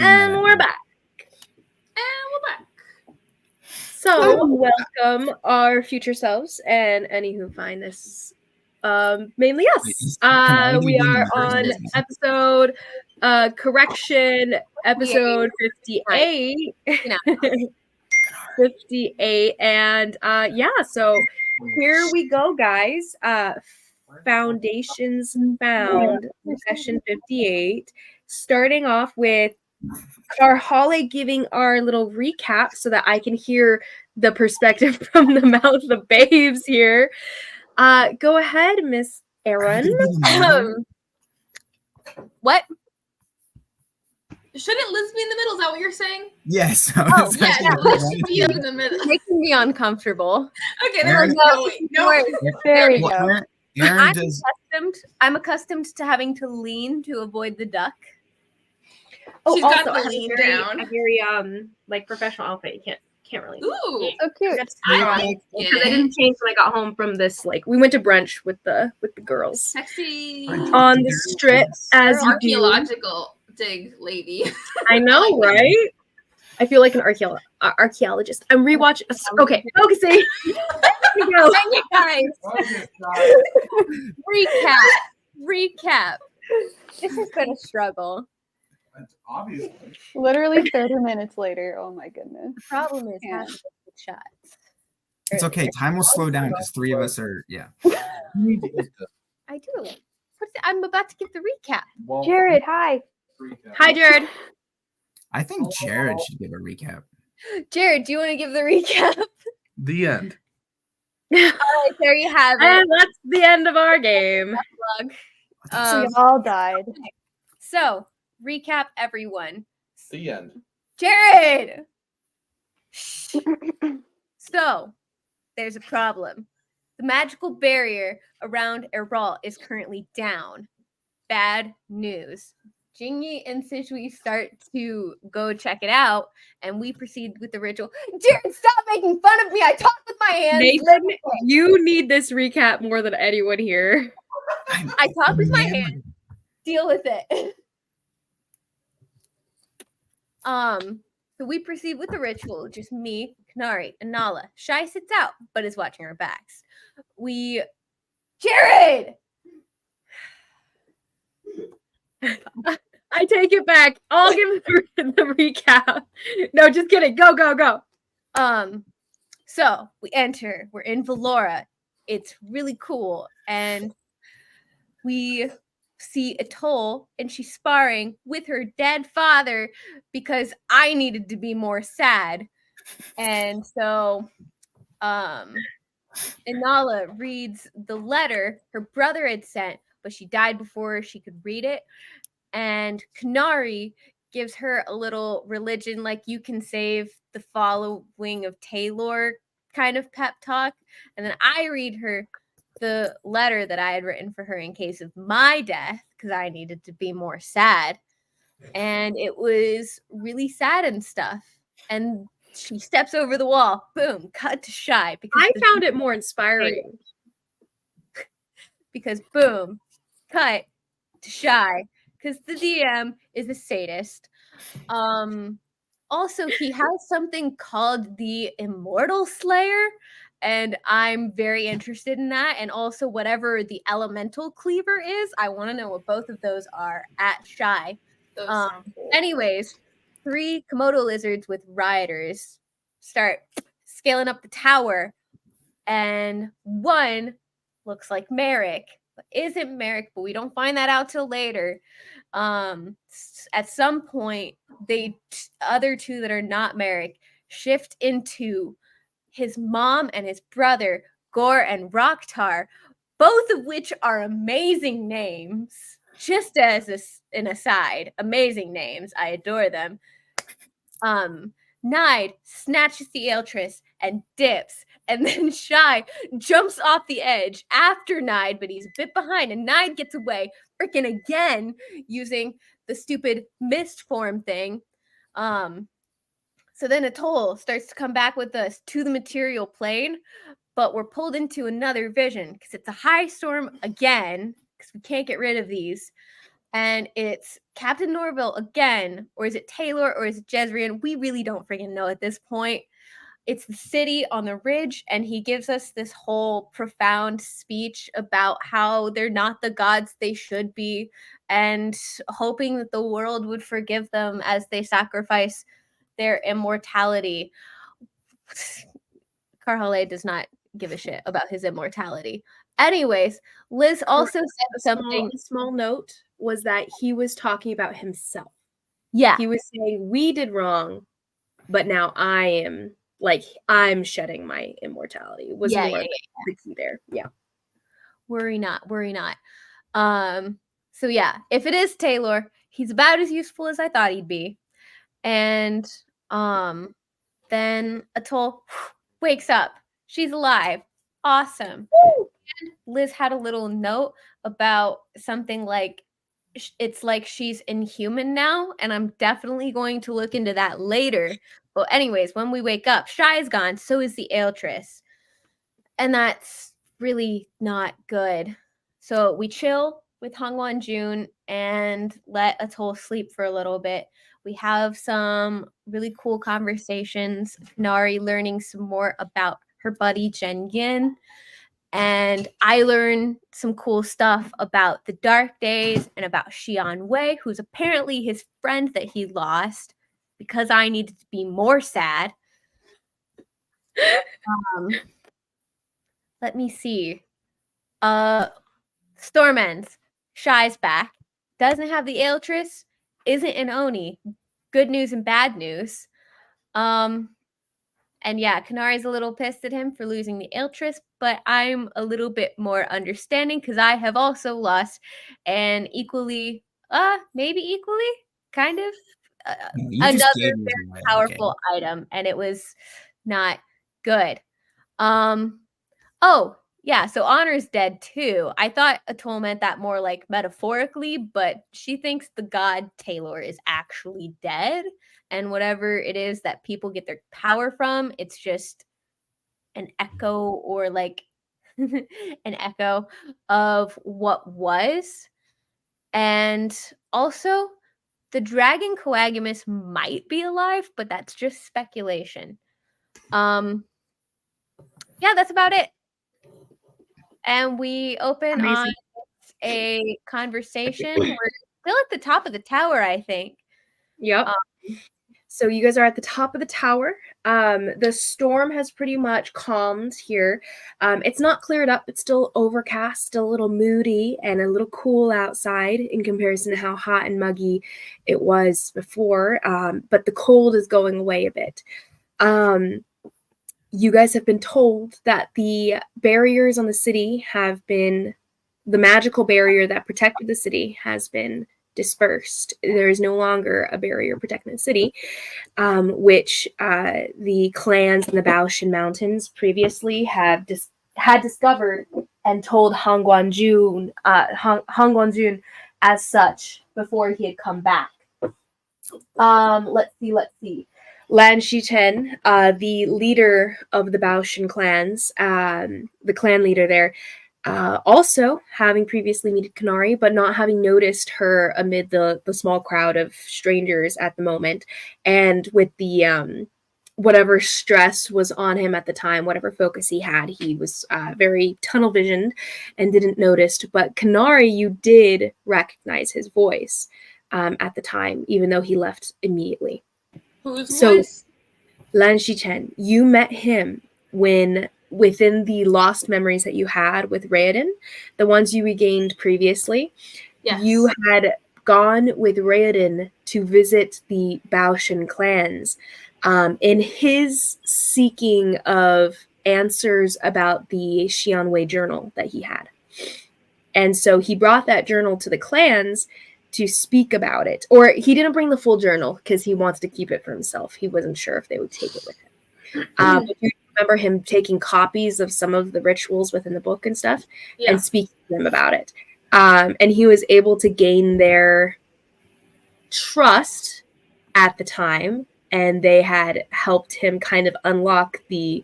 And we're back. So, welcome our future selves and any who find this, mainly us. We are on episode, correction, episode 58. 58. And, so here we go, guys. Foundations Found, session 58. Starting off with our Holly giving our little recap so that I can hear the perspective from the mouth of babes here. Go ahead, Miss Erin. What? Shouldn't Liz be in the middle? Is that what you're saying? Yes. Liz should be in the middle. Making me uncomfortable. Okay, there we go. There we go. I'm accustomed to having to lean to avoid the duck. Oh, she's got the lean down. A very like professional outfit. You can't really. Ooh, so cute. I like it. I didn't change when I got home from this. Like we went to brunch with the girls. Sexy on the strip as you archaeological dig lady. I know, right? I feel like an archaeologist. I'm rewatching. Okay, focusing. You guys. Recap. This has been a struggle. That's obviously. Literally 30 minutes later. Oh my goodness. The problem is having good shots. It's okay. Time will slow down because three of us are. Yeah. I do. I'm about to give the recap. Well, Jared, hi. Hi, Jared. I think Jared should give a recap. Jared, do you want to give the recap? The end. All right, there you have it. And that's the end of our game. So you all died. So, recap, everyone. The end. Jared! So, there's a problem. The magical barrier around Etoile is currently down. Bad news. Jingy insists we start to go check it out, and we proceed with the ritual. Jared, stop making fun of me! I talk with my hands! Nathan, you need this recap more than anyone here. I talk with my hands. Deal with it. So we proceed with the ritual. Just me, Kanari, and Nala. Shy sits out, but is watching our backs. Jared! I take it back. I'll give the recap. No, just kidding. Go. So we enter. We're in Valora. It's really cool. And we see Etoile, and she's sparring with her dead father because I needed to be more sad. And so Inala reads the letter her brother had sent, but she died before she could read it. And Kanari gives her a little religion, like you can save the following of Taylor kind of pep talk. And then I read her the letter that I had written for her in case of my death, because I needed to be more sad. And it was really sad and stuff. And she steps over the wall. Boom, cut to Shy. Because I found it more inspiring. Because boom, cut to Shy. Because the DM is a sadist. Also, he has something called the Immortal Slayer, and I'm very interested in that. And also, whatever the Elemental Cleaver is, I want to know what both of those are at Shy. Cool. Anyways, 3 Komodo lizards with riders start scaling up the tower, and one looks like Merrick. Isn't Merrick, but we don't find that out till later. At some point, the other 2 that are not Merrick shift into his mom and his brother, Gore and Rocktar, both of which are amazing names. Just as an aside, amazing names. I adore them. Nide snatches the Eltress and dips, and then Shy jumps off the edge after Nide, but he's a bit behind, and Nide gets away, freaking again, using the stupid mist form thing. So then Etoile starts to come back with us to the material plane, but we're pulled into another vision, because it's a high storm again, because we can't get rid of these. and it's Captain Norville again, or is it Taylor, or is it Jezreel? We really don't freaking know at this point. It's the city on the ridge, and he gives us this whole profound speech about how they're not the gods they should be, and hoping that the world would forgive them as they sacrifice their immortality. Carhale does not give a shit about his immortality. Anyways, Liz also said something. A small note was that he was talking about himself. Yeah. He was saying, we did wrong, but now I'm shedding my immortality. Was more the key there. Yeah. Worry not. So yeah, if it is Taylor, he's about as useful as I thought he'd be. And then Etoile wakes up. She's alive. Awesome. And Liz had a little note about something like it's like she's inhuman now, and I'm definitely going to look into that later. But anyways, when we wake up, Shy is gone, so is the Aeltress. And that's really not good. So we chill with Hongwan Jun and let Etoile sleep for a little bit. We have some really cool conversations. Nari learning some more about her buddy Jen Yin. And I learned some cool stuff about the Dark Days and about Xian Wei, who's apparently his friend that he lost because I needed to be more sad. Let me see. Storm ends. Shy's back. Doesn't have the Aeltress. Isn't an Oni. Good news and bad news. And yeah, Kanari's a little pissed at him for losing the Aeltress, but I'm a little bit more understanding because I have also lost an equally, maybe equally, kind of, another very powerful item, and it was not good. Oh, yeah, so Honor's dead too. I thought Etoile meant that more like metaphorically, but she thinks the god Taylor is actually dead. And whatever it is that people get their power from, it's just an echo or like an echo of what was. And also, the dragon Coagumus might be alive, but that's just speculation. Yeah, that's about it. And we open on a conversation. We're still at the top of the tower, I think. Yep. So you guys are at the top of the tower. The storm has pretty much calmed here. It's not cleared up. It's still overcast, still a little moody and a little cool outside in comparison to how hot and muggy it was before. But the cold is going away a bit. You guys have been told that the barriers on the city the magical barrier that protected the city has been dispersed. There is no longer a barrier protecting the city, which the clans in the Baoshan Mountains previously had discovered and told Hongwan Jun as such before he had come back. Let's see. Lan Shichen, the leader of the Baoshan clans, the clan leader there, also having previously met Kanari, but not having noticed her amid the small crowd of strangers at the moment, and with the whatever stress was on him at the time, whatever focus he had, he was very tunnel visioned and didn't notice. But Kanari, you did recognize his voice at the time, even though he left immediately. Whose voice? Lan Shichen, you met him within the lost memories that you had with Raoden, the ones you regained previously. Yes. You had gone with Raoden to visit the Baoshan clans in his seeking of answers about the Xianwei journal that he had. And so he brought that journal to the clans to speak about it. Or he didn't bring the full journal because he wants to keep it for himself. He wasn't sure if they would take it with him. But you remember him taking copies of some of the rituals within the book and stuff and speaking to them about it. And he was able to gain their trust at the time, and they had helped him kind of unlock the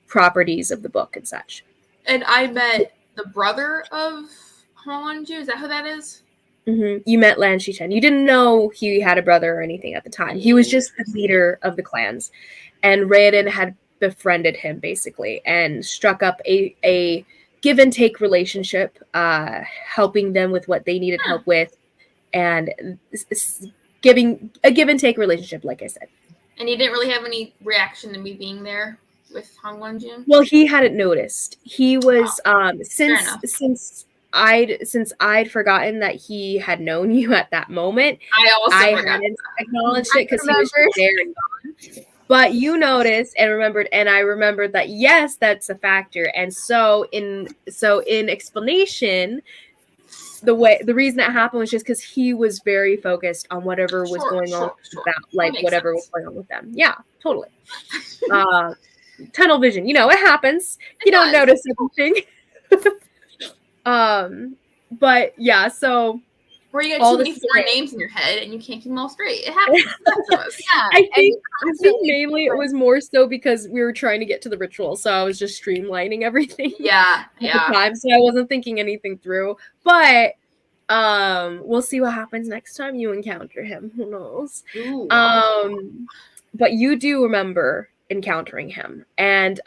properties of the book and such. And I met the brother of Hongwan Jun. Is that who that is? You met Lan Shichen. You didn't know he had a brother or anything at the time. He was just the leader of the clans, and Raoden had befriended him basically and struck up a give and take relationship, helping them with what they needed help with, and giving a give and take relationship, like I said. And you didn't really have any reaction to me being there with Hong Won-jun? Well, he hadn't noticed. He was enough. since I'd forgotten that he had known you at that moment. I also I forgot. hadn't acknowledged it because he was just there and gone. But you noticed and remembered, and I remembered that yes, that's a factor. And so in explanation, the reason that happened was just because he was very focused on whatever was going on with that, like whatever was going on with them. Yeah, totally. Tunnel vision, it happens. You don't notice everything. But yeah, so where you got too many foreign names in your head and you can't keep them all straight. It happens. Yeah, I think mainly it was more so because we were trying to get to the ritual, so I was just streamlining everything. Yeah, at the time, so I wasn't thinking anything through. But we'll see what happens next time you encounter him. Who knows? Ooh. But you do remember encountering him, and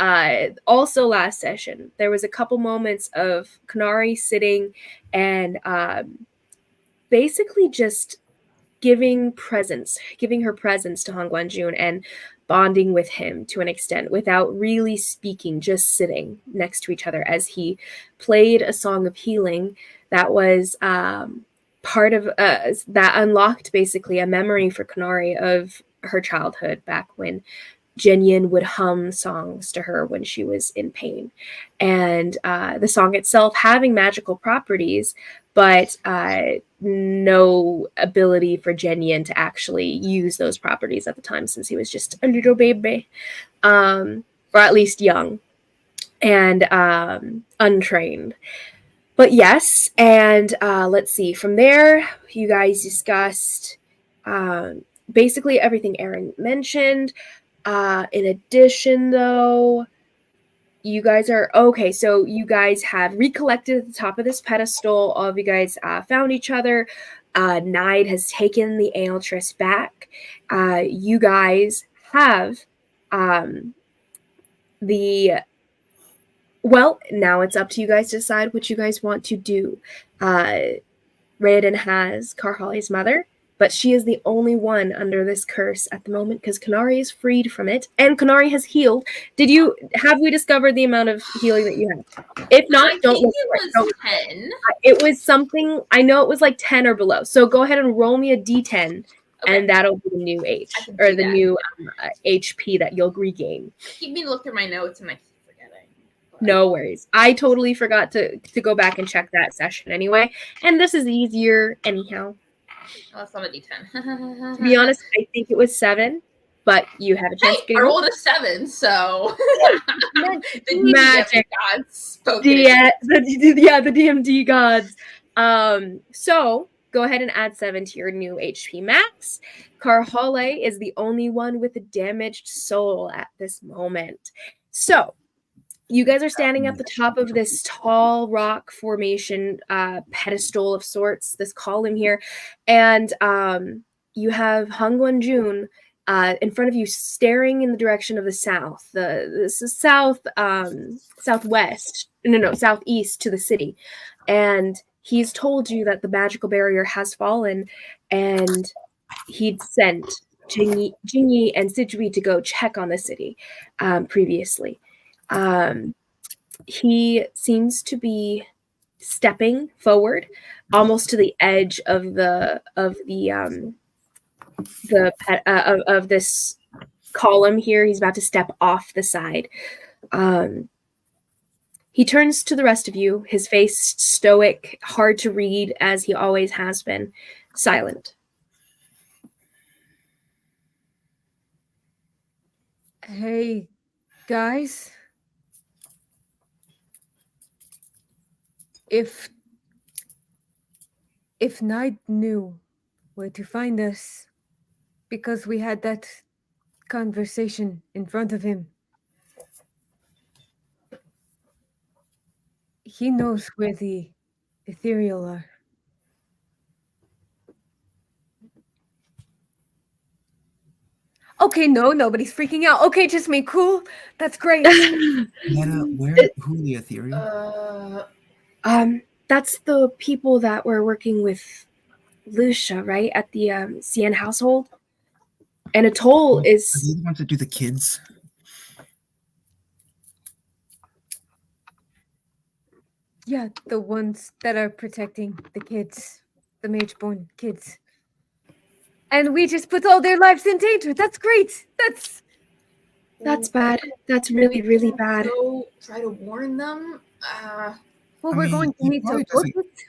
also last session there was a couple moments of Kanari sitting and basically just giving her presence to Hong Guanjun and bonding with him to an extent without really speaking, just sitting next to each other as he played a song of healing that was part of that unlocked basically a memory for Kanari of her childhood back when Jinyin would hum songs to her when she was in pain. And the song itself having magical properties, but no ability for Jinyin to actually use those properties at the time since he was just a little baby, or at least young and untrained. But yes, and let's see. From there, you guys discussed basically everything Aaron mentioned. In addition, though, you guys are okay. So you guys have recollected at the top of this pedestal. All of you guys found each other. Nide has taken the Aeltress back. You guys have well, now it's up to you guys to decide what you guys want to do. Raoden has Karhali's mother, but she is the only one under this curse at the moment because Kanari is freed from it, and Kanari has healed. Have we discovered the amount of healing that you have? If not, don't look for it. It was 10. It was something, I know it was like 10 or below. So go ahead and roll me a d10, and that'll be the new new HP that you'll regain. Keep me to look through my notes and I keep forgetting. No worries. I totally forgot to go back and check that session anyway. And this is easier anyhow. Oh, it's not a d10. To be honest, I think it was 7, but you have a chance to get I rolled a 7, so the magic gods spoke. the DMD gods. So go ahead and add 7 to your new HP max. Karhale is the only one with a damaged soul at this moment. So you guys are standing at the top of this tall rock formation, pedestal of sorts, this column here, and you have Hong Guanjun in front of you, staring in the direction of the south. This is southeast to the city, and he's told you that the magical barrier has fallen, and he'd sent Jingyi and Sijui to go check on the city previously. He seems to be stepping forward almost to the edge of this column here. He's about to step off the side. He turns to the rest of you, his face stoic, hard to read as he always has been, silent. Hey, guys. If Knight knew where to find us, because we had that conversation in front of him, he knows where the ethereal are. Okay, no, nobody's freaking out. Okay, just me. Cool. That's great. Meta, who are the ethereal? That's the people that were working with Lucia, right? At the CN household. And Etoile Are is they the ones that do the kids? Yeah, the ones that are protecting the kids, the mage-born kids. And we just put all their lives in danger. That's great. that's bad. That's really, really bad. So try to warn them. Well, I we're mean, going to he need to probably book doesn't- it.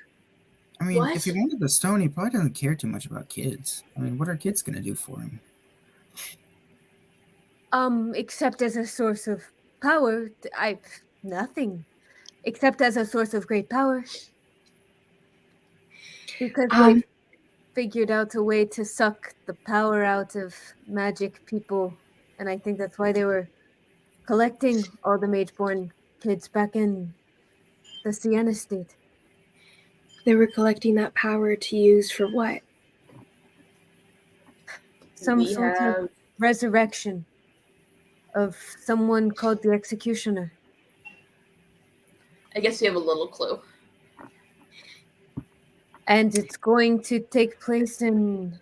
I mean, What? if he wanted the stone, he probably doesn't care too much about kids. I mean, what are kids gonna do for him? Except as a source of power, nothing. Except as a source of great power. Because they figured out a way to suck the power out of magic people, and I think that's why they were collecting all the mage-born kids back in the Sienna state. They were collecting that power to use for what? Some We sort have- of resurrection of someone called the Executioner. I guess we have a little clue. And it's going to take place in...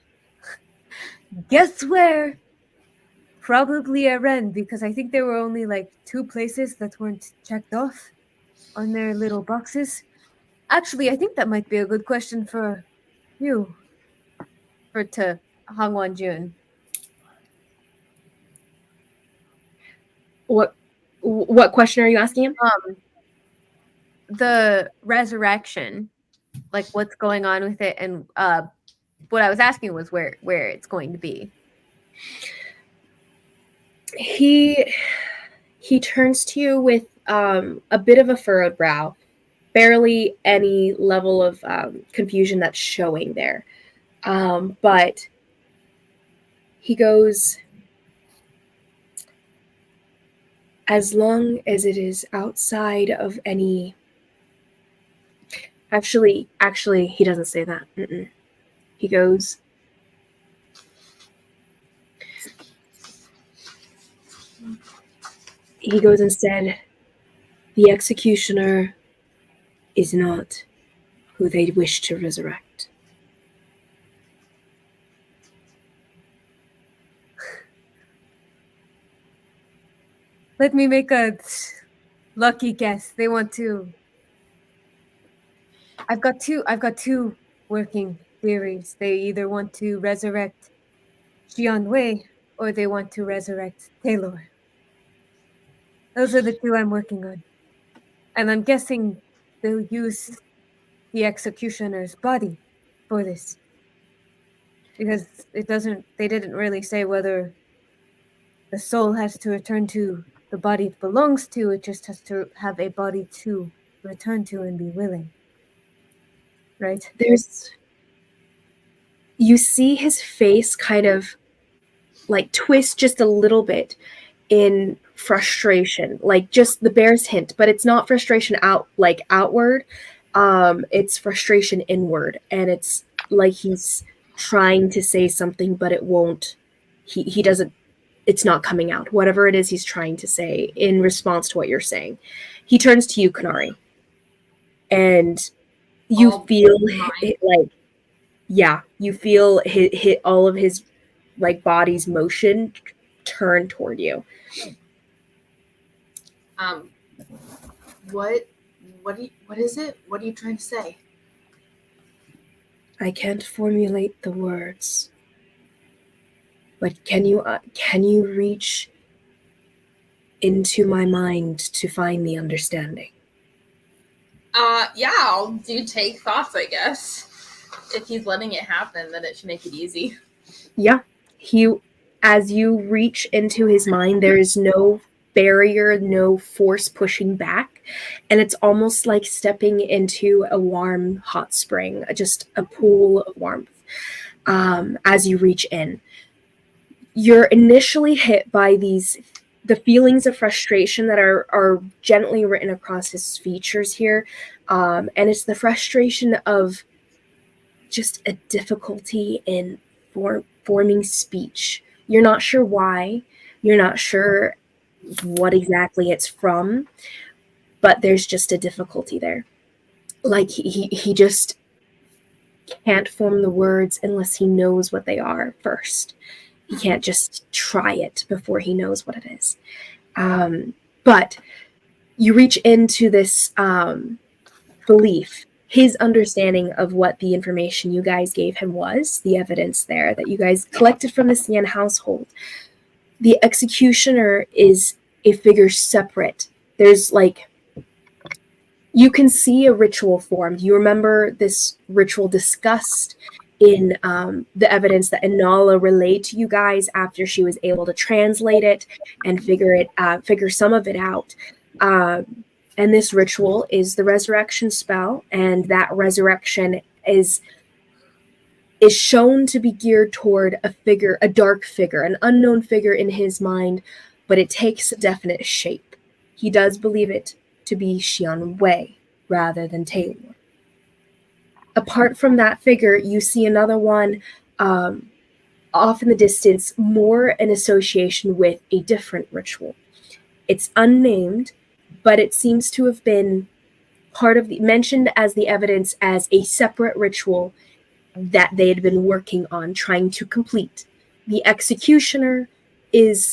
Guess where? Probably Aren, because I think there were only like 2 places that weren't checked off on their little boxes. Actually, I think that might be a good question for you. To Hangwan Jun. What question are you asking him? The resurrection, like what's going on with it, and what I was asking was where it's going to be. He turns to you with a bit of a furrowed brow, barely any level of confusion that's showing there. But he goes, as long as it is outside of any... Actually, he doesn't say that. He goes, instead, the executioner is not who they wish to resurrect. Let me make a lucky guess. They want to... I've got two working theories. They either want to resurrect Jian Wei or they want to resurrect Taylor. Those are the 2 I'm working on. And I'm guessing they'll use the executioner's body for this. Because they didn't really say whether the soul has to return to the body it belongs to. It just has to have a body to return to and be willing. Right? You see his face kind of like twist just a little bit in frustration, like just the barest hint, but it's not frustration outward. It's frustration inward, and it's like he's trying to say something, but it won't. He doesn't. It's not coming out. Whatever it is he's trying to say in response to what you're saying. He turns to you, Kanari, and you feel it, like, yeah, you feel hit all of his like body's motion turn toward you. What is it? What are you trying to say? I can't formulate the words, but can you reach into my mind to find the understanding? Yeah, I'll do take thoughts, I guess. If he's letting it happen, then it should make it easy. Yeah. As you reach into his mind, there is no barrier, no force pushing back. And it's almost like stepping into a warm, hot spring, just a pool of warmth. As you reach in, you're initially hit by the feelings of frustration that are gently written across his features here. And it's the frustration of just a difficulty in forming speech You're not sure why. You're not sure what exactly it's from, but there's just a difficulty there. Like he just can't form the words unless he knows what they are first. He can't just try it before he knows what it is. But you reach into this belief, his understanding of what the information you guys gave him was, the evidence there that you guys collected from the Cian household. The executioner is a figure separate. There's like, you can see a ritual formed. You remember this ritual discussed in the evidence that Inala relayed to you guys after she was able to translate it and figure some of it out. And this ritual is the resurrection spell, and that resurrection is shown to be geared toward a dark figure, an unknown figure in his mind, but it takes a definite shape. He does believe it to be Xian Wei rather than Taylor. Apart from that figure, you see another one off in the distance, more in association with a different ritual. It's unnamed, but it seems to have been mentioned as the evidence as a separate ritual that they had been working on trying to complete. The executioner is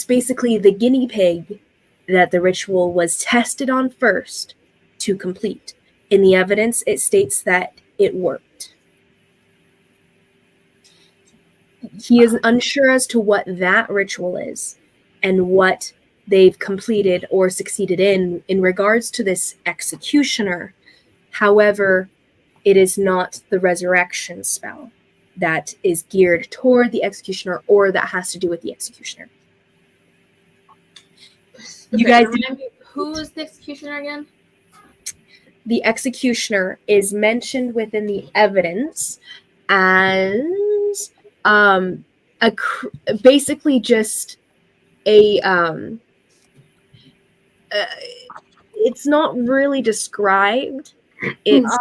basically the guinea pig that the ritual was tested on first to complete. In the evidence, it states that it worked. He is unsure as to what that ritual is and what they've completed or succeeded in regards to this executioner. However, it is not the resurrection spell that is geared toward the executioner or that has to do with the executioner. Okay, You guys, remind me, who is the executioner again? the executioner is mentioned within the evidence as basically just a it's not really described. It's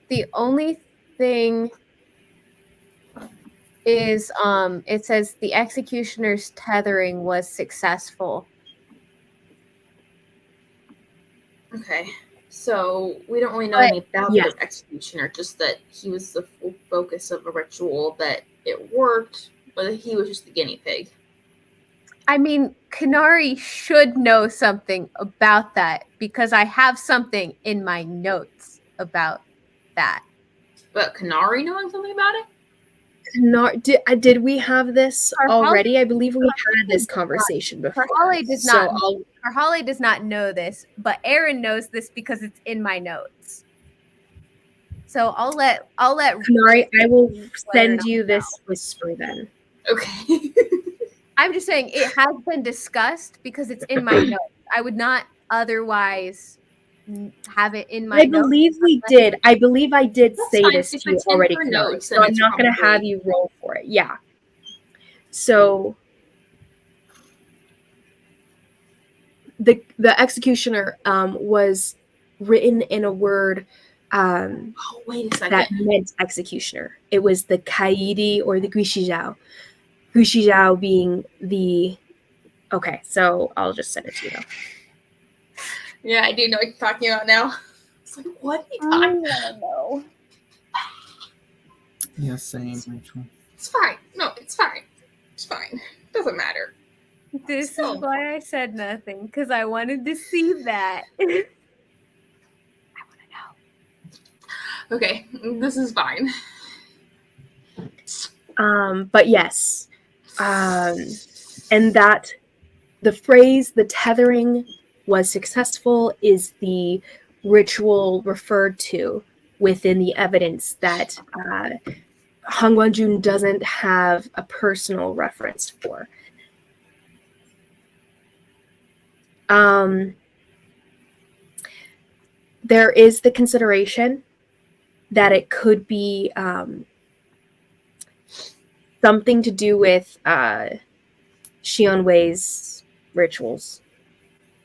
The only thing is it says the executioner's tethering was successful. Okay. So we don't really know But- anything about yes. the executioner, just that he was the full focus of a ritual, that it worked, but he was just the guinea pig. I mean, Kanari should know something about that because I have something in my notes about that. But Kanari knowing something about it? Did we have this already? I believe we had this conversation before. Karhale does So not. Karhale does not know this, but Aaron knows this because it's in my notes. So I'll let Kanari, I will send you this whisper then. Okay. I'm just saying it has been discussed because it's in my notes. I would not otherwise have it in my I notes. believe we did. I believe I did That's say fine. this If to you it's in already, her Kanari, notes, so then I'm it's not going to probably- have you roll for it. Yeah. So the executioner was written in a word Oh, wait a second. that meant executioner. It was the kaidi or the guishijao. Guishijao being the... Okay, so I'll just send it to you though. Yeah, I do know what you're talking about now. It's like, what are you I talking want to know. Yeah, same, Rachel. It's fine. No, it's fine. It's fine. Doesn't matter. This So- is why I said nothing because I wanted to see that. Okay, this is fine. But yes, and that the phrase "the tethering was successful" is the ritual referred to within the evidence that Han Guanjun doesn't have a personal reference for. There is the consideration that it could be something to do with Xian Wei's rituals,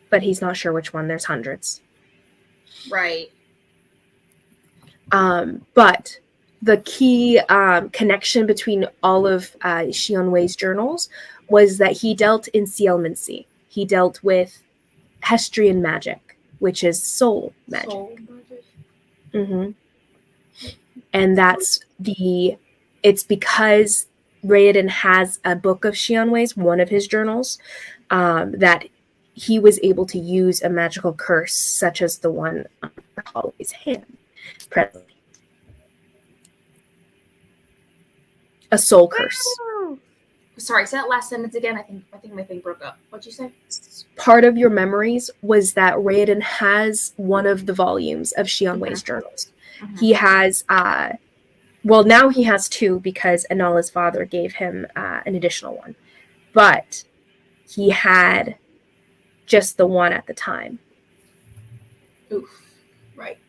but he's not sure which one. There's hundreds. Right. But the key connection between all of Xionwei's journals was that he dealt in sealmancy. He dealt with Hestrian magic, which is soul magic. Soul magic. Mm-hmm. And it's because Raoden has a book of Xionwei's, one of his journals, that he was able to use a magical curse such as the one on Holly's hand presently. A soul curse. Sorry, say that last sentence again. I think my thing broke up. What'd you say? Part of your memories was that Raoden has one of the volumes of Xionwei's journals. Mhm. He has, well, now he has two because Anala's father gave him an additional one. But he had just the one at the time. Oof. Right.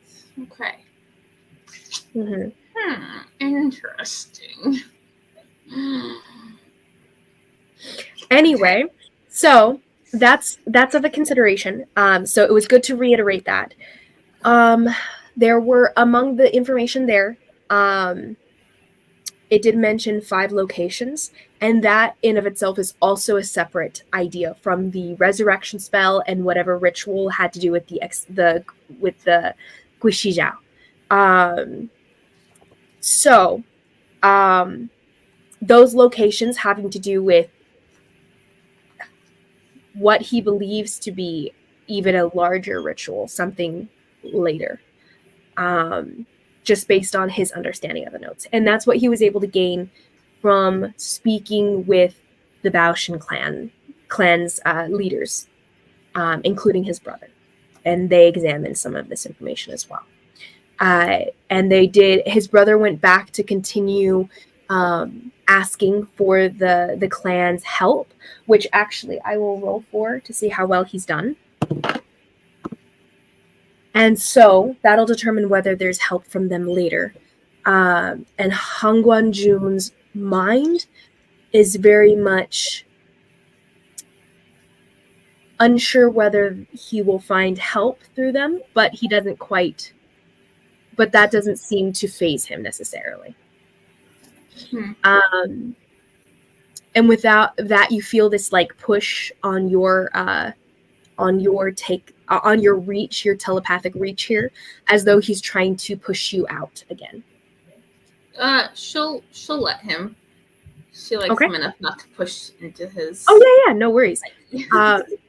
Okay. Mm-hmm. Interesting. Anyway, so that's of a consideration. So it was good to reiterate that. There were, among the information there, it did mention 5 locations, and that in of itself is also a separate idea from the resurrection spell and whatever ritual had to do with the Guixijiao. So those locations having to do with what he believes to be even a larger ritual, something later, just based on his understanding of the notes. And that's what he was able to gain from speaking with the Baoshan clan's leaders, including his brother. And they examined some of this information as well. And his brother went back to continue asking for the clan's help, which actually I will roll for to see how well he's done. And so that'll determine whether there's help from them later. And Hangguan Jun's mind is very much unsure whether he will find help through them, but that doesn't seem to faze him necessarily. And without that, you feel this like push on your reach, your telepathic reach here, as though he's trying to push you out again. She'll let him. She likes him enough not to push into his. Oh yeah, no worries.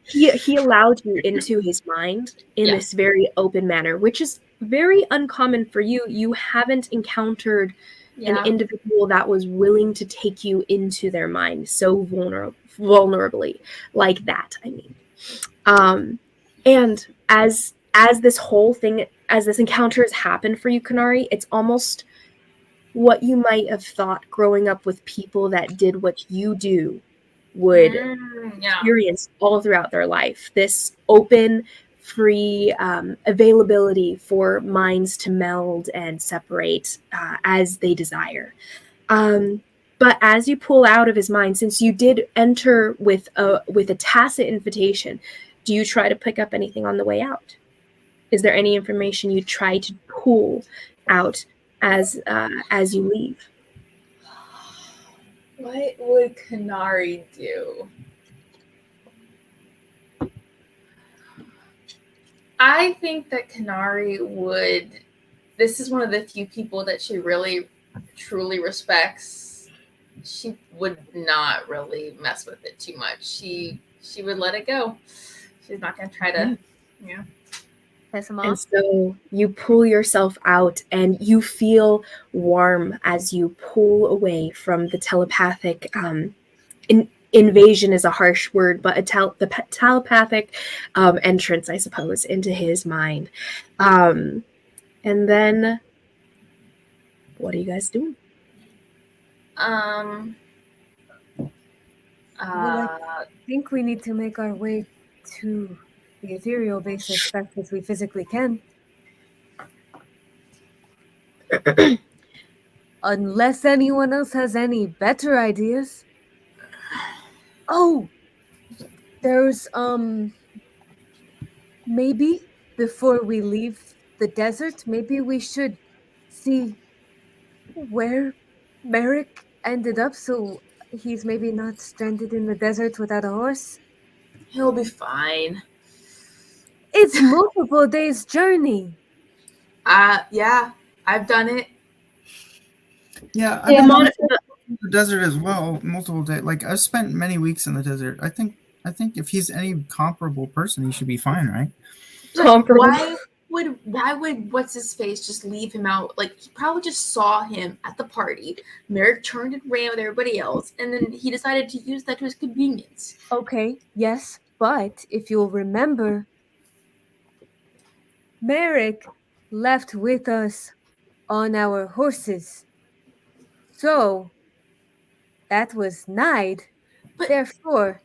He allowed you into his mind in this very open manner, which is very uncommon for you. You haven't encountered an individual that was willing to take you into their mind so vulnerably like that. I mean, and as this whole thing, as this encounter has happened for you, Kanari, it's almost what you might have thought growing up with people that did what you do would experience all throughout their life. This open, free availability for minds to meld and separate as they desire. But as you pull out of his mind, since you did enter with a tacit invitation, do you try to pick up anything on the way out? Is there any information you try to pull out as you leave? What would Kanari do? I think that Kanari would. This is one of the few people that she really, truly respects. She would not really mess with it too much. She would let it go. She's not going to try to, piss him off. And so you pull yourself out, and you feel warm as you pull away from the telepathic. Invasion is a harsh word, but the telepathic entrance, I suppose, into his mind. And then, what are you guys doing? I think we need to make our way to the ethereal base as fast as we physically can. Unless anyone else has any better ideas. Oh, there's maybe before we leave the desert, maybe we should see where Merrick ended up, so he's maybe not stranded in the desert without a horse? He'll be fine. It's multiple days' journey. Yeah, I've done it. Yeah, I've Yeah, been Mon- in the desert as well, multiple days. Like I've spent many weeks in the desert. I think if he's any comparable person, he should be fine, right? Comparable. Why would what's his face just leave him out? Like he probably just saw him at the party. Merrick turned and ran with everybody else, and then he decided to use that to his convenience. Okay, yes, but if you'll remember, Merrick left with us on our horses. So that was Nide. But- Therefore,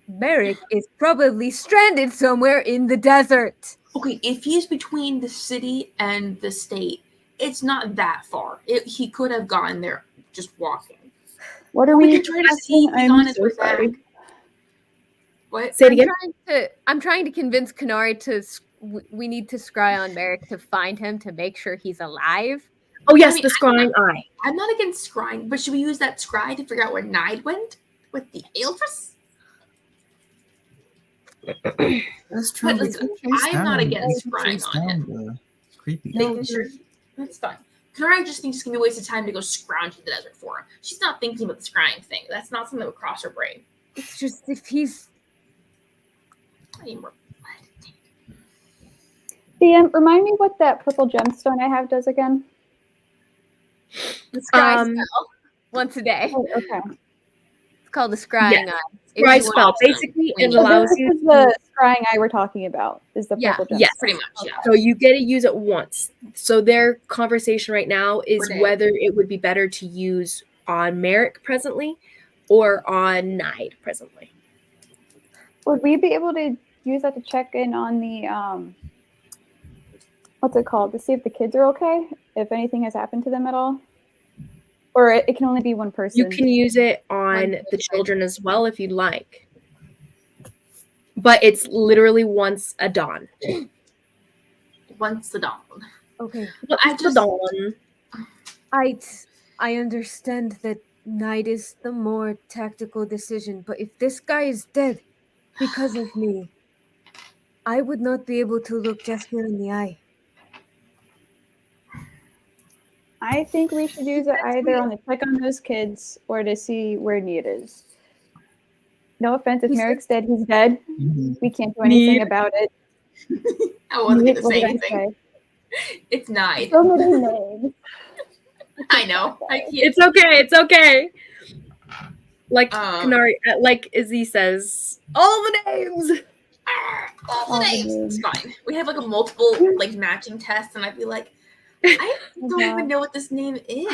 Merrick is probably stranded somewhere in the desert. Okay, if he's between the city and the state, it's not that far. He could have gone there just walking. What are We we could try to see if he's I'm on his so way sorry. back. What? Say it again. I'm trying to convince Kanari to. We need to scry on Merrick to find him to make sure he's alive. Oh yes, I mean, the scrying eye. I'm not against scrying, but should we use that scry to figure out where Nide went with the Aelfress? That's true. But We listen, could chase I'm down- not against we could scrying chase on down him. the creepy. Making sure that's fine. Kanari just thinks it's gonna be a waste of time to go scrounge in the desert for him. She's not thinking about the scrying thing. That's not something that would cross her brain. It's just if he's I need more. Remind me what that purple gemstone I have does again. The scry Um, spell once a day. Oh, okay. It's called the scrying Yes. eye. If Scry you spell. want- Basically, it So allows this you. is the scrying eye we're talking about. Is the Yeah, purple gemstone? yes. Pretty much, yeah. So you get to use it once. So their conversation right now is Per day. whether it would be better to use on Merrick presently or on Nide presently. Would we be able to use that to check in on the what's it called? To see if the kids are okay? If anything has happened to them at all? Or it can only be one person. You can use it on the children as well if you'd like. But it's literally once a dawn. Once the dawn. okay. But I Once just the dawn. I understand that Night is the more tactical decision, but if this guy is dead because of me, I would not be able to look Jessica in the eye. I think we should use it either on the check on those kids or to see where Need is. No offense, if He's- Merrick's dead, he's dead. Mhm. We can't do anything Need. about it. I wasn't Need, gonna what say did I anything. say? It's Nide. So many names. I know. I can't. It's okay. It's okay. Like Um, Kanari, like Izzy says, all the names. All All the the names. It's names. fine. We have like a multiple like matching test, and I'd be like, I don't Yeah. even know what this name is.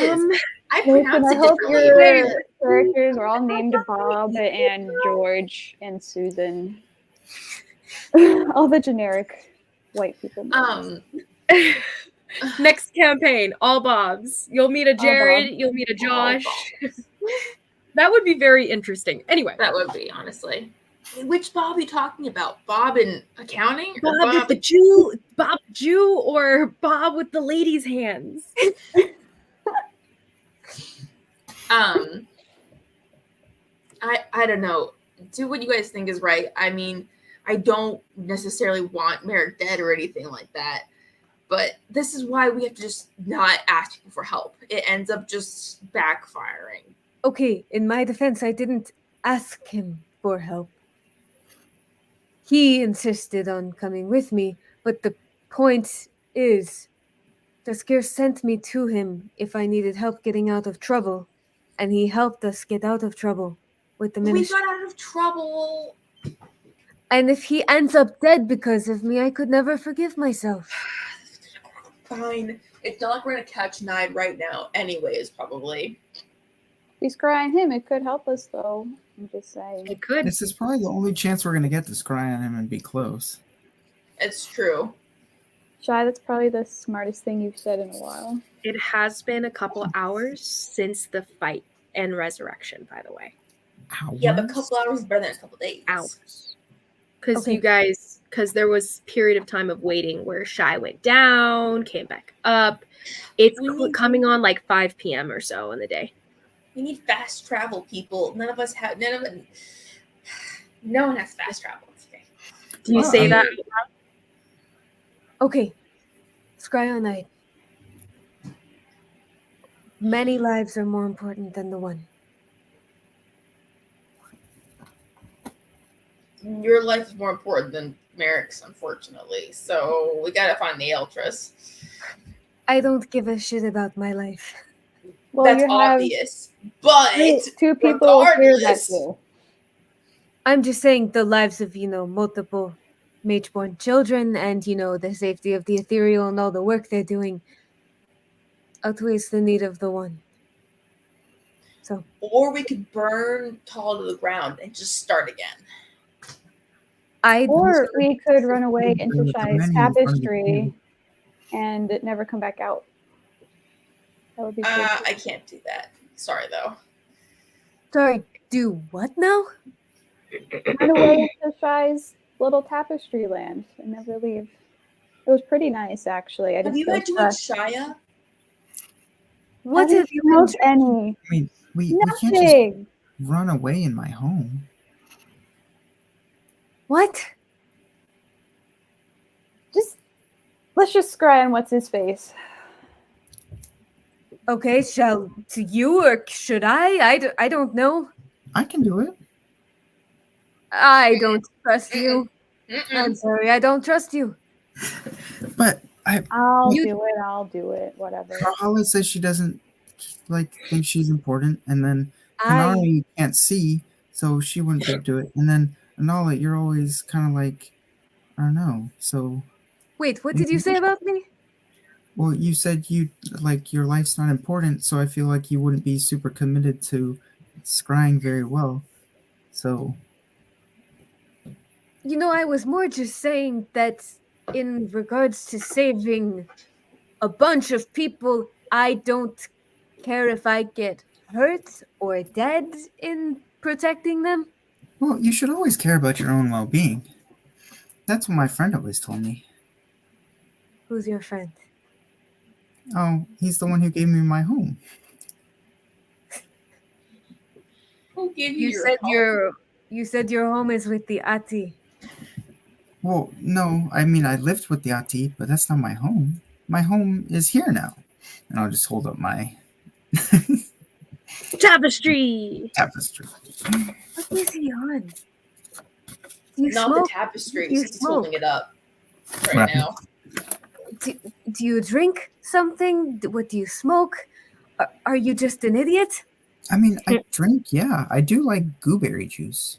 I Nathan, pronounce I it hope differently. your characters are all named Bob and George and Susan. All the generic white people. names. Next campaign, all Bobs. You'll meet a Jared. Bob. You'll meet a All Josh. Bobs. That would be very interesting. Anyway, That would be honestly. Which Bob are you talking about? Bob in accounting? Or Bob with the Jew, Bob Jew, or Bob with the ladies' hands. I don't know. Do what you guys think is right. I mean, I don't necessarily want Merrick dead or anything like that. But this is why we have to just not ask people for help. It ends up just backfiring. Okay, in my defense, I didn't ask him for help. He insisted on coming with me, but the point is, Daskir sent me to him if I needed help getting out of trouble, and he helped us get out of trouble with the We ministry. got out of trouble. And if he ends up dead because of me, I could never forgive myself. Fine. It's not like we're gonna catch Nide right now, anyways, probably. He's crying him. It could help us, though. I'm just saying. It could. This is probably the only chance we're gonna get to scry on him and be close. It's true. Shy, that's probably the smartest thing you've said in a while. It has been a couple hours since the fight and resurrection, by the way. Hours? Yeah, but a couple hours is better than a couple days. Hours. Because Okay. you guys because there was period of time of waiting where Shy went down, came back up. It's coming on like 5 p.m. or so in the day. We need fast travel, people. No one has fast travel. Okay. Do you say that? Okay. Scry all night. Many lives are more important than the one. Your life is more important than Merrick's, unfortunately. So we gotta find the Eltress. I don't give a shit about my life. Well, That's you have obvious. But two people here that regardless, do. I'm just saying the lives of, multiple mage-born children and, the safety of the ethereal and all the work they're doing outweighs the need of the one. So, or we could burn Tall to the ground and just start again. Or we could run away into the Shy's menu in front of the tapestry and never come back out. That would be cool. I can't do that. Sorry, though. sorry, do what now? Run away into Shy's little tapestry land and never leave. It was pretty nice, actually. Have you had too much Shia? What have you been smoked any? I mean, we can't just Nothing. run away in my home. What? Let's just scry on what's his face. Okay, to you or should I? I don't know. I can do it. I don't trust you. Mm-mm. I'm sorry, I don't trust you. But I'll do it. Whatever. Holly says she doesn't think she's important, and then Kanari can't see, so she wouldn't be able to do it. And then Anala, you're always kind of like, I don't know. So Wait, what did you say about me? well, you said your life's not important, so I feel like you wouldn't be super committed to scrying very well. So I was more just saying that in regards to saving a bunch of people, I don't care if I get hurt or dead in protecting them. well, you should always care about your own well-being. That's what my friend always told me. Who's your friend? Oh, he's the one who gave me my home. Who gave You your said home? you said your home is with the Ati. Well, no, I mean I lived with the Ati, but that's not my home. My home is here now. And I'll just hold up my Tapestry. tapestry. What is he on? Do you Not smoke? the tapestry. You He's holding it up right Right. now. Do you drink something? What do you smoke? Are you just an idiot? I mean, I drink, yeah. I do like gooseberry juice.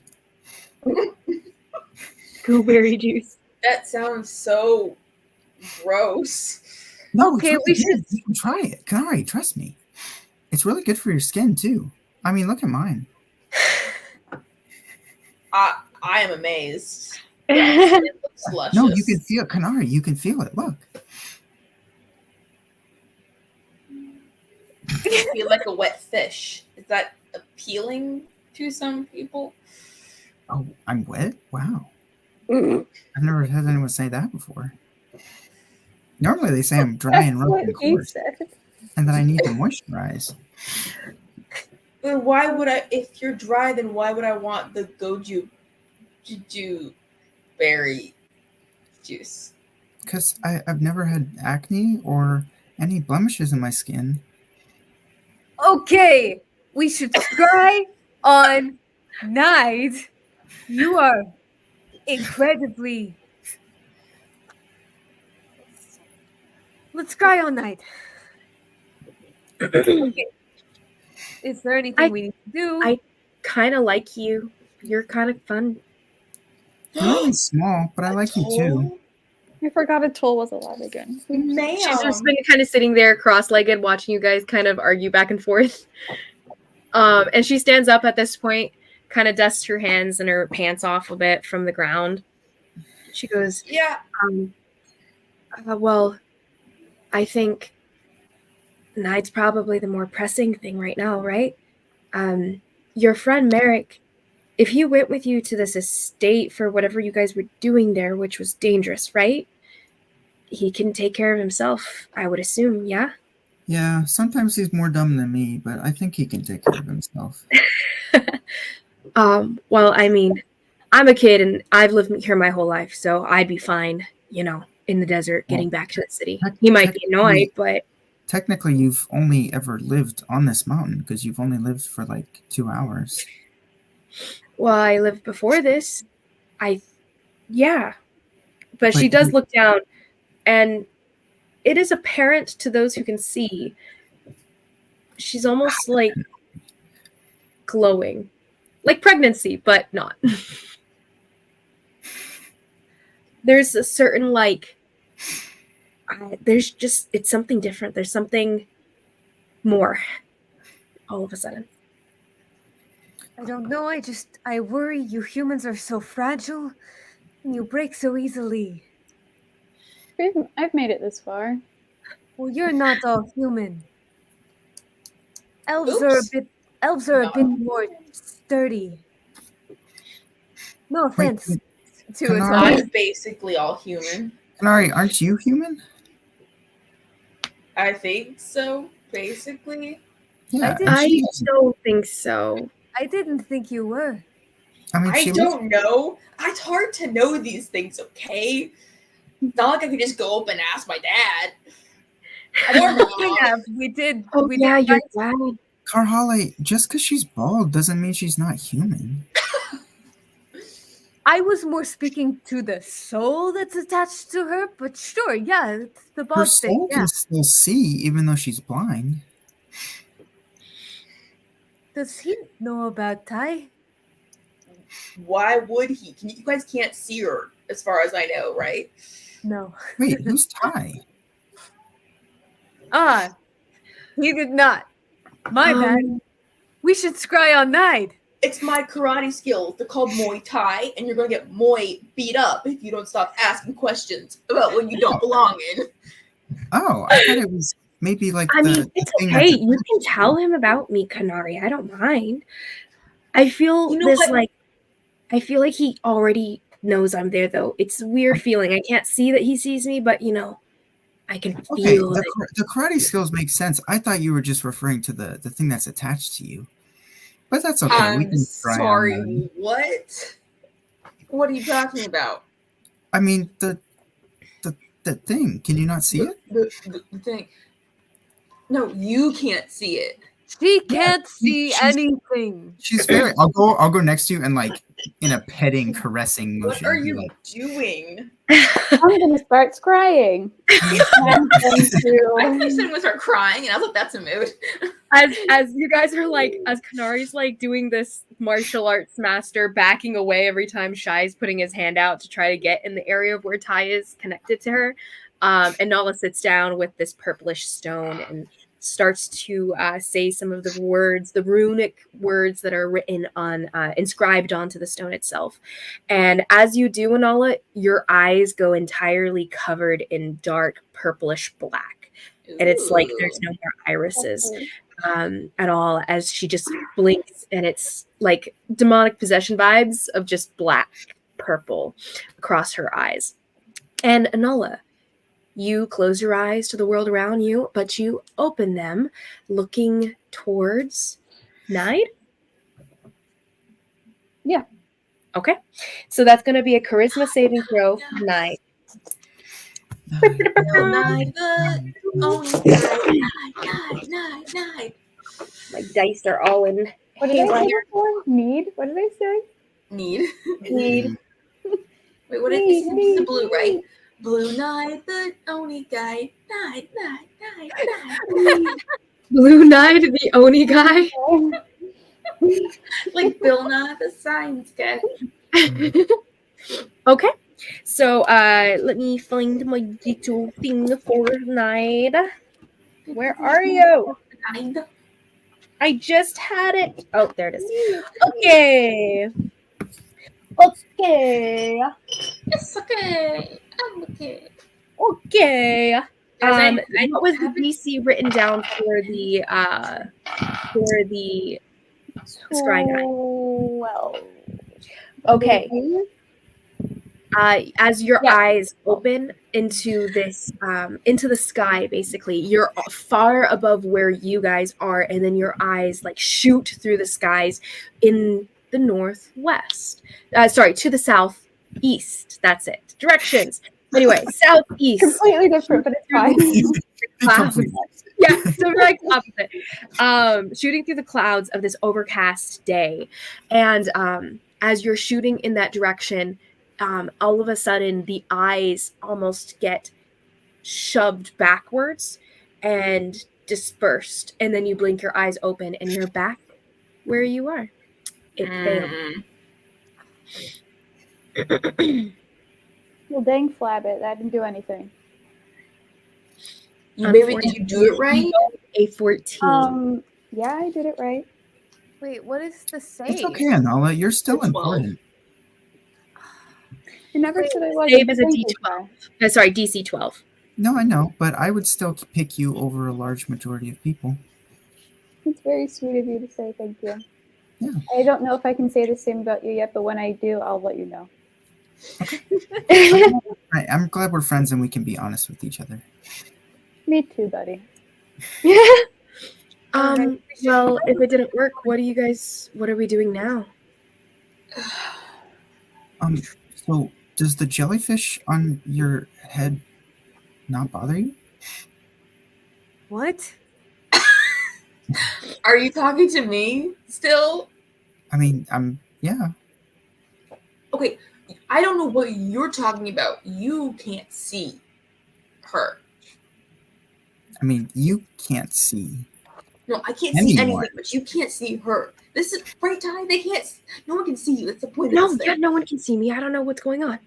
Gooseberry juice. That sounds so gross. No, Okay, it's really good. You can try it. Kanari, trust me. It's really good for your skin too. I mean, look at mine. I am amazed. It looks luscious. No, you can feel Kanari. You can feel it. Look. I feel like a wet fish. Is that appealing to some people? Oh, I'm wet? Wow. I've never had anyone say that before. Normally they say I'm dry and rough and coarse, and that I need to moisturize. But why would I? If you're dry, then why would I want the goju berry juice? Because I've never had acne or any blemishes in my skin. Okay, we should scry on night. You are incredibly. Let's scry on night. Okay. Is there anything we need to do? I kind of like you. You're kind of fun. You're only small, but I like you too. I forgot Etoile was alive again. Ma'am. She's just been kind of sitting there cross-legged watching you guys kind of argue back and forth. And she stands up at this point, kind of dusts her hands and her pants off a bit from the ground. She goes, Yeah. well, I think Nide's probably the more pressing thing right now, right? Your friend Merrick if he went with you to this estate for whatever you guys were doing there, which was dangerous, right? He can take care of himself, I would assume, yeah? Yeah, sometimes he's more dumb than me, but I think he can take care of himself. Well, I mean, I'm a kid and I've lived here my whole life, so I'd be fine, in the desert getting back to the city. He might be annoyed, but technically you've only ever lived on this mountain because you've only lived for like 2 hours. well, I lived before this. Yeah. But she does look down, and it is apparent to those who can see. She's almost like glowing. Like pregnancy, but not. There's a certain it's something different. There's something more all of a sudden. I don't know. I worry you humans are so fragile and you break so easily. I've made it this far. Well, you're not all human. Elves Oops. are a bit more sturdy. No offense to Kanari- Etoile. I'm basically all human. Kanari, aren't you human? I think so, basically. Yeah, I don't think so. I didn't think you were. I mean, I she don't know. It's hard to know these things, okay? It's not like I could just go up and ask my dad. Or mom. We did. Oh, we yeah, did you're find- right. Karhale, just because she's bald doesn't mean she's not human. I was more speaking to the soul that's attached to her, but sure, yeah, it's the Her bald thing. soul Yeah. can still see, even though she's blind. Does he know about Tai? Why would he? You guys can't see her, as far as I know, right? No. Wait, who's Tai? He did not. My bad. We should scry on night. It's my karate skills. They're called Muay Thai, and you're going to get Muay beat up if you don't stop asking questions about what you don't belong in. Oh, I thought it was maybe like It's thing okay. that's You can tell him about me, Kanari. I don't mind. I feel I feel like he already knows I'm there, though. It's a weird feeling. I can't see that he sees me, but I can feel it. The karate skills make sense. I thought you were just referring to the thing that's attached to you. But that's okay. We I'm can try sorry, on that. what? What are you talking about? I mean, the thing. Can you not see it? The thing. No, you can't see it. She can't see anything. She's very. I'll go next to you and like in a petting, caressing What motion. are you like, doing? I'm gonna start scrying. I'm going to. I thought someone start crying, and I was like, "That's a mood." As you guys are as Kanari's doing this martial arts master backing away every time Shai's putting his hand out to try to get in the area of where Tai is connected to her, and Nala sits down with this purplish stone and starts to say some of the words, the runic words that are written on, inscribed onto the stone itself. And as you do, Nala, your eyes go entirely covered in dark purplish black. And it's like there's no more irises at all, as she just blinks, and it's like demonic possession vibes of just black purple across her eyes. And Anala, you close your eyes to the world around you, but you open them looking towards Nide? Yeah. Okay. So that's going to be a charisma saving throw for Nide. Nide. My dice are all in. What did I say before? Need? What did I say? Need. Need. Wait, what is this? The blue, right? Blue Nide, the Oni guy. Nide. Blue Nide, the Oni guy. Like Bill Nye, the science guy. Okay. So let me find my little thing for Nide. Where are you? I just had it. Oh, there it is. Okay. It's okay. I'm okay. Okay. I What was the DC written down for the scrying eye? 12. Okay. As your Yeah. eyes open into this, into the sky, basically, you're far above where you guys are, and then your eyes like shoot through the skies in the northwest. Sorry, to the southeast. That's it. Directions. Anyway, southeast. Completely different, but it's fine. Clouds. Yeah, direct opposite. Shooting through the clouds of this overcast day, and as you're shooting in that direction, all of a sudden the eyes almost get shoved backwards and dispersed, and then you blink your eyes open and you're back where you are. It failed. Well, dang Flabbit, that didn't do anything. Did you do it right? A 14. Yeah, I did it right. Wait, what is the save? It's okay, Anala. You're still It's 12. important. You never said I was. Save is a D12. Sorry, DC 12. No, I know, but I would still pick you over a large majority of people. It's very sweet of you to say thank you. Yeah. I don't know if I can say the same about you yet, but when I do, I'll let you know. Right, I'm glad we're friends and we can be honest with each other. Me too, buddy. Well, if it didn't work, what are we doing now? So does the jellyfish on your head not bother you? What? Are you talking to me still? I mean, yeah. Okay, I don't know what you're talking about. You can't see her. I mean, you can't see. No, I can't see Anyone. anything, but you can't see her. This is right, Ty. They can't. No one can see you. That's the point. No, of this yeah, thing. no one can see me. I don't know what's going on.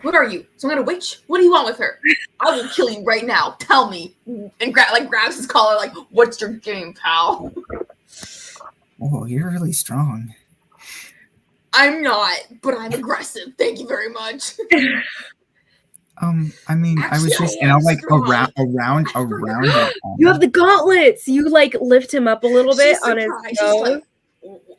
What are you? Some kind of witch? What do you want with her? I will kill you right now. Tell me. And grabs his collar like, what's your game, pal? Oh, you're really strong. I'm not, but I'm aggressive. Thank you very much. I mean, Actually, I was just, I am like strong. around your You have the gauntlets. You like lift him up a little bit She's on his surprised. She's nose. like,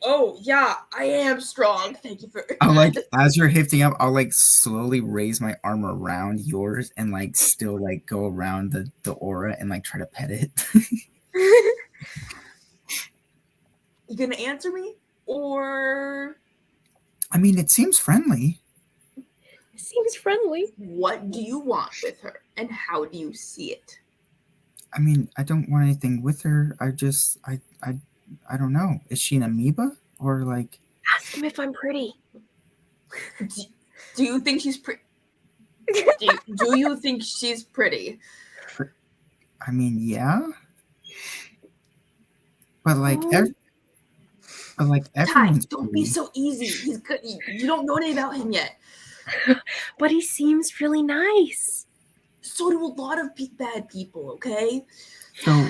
oh yeah, I am strong. Thank you for. I'll like, as you're lifting up, I'll like slowly raise my arm around yours and like still like go around the aura and like try to pet it. You gonna answer me or? I mean, it seems friendly. It seems friendly. What do you want with her, and how do you see it? I mean, I don't want anything with her. I don't know. Is she an amoeba or like? Ask him if I'm pretty. Do you think she's pretty? Do you think she's pretty? I mean, yeah. But like, everyone's. Ty, don't be so easy. He's good. You don't know anything about him yet. But he seems really nice. So do a lot of bad people. Okay. So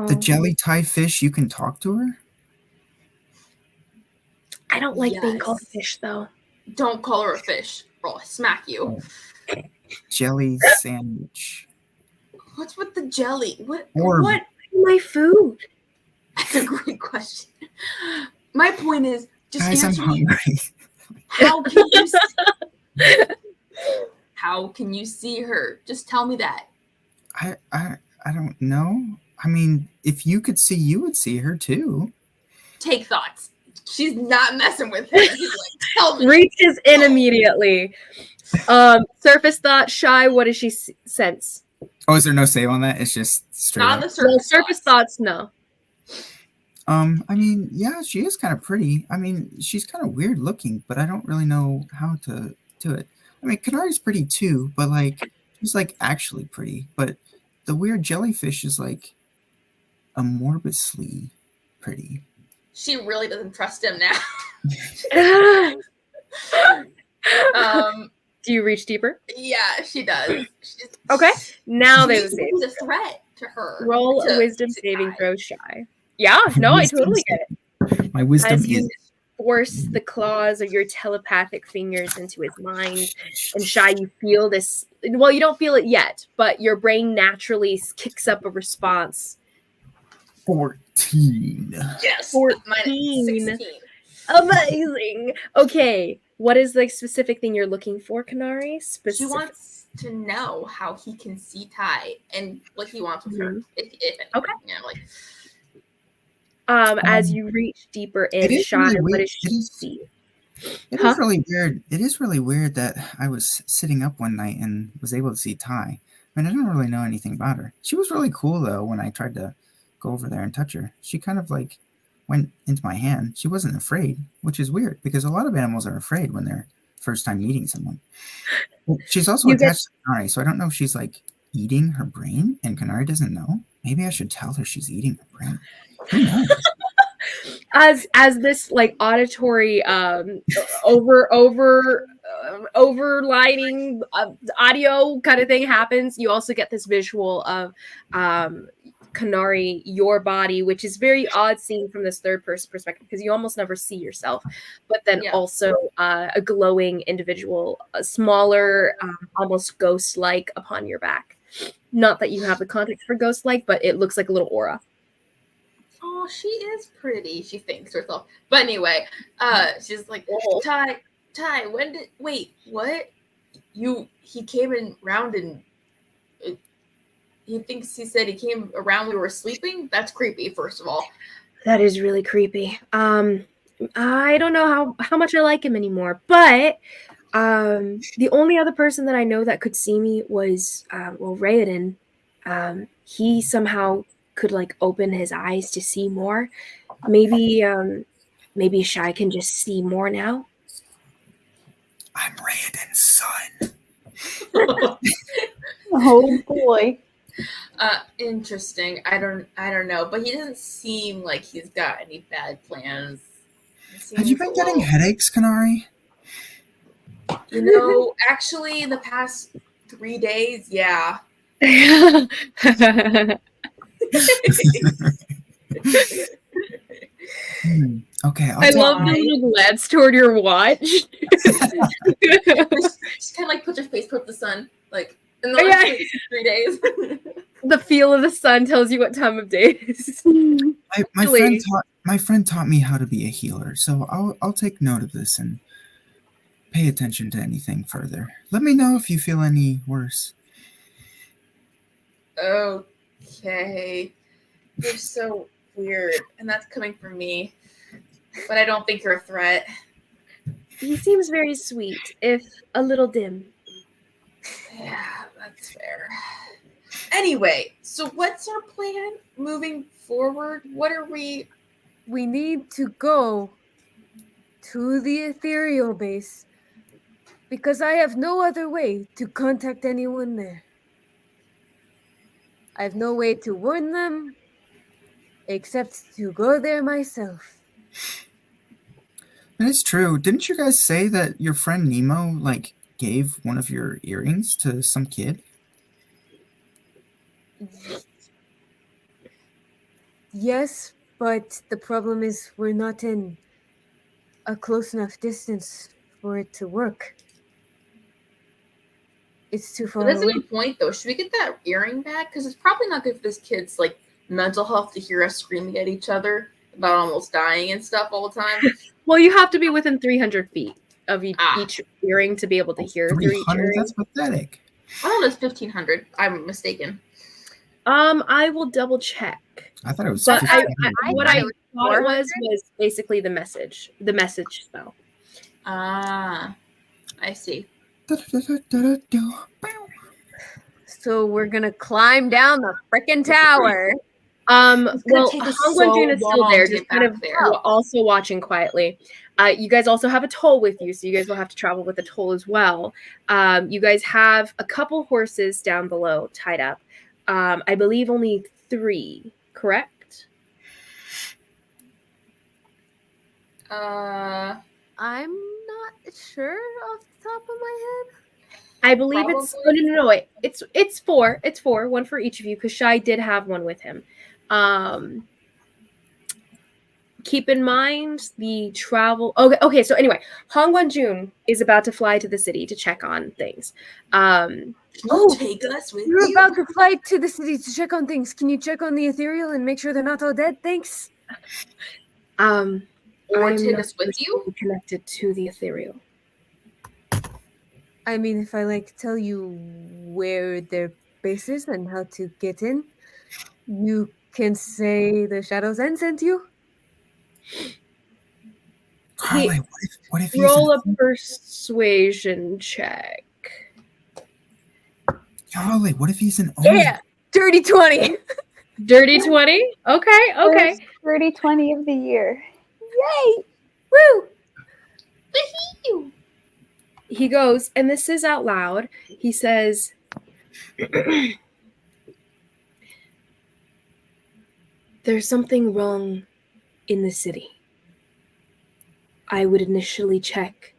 the jelly Thai fish, you can talk to her. I don't like being Yes. called a fish, though. Don't call her a fish, or I'll smack you. Jelly sandwich. What's with the jelly? What? Or- What? My food. That's a great question. My point is, just Guys, I'm answer me. hungry. How can you? How can you see her? Just tell me that. I don't know. I mean, if you could see, you would see her too. Take thoughts. She's not messing with him. He's like, tell me. Reaches in immediately. Surface thought, shy. What does she sense? Oh, is there no save on that? It's just straight Not up. the surface. Well, surface thoughts, no. I mean, yeah, she is kind of pretty. I mean, she's kind of weird looking, but I don't really know how to do it. I mean, Kanari's pretty too, but like, she's like actually pretty. But the weird jellyfish is like amorbously pretty. She really doesn't trust him now. Do you reach deeper? Yeah, she does. Okay. Now there's a He's save. a threat to her. Roll a wisdom saving throw, shy. Yeah, no, I totally get it. My wisdom As you is force the claws of your telepathic fingers into his mind, and shy, you feel this. Well, you don't feel it yet, but your brain naturally kicks up a response. 14. Yes. 14. Minus 16. Amazing. Okay, what is the specific thing you're looking for, Kanari? She wants to know how he can see Ty and what he wants with her. If anything. Okay. Like as you reach deeper in, is Shy, really what weird. does she see? It is really weird. It is really weird that I was sitting up one night and was able to see Ty. I mean, I don't really know anything about her. She was really cool though when I tried to go over there and touch her. She kind of like went into my hand. She wasn't afraid, which is weird because a lot of animals are afraid when they're first time meeting someone. But she's also attached to Kanari, so I don't know if she's like eating her brain and Kanari doesn't know. Maybe I should tell her she's eating her brain. Who knows? As this like auditory overlining audio kind of thing happens, you also get this visual of Kanari, your body, which is very odd seeing from this third person perspective because you almost never see yourself, but then also a glowing individual, a smaller, almost ghost-like upon your back. Not that you have the context for ghost-like, but it looks like a little aura. Oh, she is pretty, she thinks herself. But anyway, she's like, Ty, wait, what? He came in round and he said he came around when we were sleeping? That's creepy, first of all. That is really creepy. I don't know how much I like him anymore, but the only other person that I know that could see me was, Raoden. He somehow could like open his eyes to see more. Maybe Shy can just see more now. I'm Raoden's son. Oh boy. Interesting. I don't know, but he doesn't seem like he's got any bad plans. Have you been getting headaches, Kanari? You know, actually, in the past 3 days, yeah. Okay, I love the little glance toward your watch. Just kind of like put your face toward the sun, like in the last 3 days. The feel of the sun tells you what time of day it is. My friend taught me how to be a healer, so I'll take note of this and pay attention to anything further. Let me know if you feel any worse. Okay. You're so weird, and that's coming from me. But I don't think you're a threat. He seems very sweet, if a little dim. Yeah, that's fair. Anyway, so what's our plan moving forward? What are we... We need to go to the ethereal base because I have no other way to contact anyone there. I have no way to warn them except to go there myself. That is true. Didn't you guys say that your friend Nemo, like, gave one of your earrings to some kid? Yes, but the problem is we're not in a close enough distance for it to work. It's too far away. That's a good point, though. Should we get that earring back? Because it's probably not good for this kid's, like, mental health to hear us screaming at each other about almost dying and stuff all the time. Well, you have to be within 300 feet of each earring to be able to hear through each earring. That's pathetic. I don't know, it's 1,500. I'm mistaken. I will double check. I thought it was. But what I thought it was basically the message spell. Ah, I see. So we're gonna climb down the frickin' tower. Well, Hongwen is still there, just kind of also watching quietly. You guys also have a toll with you, so you guys will have to travel with a toll as well. You guys have a couple horses down below tied up. I believe only 3, correct? I'm not sure off the top of my head. I believe no, it's 4. It's 4, one for each of you, because Shai did have one with him. Keep in mind the travel. Okay. So anyway, Hongwen Jun is about to fly to the city to check on things. Take us with You're you. about to fly to the city to check on things. Can you check on the ethereal and make sure they're not all dead? Thanks. Or I'm take not us with you? personally connected to the ethereal. I mean, if I like tell you where their base is and how to get in, you can say the Shadow's End sent you. Carly, what if he's Roll a an persuasion check. Carly, what if he's an omen? Yeah, dirty 20. Dirty 20? Okay. First dirty 20 of the year. Yay! Woo! He goes, and this is out loud. He says, there's something wrong in the city. I would initially check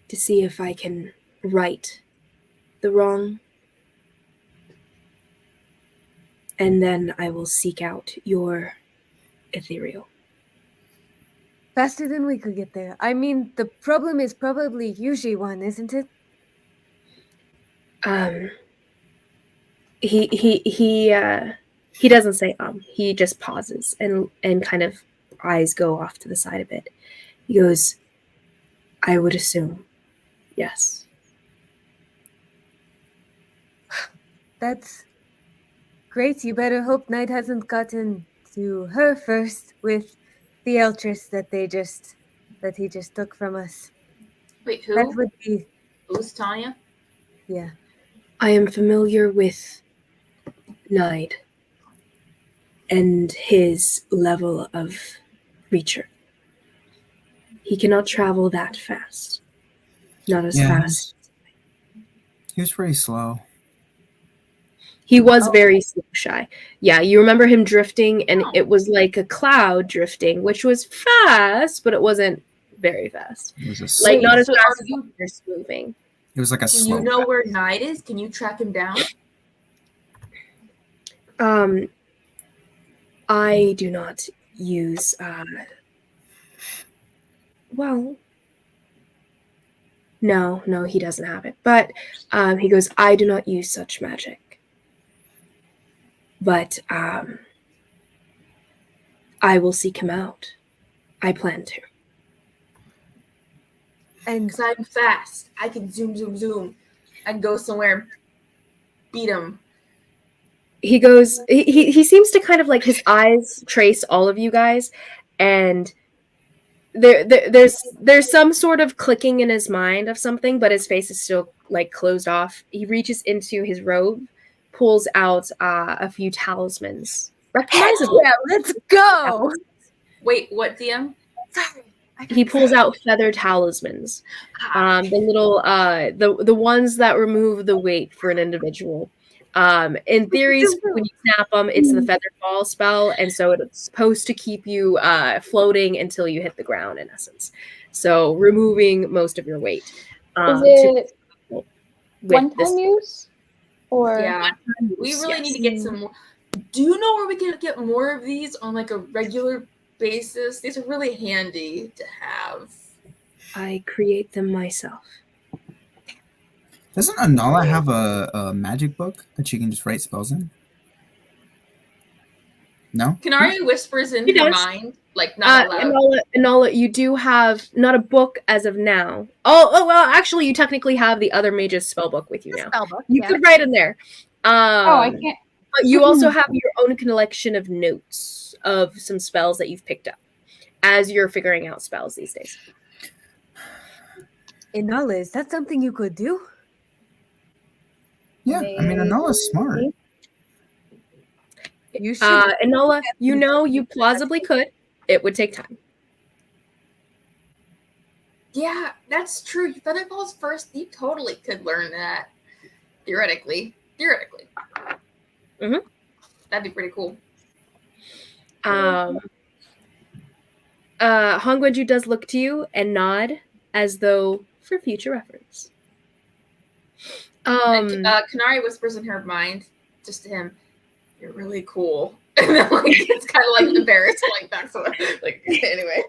to see if I can right the wrong, and then I will seek out your ethereal. Faster than we could get there. I mean, the problem is probably Yuji one, isn't it? He doesn't say he just pauses and kind of eyes go off to the side a bit. He goes, I would assume, yes. That's great. You better hope Knight hasn't gotten to her first with the Eltress that he just took from us. Wait, That who? would be, Who's Tanya? yeah. I am familiar with Nide and his level of reacher. He cannot travel that fast. Not as fast. He was pretty slow. He was very shy. Yeah, you remember him drifting, and it was like a cloud drifting, which was fast, but it wasn't very fast. It was a Like not as so fast are as you- you're moving. It was like a Do slow. you know where Knight is? Can you track him down? I do not use well, no, he doesn't have it. But he goes, I do not use such magic. But I will seek him out. I plan to. And Because I'm fast. I can zoom, and go somewhere and beat him. He goes, he seems to kind of like his eyes trace all of you guys, and there's some sort of clicking in his mind of something, but his face is still like closed off. He reaches into his robe, pulls out a few talismans. Recognizable. yeah, let's go. Wait, what, DM? Sorry. He pulls out feather talismans. The little the ones that remove the weight for an individual. In theories, when you snap them, it's the feather fall spell, and so it's supposed to keep you floating until you hit the ground, in essence. So removing most of your weight. Is it with one-time this- use? Or Yeah. We really yes. need to get some more. Do you know where we can get more of these on like a regular basis? These are really handy to have. I create them myself. Doesn't Anala have a magic book that she can just write spells in? No? Canary whispers in He her does. mind, like not aloud. Anola, you do have not a book as of now. Oh well, actually, you technically have the other mage's spell book with you now. Spellbook, You yeah. could write in there. I can't. But you also have your own collection of notes of some spells that you've picked up as you're figuring out spells these days. Inala, is that something you could do? Yeah, I mean Anala's smart. You should. Anola, you know you plausibly could. It would take time. Yeah, that's true. Feather falls first. You totally could learn that. Theoretically. Mhm. That'd be pretty cool. Hongwenju does look to you and nod as though for future reference. Canary whispers in her mind, just to him, "You're really cool." And then, like, it's kind of like embarrassed, like that. So, like, anyway.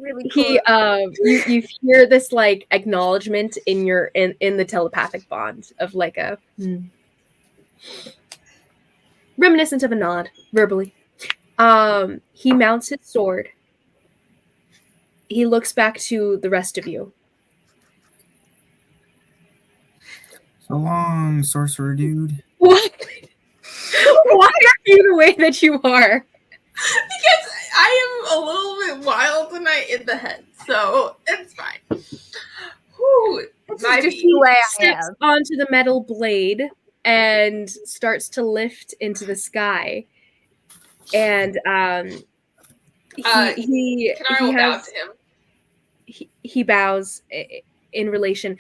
Really cool. He, you hear this like acknowledgement in your in the telepathic bond of like a reminiscent of a nod verbally. He mounts his sword he looks back to the rest of you. So long, sorcerer dude. What? Why are you the way that you are? Because I am a little bit wild tonight in the head, so it's fine. Whew, This my is just bee. the way I Steps am. onto the metal blade and starts to lift into the sky. And he Kanara will bow to him. he bows in relation.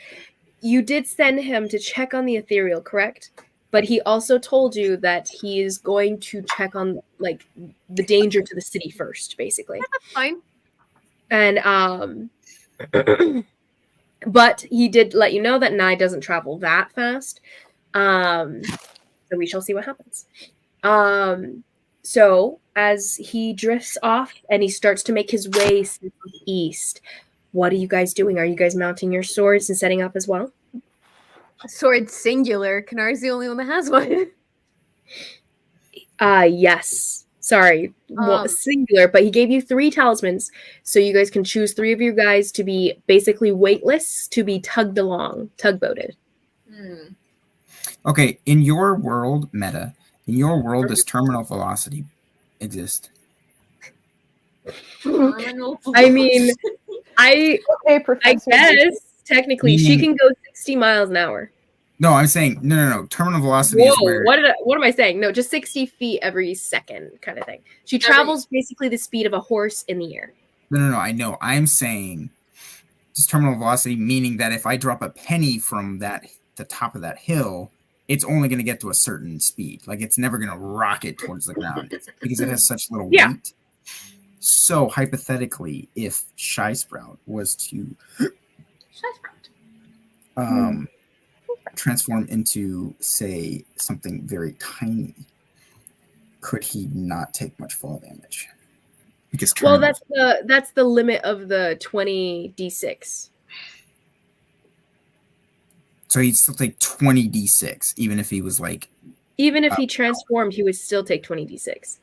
You did send him to check on the ethereal, correct? But he also told you that he is going to check on like the danger to the city first, basically. Fine. And but he did let you know that Nye doesn't travel that fast. So we shall see what happens. So as he drifts off and he starts to make his way southeast, what are you guys doing? Are you guys mounting your swords and setting up as well? Sword singular. Kanar's the only one that has one. Yes. Sorry, singular, but he gave you 3 talismans, so you guys can choose 3 of you guys to be basically weightless, to be tugged along, tugboated. Okay, in your world, Meta, in your world, does terminal velocity exist? I mean, I guess technically she can go 60 miles an hour. No, I'm saying no. Terminal velocity Whoa, is where. what am I saying? No, just 60 feet every second kind of thing. She travels basically the speed of a horse in the air. No. I know. I'm saying just terminal velocity, meaning that if I drop a penny from the top of that hill, it's only going to get to a certain speed. Like it's never going to rocket towards the ground because it has such little weight. So hypothetically, if Shy Sprout was to transform into, say, something very tiny, could he not take much fall damage? Because that's the limit of the 20d6. So he'd still take 20d6, even if he was like. Even if he transformed, he would still take 20d6.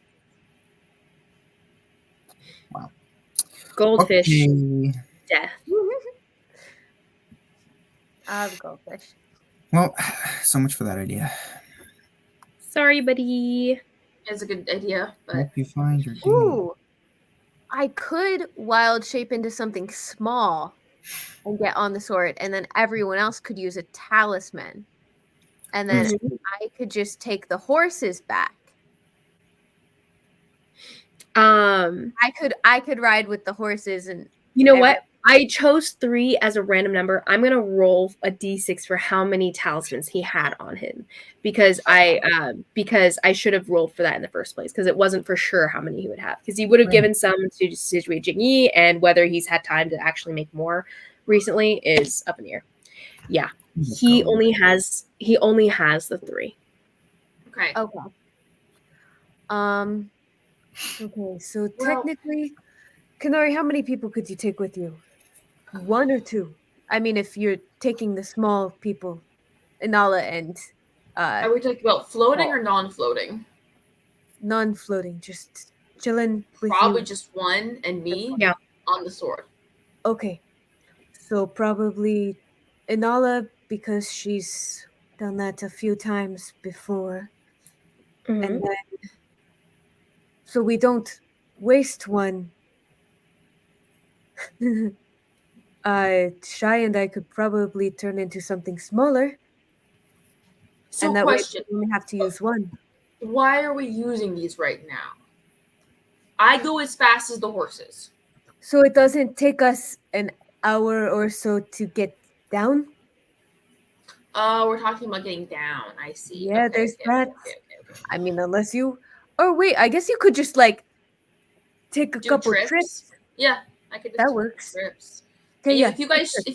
Wow. Goldfish. Okay. Death. I have goldfish. Well, so much for that idea. Sorry, buddy. It's a good idea, but hope you find your game. Ooh, I could wild shape into something small and get on the sword, and then everyone else could use a talisman, and then I could just take the horses back. I could ride with the horses, and you know what? I chose 3 as a random number. I'm gonna roll a d6 for how many talismans he had on him, because I should have rolled for that in the first place, because it wasn't for sure how many he would have, because he would have given some to Sijue Jingyi, and whether he's had time to actually make more recently is up in the air. Yeah, he only has the 3. Okay. Okay, so technically, Kanari, how many people could you take with you? 1 or 2? I mean, if you're taking the small people, Inala and are we talking about floating or non-floating? Non-floating, just chilling with Probably you. just 1 and me on the sword. Okay, so probably Inala, because she's done that a few times before, and then so we don't waste one. Shy and I could probably turn into something smaller. So and that question. way we only have to use 1. Why are we using these right now? I go as fast as the horses. So it doesn't take us an hour or so to get down? We're talking about getting down. I see. Yeah, there's that. Okay. I mean, unless you... Oh, wait, I guess you could just, like, take a couple trips. Yeah, I could just that works. Trips. Okay, yeah. If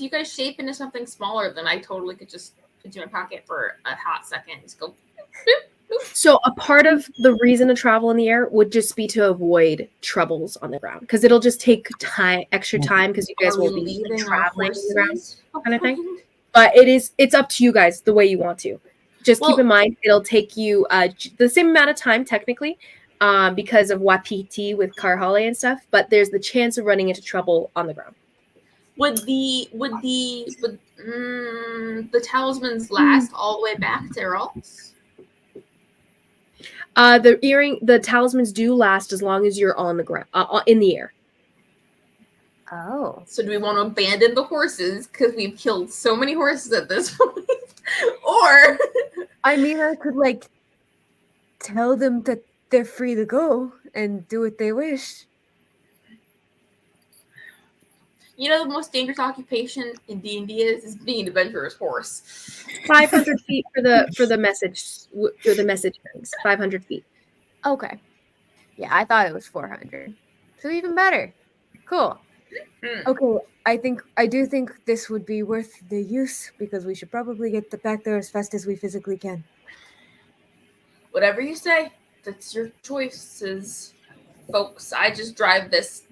you guys shape into something smaller, then I totally could just put you in my pocket for a hot second. Just go. So a part of the reason to travel in the air would just be to avoid troubles on the ground, because it'll just take extra time, because you guys will be traveling on the ground, kind of thing. But it's up to you guys the way you want to. Just keep in mind it'll take you the same amount of time technically, because of Wapiti with Karhale and stuff, but there's the chance of running into trouble on the ground. Would the talismans last all the way back to Erol's? The talismans do last as long as you're on the ground, in the air. Oh. So do we want to abandon the horses because we've killed so many horses at this point? Or I mean, I could like tell them that they're free to go and do what they wish. you know the most dangerous occupation in D&D is being an adventurer's horse. 500 feet for the message rings. 500 feet. Okay. Yeah, I thought it was 400. So even better. Cool. Okay, I do think this would be worth the use because we should probably get back there as fast as we physically can. Whatever you say, that's your choices, folks. I just drive this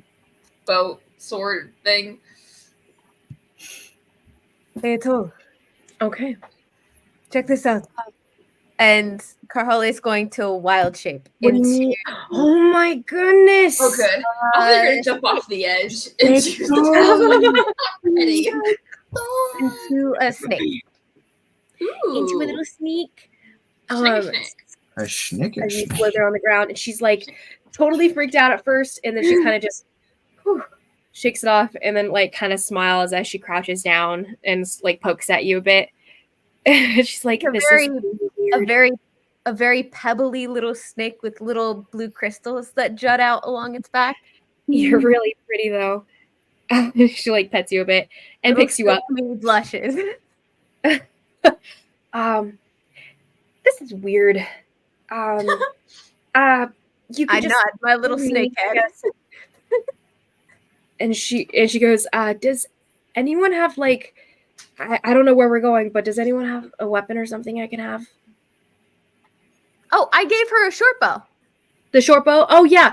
boat sword thing. Hey, Etoile, Okay. check this out. And Karhale is going to a wild shape. What do you mean? Oh my goodness. Oh, good. I was going to jump off the edge and Let's choose go. the talisman. Ready. Into a snake. Into a little sneak. Snake. A schnick. And you slither on the ground, and she's like totally freaked out at first, and then she kind of just shakes it off, and then like kind of smiles as she crouches down and like pokes at you a bit. She's like, A "This very- is weird." A very pebbly little snake with little blue crystals that jut out along its back. You're really pretty though. She like pets you a bit and Little picks you up. snake mood blushes. This is weird. You I could just nod my little me, snake I head. guess. And she goes, does anyone have like I don't know where we're going, but does anyone have a weapon or something I can have? Oh, I gave her a short bow. The short bow? Oh yeah.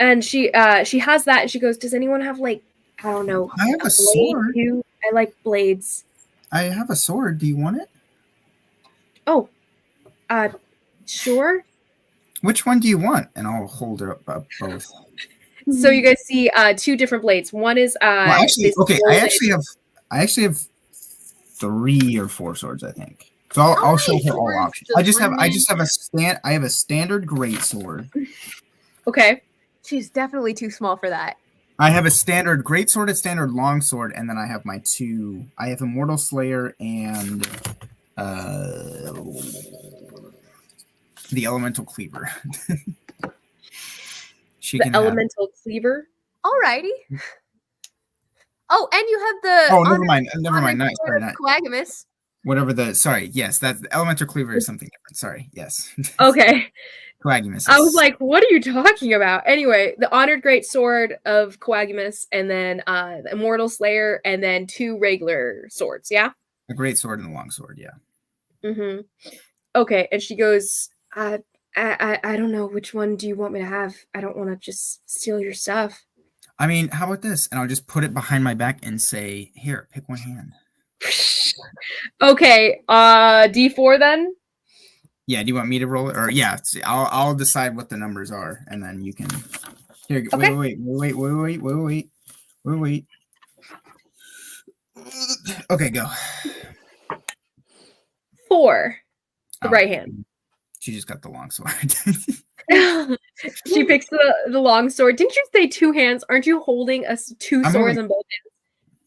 And she has that, and she goes, does anyone have like, I don't know, I have a sword. too? I like blades. I have a sword. Do you want it? Oh, sure. Which one do you want? And I'll hold her up both. So you guys see two different blades. One is Well, actually, this okay. golden- I actually have 3 or 4 swords, I think. So I'll show her all options. I have a standard great sword. Okay. She's definitely too small for that. I have a standard great sword, a standard long sword, and then I have my 2. I have Immortal Slayer and the Elemental Cleaver. The elemental cleaver. Alrighty. Oh, and you have the. Oh, never mind. Not sorry, not Coagumus. whatever the. Sorry, yes, that's the Elemental Cleaver is something different. Sorry, yes. Okay. Coagumus. I was like, what are you talking about? Anyway, the Honored Great Sword of Coagumus, and then the Immortal Slayer, and then 2 regular swords, yeah? a great sword and a long sword. Yeah. Mm-hmm. Okay, and she goes, I don't know, which one do you want me to have? I don't want to just steal your stuff. I mean, how about this? And I'll just put it behind my back and say, "Here, pick one hand." Okay, D4 then? Yeah. Do you want me to roll it, or yeah? I'll decide what the numbers are, and then you can. Here. Okay. Wait. Okay, go. 4. The Oh, right hand. She just got the long sword. She picks the long sword. Didn't you say 2 hands? Aren't you holding 2 I'm swords holding- in both hands?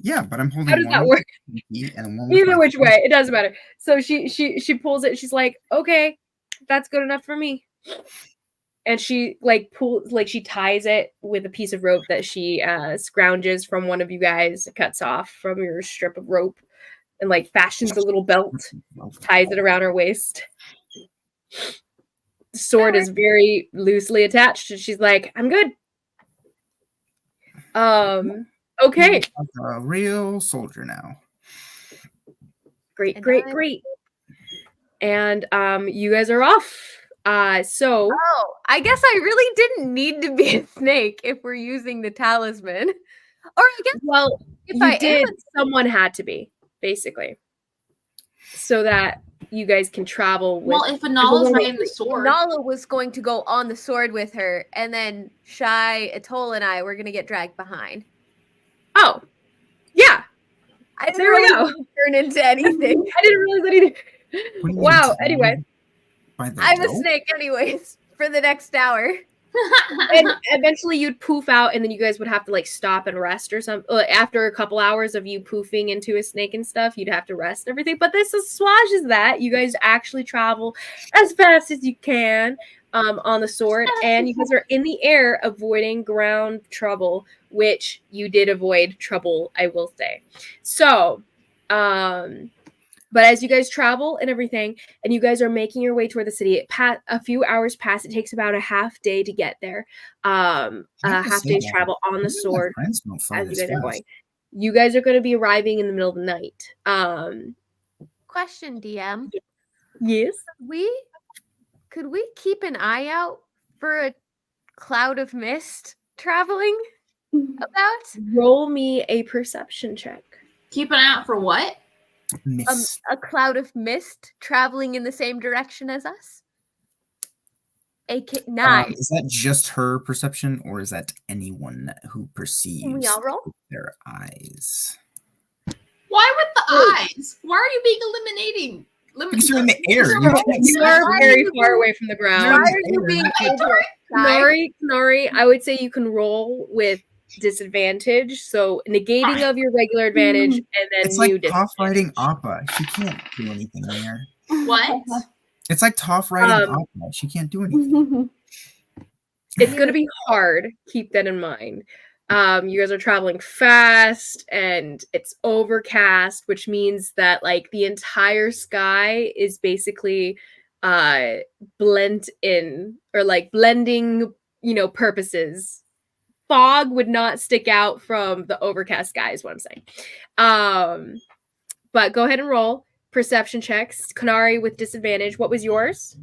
Yeah, but I'm holding. How does one that with work? my pinky and one with Either my which thumb. way, it doesn't matter. So she pulls it. She's like, okay, that's good enough for me. And she like she ties it with a piece of rope that she scrounges from one of you guys, cuts off from your strip of rope, and like fashions a little belt, ties it around her waist. The sword is very loosely attached, and she's like, I'm good. Okay. A real soldier now. Great. And And you guys are off. So Oh, I guess I really didn't need to be a snake if we're using the talisman. Or I guess well, if you I did. am Someone had to be, basically. so that you guys can travel with. Well, if Anala's riding the sword, Nala was going to go on the sword with her, and then Shy, Etoile, and I were going to get dragged behind. Oh, yeah. I didn't There we really go. turn into anything. I didn't realize that either. What do you mean Wow. dragged Anyway, by the I'm a rope? snake, anyways, for the next hour. and eventually you'd poof out, and then you guys would have to like stop and rest or something. After a couple hours of you poofing into a snake and stuff, you'd have to rest and everything. But this assuages that. You guys actually travel as fast as you can on the sword, and you guys are in the air avoiding ground trouble, which you did avoid trouble, I will say. So, but as you guys travel and everything, and you guys are making your way toward the city, a few hours pass. It takes about a half day to get there. A half day's travel on the sword as you guys are going. You guys are going to be arriving in the middle of the night. Question, DM. Yes. Could we keep an eye out for a cloud of mist traveling about? Roll me a perception check. Keep an eye out for what? Mist. A cloud of mist traveling in the same direction as us? AK9. Is that just her perception, or is that anyone who perceives Can we all roll? with their eyes? Why with the eyes? Why are you being eliminating? Because you're in the air. You can't You are very far away from the ground. You're in Why the are you air, being you can't- over? Nori, I would say you can roll with disadvantage, so negating of your regular advantage, and then It's new like Toph disadvantage. riding Appa. She can't do anything there. What? It's like Toph riding Appa. She can't do anything. It's going to be hard. Keep that in mind. You guys are traveling fast, and it's overcast, which means that like the entire sky is basically blend in, or like blending, purposes. Fog would not stick out from the overcast sky is what I'm saying. But go ahead and roll perception checks. Kanari with disadvantage. What was yours?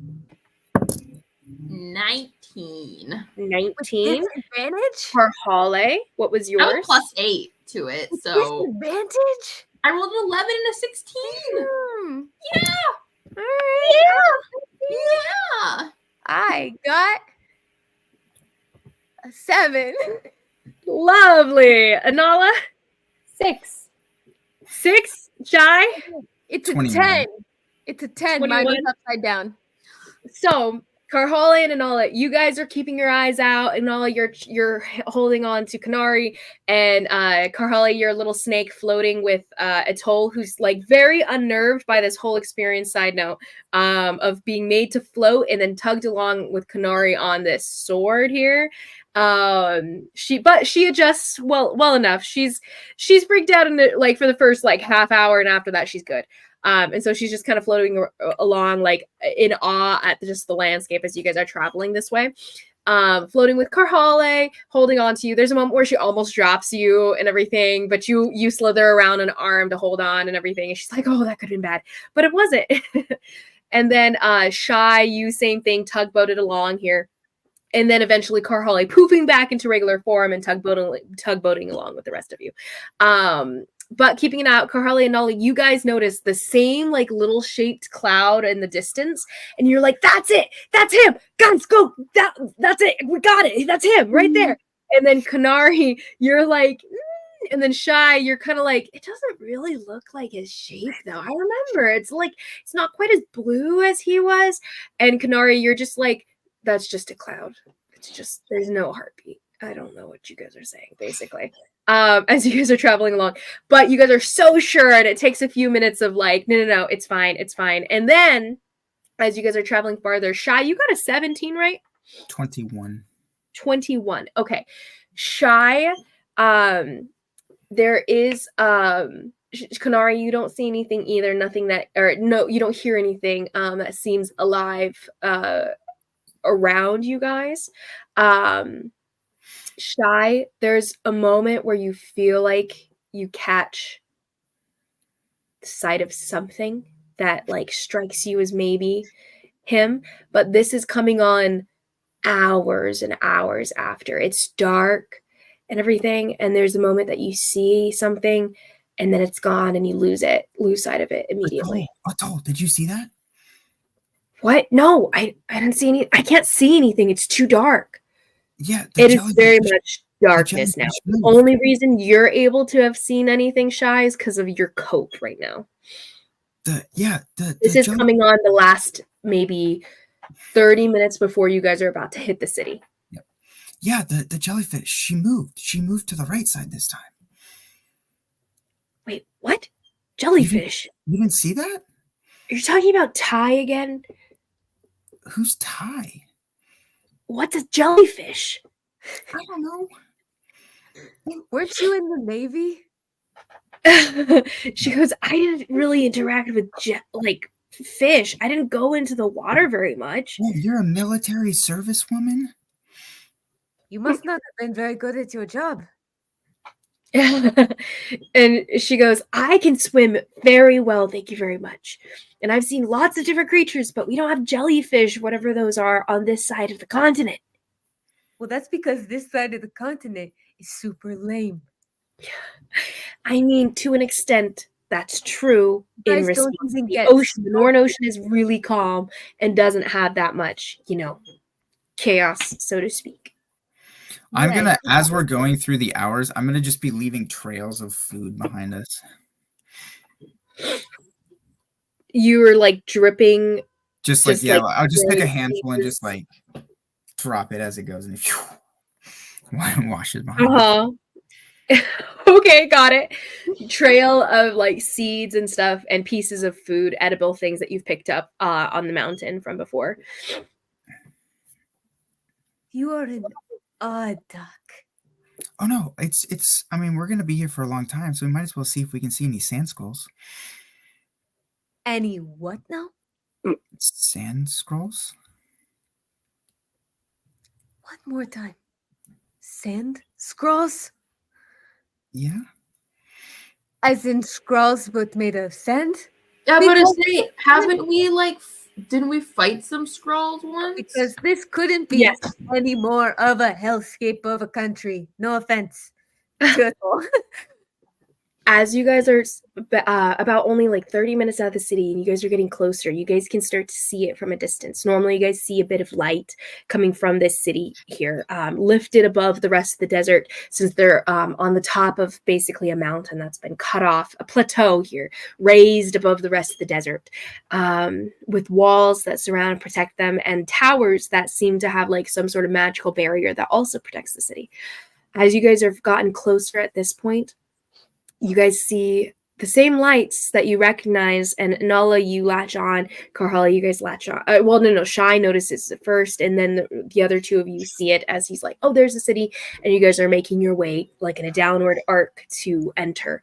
19. 19. Disadvantage? Parhale, what was I have yours? +8 to it, so Disadvantage? I rolled an 11 and a 16. Yeah. All right. Yeah. I got a 7. Lovely. Anala? 6. 6. Shy? It's a 21. 10. It's a 10. Mine 21. was upside down. So, Karhale and Anala, you guys are keeping your eyes out. Anala, you're holding on to Kanari, and Karhale, you're a little snake floating with Etoile, who's like very unnerved by this whole experience. Side note, of being made to float and then tugged along with Kanari on this sword here. She adjusts well enough. She's freaked out in the for the first like half hour, and after that she's good. And so she's just kind of floating along, like in awe at just the landscape as you guys are traveling this way. Floating with Karhale, holding on to you. There's a moment where she almost drops you and everything, but you slither around an arm to hold on and everything. And she's like, "Oh, that could have been bad," but it wasn't. And then Shy, you same thing, tugboated along here. And then eventually Karhale poofing back into regular form and tugboating along with the rest of you. But keeping an eye out, Karhale and Nolly, you guys notice the same like little shaped cloud in the distance, and you're like, "That's it, that's him, guys, go, that's it, we got it, that's him right there." And then Kanari, you're like, and then Shy, you're kind of like, "It doesn't really look like his shape though. I remember it's like it's not quite as blue as he was." And Kanari, you're just like, "That's just a cloud. It's just there's no heartbeat. I don't know what you guys are saying, basically." As you guys are traveling along, but you guys are so sure, and it takes a few minutes of like, no, it's fine. And then as you guys are traveling farther, Shy, you got a 17, right? 21. 21. Okay. Shy, there is Kanari, you don't see anything either, nothing that, or no, you don't hear anything that seems alive around you guys. Shy, there's a moment where you feel like you catch sight of something that like strikes you as maybe him, but this is coming on hours and hours after. It's dark and everything, and there's a moment that you see something, and then it's gone, and you lose sight of it immediately. Etoile, did you see that? What? No, I didn't see any. I can't see anything. It's too dark. Yeah, It is very much darkness now. The only reason you're able to have seen anything, Shy, is because of your coat right now. This is coming on the last maybe 30 minutes before you guys are about to hit the city. Yeah, the jellyfish, she moved. She moved to the right side this time. Wait, what? Jellyfish? You didn't see that? You're talking about Ty again? Who's Ty? What's a jellyfish? I don't know. Weren't you in the Navy? She goes, I didn't really interact with fish. I didn't go into the water very much. Well, you're a military service woman? You must not have been very good at your job. And she goes, I can swim very well, thank you very much. And I've seen lots of different creatures, but we don't have jellyfish, whatever those are, on this side of the continent. Well, that's because this side of the continent is super lame. I mean, to an extent, that's true. In response to the ocean, the Northern Ocean is really calm and doesn't have that much, chaos, so to speak. I'm gonna, as we're going through the hours, I'm gonna just be leaving trails of food behind us. You were like dripping. I'll just pick a handful and just like drop it as it goes and washes behind us. Okay, got it. Trail of like seeds and stuff and pieces of food, edible things that you've picked up on the mountain from before. You are an odd duck. Oh no, it's I mean, we're gonna be here for a long time, so we might as well see if we can see any sand scrolls. Any what now? Sand scrolls? One more time. Sand scrolls? Yeah. As in scrolls but made of sand? Yeah, but haven't we didn't we fight some Skrulls once? Because this couldn't be any more of a hellscape of a country. No offense. As you guys are about only like 30 minutes out of the city and you guys are getting closer, you guys can start to see it from a distance. Normally, you guys see a bit of light coming from this city here, lifted above the rest of the desert since they're on the top of basically a mountain that's been cut off, a plateau here, raised above the rest of the desert, with walls that surround and protect them and towers that seem to have like some sort of magical barrier that also protects the city. As you guys have gotten closer at this point, you guys see the same lights that you recognize, and Nala, you latch on. Karhala, you guys latch on. Shy notices it first, and then the other two of you see it as he's like, oh, there's the city, and you guys are making your way like in a downward arc to enter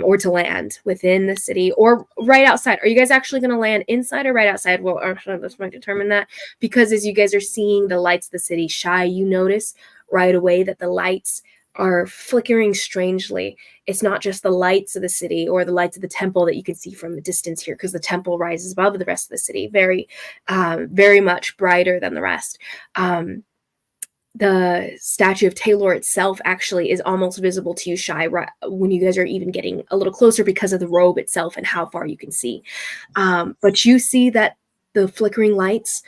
or to land within the city or right outside. Are you guys actually going to land inside or right outside? Well, let's determine that, because as you guys are seeing the lights of the city, Shy, you notice right away that the lights are flickering strangely. It's not just the lights of the city or the lights of the temple that you can see from a distance here, because the temple rises above the rest of the city, very, very much brighter than the rest. The statue of Taylor itself actually is almost visible to you, Shy, when you guys are even getting a little closer because of the robe itself and how far you can see. But you see that the flickering lights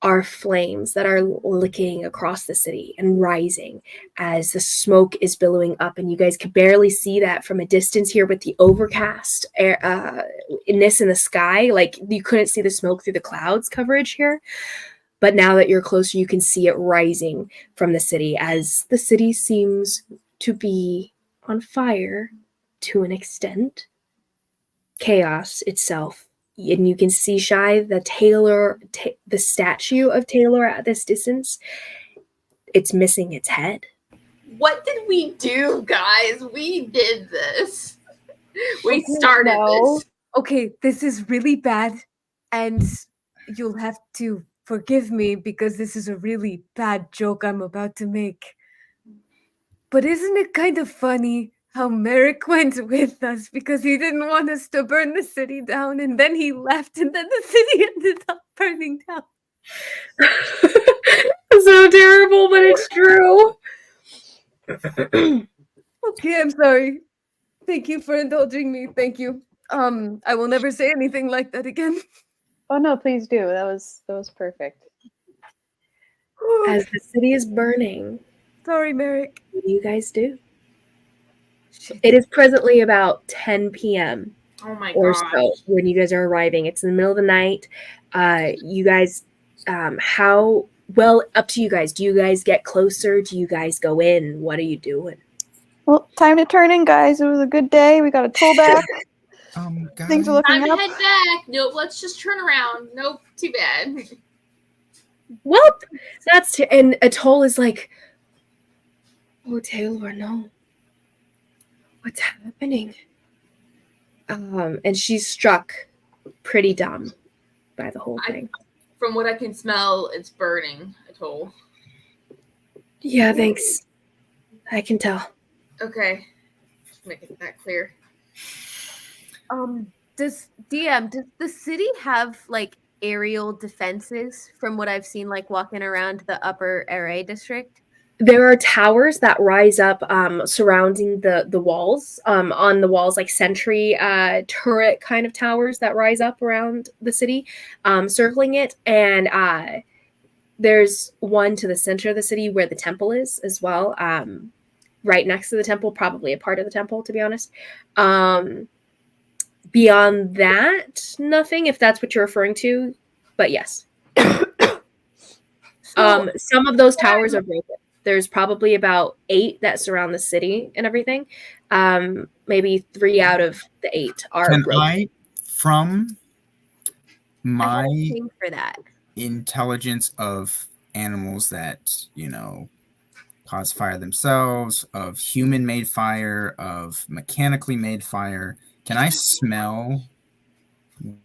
are flames that are licking across the city and rising as the smoke is billowing up, and you guys could barely see that from a distance here with the overcast ness in the sky. Like you couldn't see the smoke through the clouds coverage here, but now that you're closer, you can see it rising from the city as the city seems to be on fire to an extent. Chaos itself. And you can see, Shy, the statue of Taylor at this distance. It's missing its head. What did we do, guys? We did this. We started this. Okay, this is really bad, and you'll have to forgive me because this is a really bad joke I'm about to make. But isn't it kind of funny how Merrick went with us because he didn't want us to burn the city down, and then he left, and then the city ended up burning down? So terrible, but it's true. Okay, I'm sorry. Thank you for indulging me. Thank you. I will never say anything like that again. Oh no, please do. That was perfect. As the city is burning, Sorry, Merrick. what do you guys do? It is presently about 10 p.m. Oh my or gosh. so when you guys are arriving. It's in the middle of the night. You guys, how well, up to you guys. Do you guys get closer? Do you guys go in? What are you doing? Well, time to turn in, guys. It was a good day. We got a toll back. Guys, Things are looking Time to up. head back. Nope, let's just turn around. Nope, too bad. Well, and Etoile is like, oh, Taylor, no. What's happening? And she's struck pretty dumb by the whole thing. From what I can smell, it's burning, Etoile. Yeah, thanks. I can tell. Okay. Just making that clear. Does the city have like aerial defenses from what I've seen, like walking around the upper RA district? There are towers that rise up surrounding the walls, on the walls, like sentry turret kind of towers that rise up around the city, circling it. And there's one to the center of the city where the temple is as well, right next to the temple, probably a part of the temple, to be honest. Beyond that, nothing, if that's what you're referring to, but yes. Some of those towers are broken. There's probably about 8 that surround the city and everything. Maybe 3 out of the 8 are can broken. I, from I have my a thing for that. intelligence of animals that, cause fire themselves, of human-made fire, of mechanically made fire, can I smell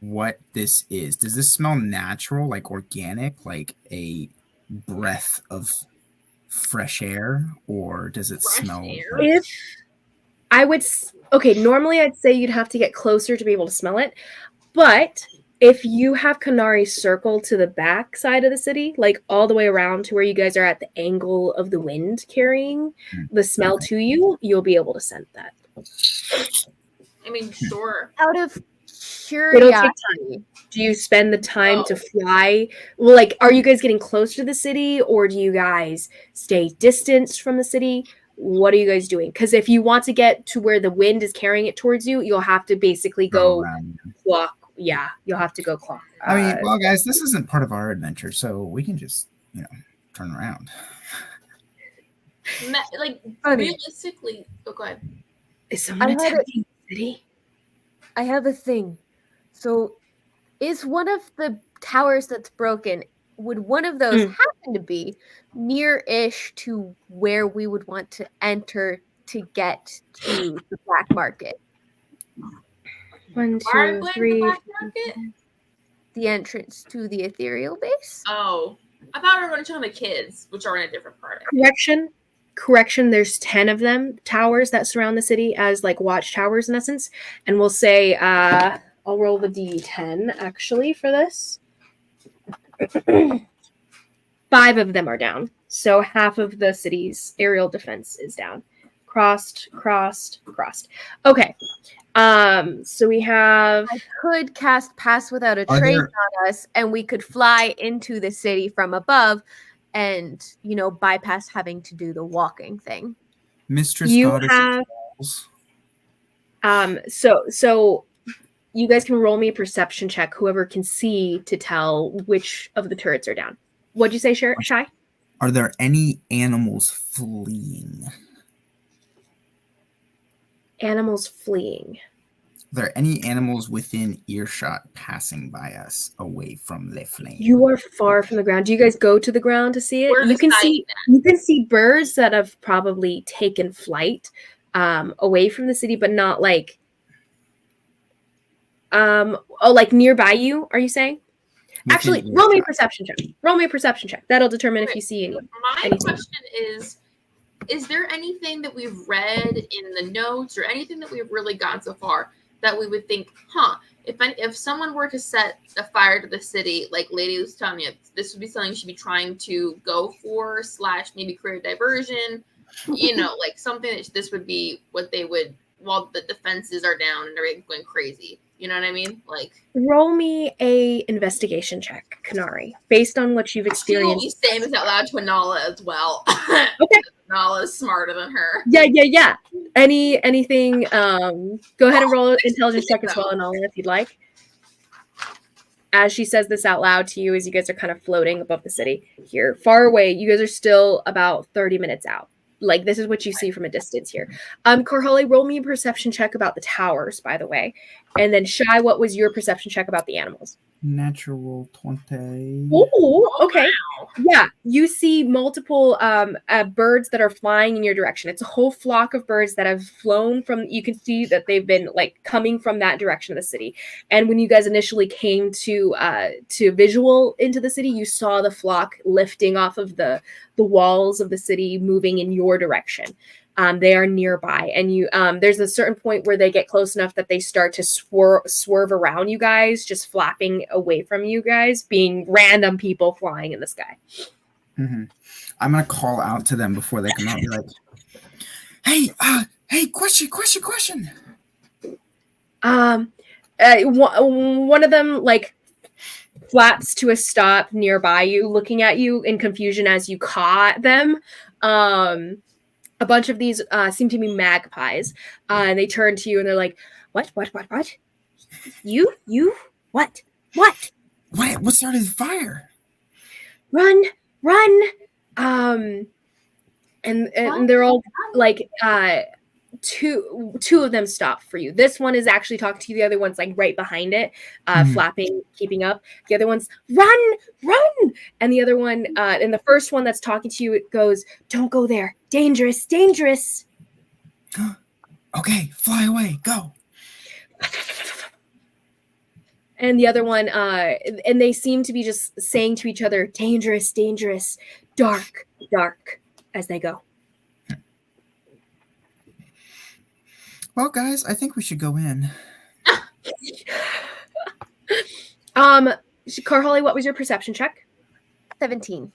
what this is? Does this smell natural, like organic, like a breath of fresh air, or does it Fresh smell air? like If I would, okay, normally I'd say you'd have to get closer to be able to smell it, but if you have Canary circle to the back side of the city, like all the way around to where you guys are at the angle of the wind carrying the smell to you, you'll be able to scent that. I mean, sure. Out of It'll take curiosity, time. Do you spend the time to fly? Well, like, are you guys getting close to the city, or do you guys stay distanced from the city? What are you guys doing? Because if you want to get to where the wind is carrying it towards you, you'll have to basically go around? clock. Yeah, you'll have to go clock. I mean, well, guys, this isn't part of our adventure, so we can just, turn around. Like, Funny. realistically, go ahead. Is someone attacking the city? I have a thing. So, is one of the towers that's broken, would one of those happen to be near-ish to where we would want to enter to get to the black market? 1, Why 2, the 3. black market? The entrance to the ethereal base? Oh, I thought we were going to show the kids, which are in a different part. Correction, there's 10 of them, towers that surround the city as like watchtowers in essence. And we'll say, I'll roll the D10 actually for this. 5 of them are down. So half of the city's aerial defense is down. Crossed. Okay. So we have... I could cast Pass Without a Trace on us, and we could fly into the city from above and, bypass having to do the walking thing. Mistress You Goddess have... Falls. So you guys can roll me a perception check, whoever can see, to tell which of the turrets are down. What'd you say, Shy? Are there any animals fleeing? Animals fleeing. Are there any animals within earshot passing by us away from the flame? You are far from the ground. Do you guys go to the ground to see it? You can see birds that have probably taken flight away from the city, but not like like nearby you, are you saying? Actually, roll me a perception check. That'll determine if you see any. My question is there anything that we've read in the notes or anything that we've really gotten so far that we would think, if someone were to set a fire to the city, like Lady was telling you, this would be something you should be trying to go for / maybe create a diversion, like something that this would be what they would while the defenses are down and everything's going crazy. You know what I mean? Like, roll me a investigation check, Kanari, based on what you've she will be experienced. saying this out loud to Anala as well. Okay. Anala is smarter than her. Yeah. Anything? Go ahead and roll an intelligence check as well, Anala, if you'd like. As she says this out loud to you, as you guys are kind of floating above the city here, far away, you guys are still about 30 minutes out. Like, this is what you see from a distance here. Karhali, roll me a perception check about the towers, by the way. And then Shy, what was your perception check about the animals? Natural 20. Oh, okay. Wow. Yeah, you see multiple birds that are flying in your direction. It's a whole flock of birds that have flown from. You can see that they've been like coming from that direction of the city. And when you guys initially came to visual into the city, you saw the flock lifting off of the walls of the city, moving in your direction. They are nearby, and you there's a certain point where they get close enough that they start to swerve around you guys, just flapping away from you guys, being random people flying in the sky. Mm-hmm. I'm gonna call out to them before they come out and be like, hey, question. One of them like flaps to a stop nearby you, looking at you in confusion as you caw at them. A bunch of these seem to be magpies, and they turn to you and they're like, what? You? What? What started the fire? Run! And they're all like, two of them stop for you. This one is actually talking to you. The other one's like right behind it, flapping, keeping up. The other one's run! And the other one, and the first one that's talking to you, it goes, don't go there. Dangerous. Okay, fly away, go. And the other one, and they seem to be just saying to each other, dangerous, dark, as they go. Well, guys, I think we should go in. Karhali, what was your perception check? 17.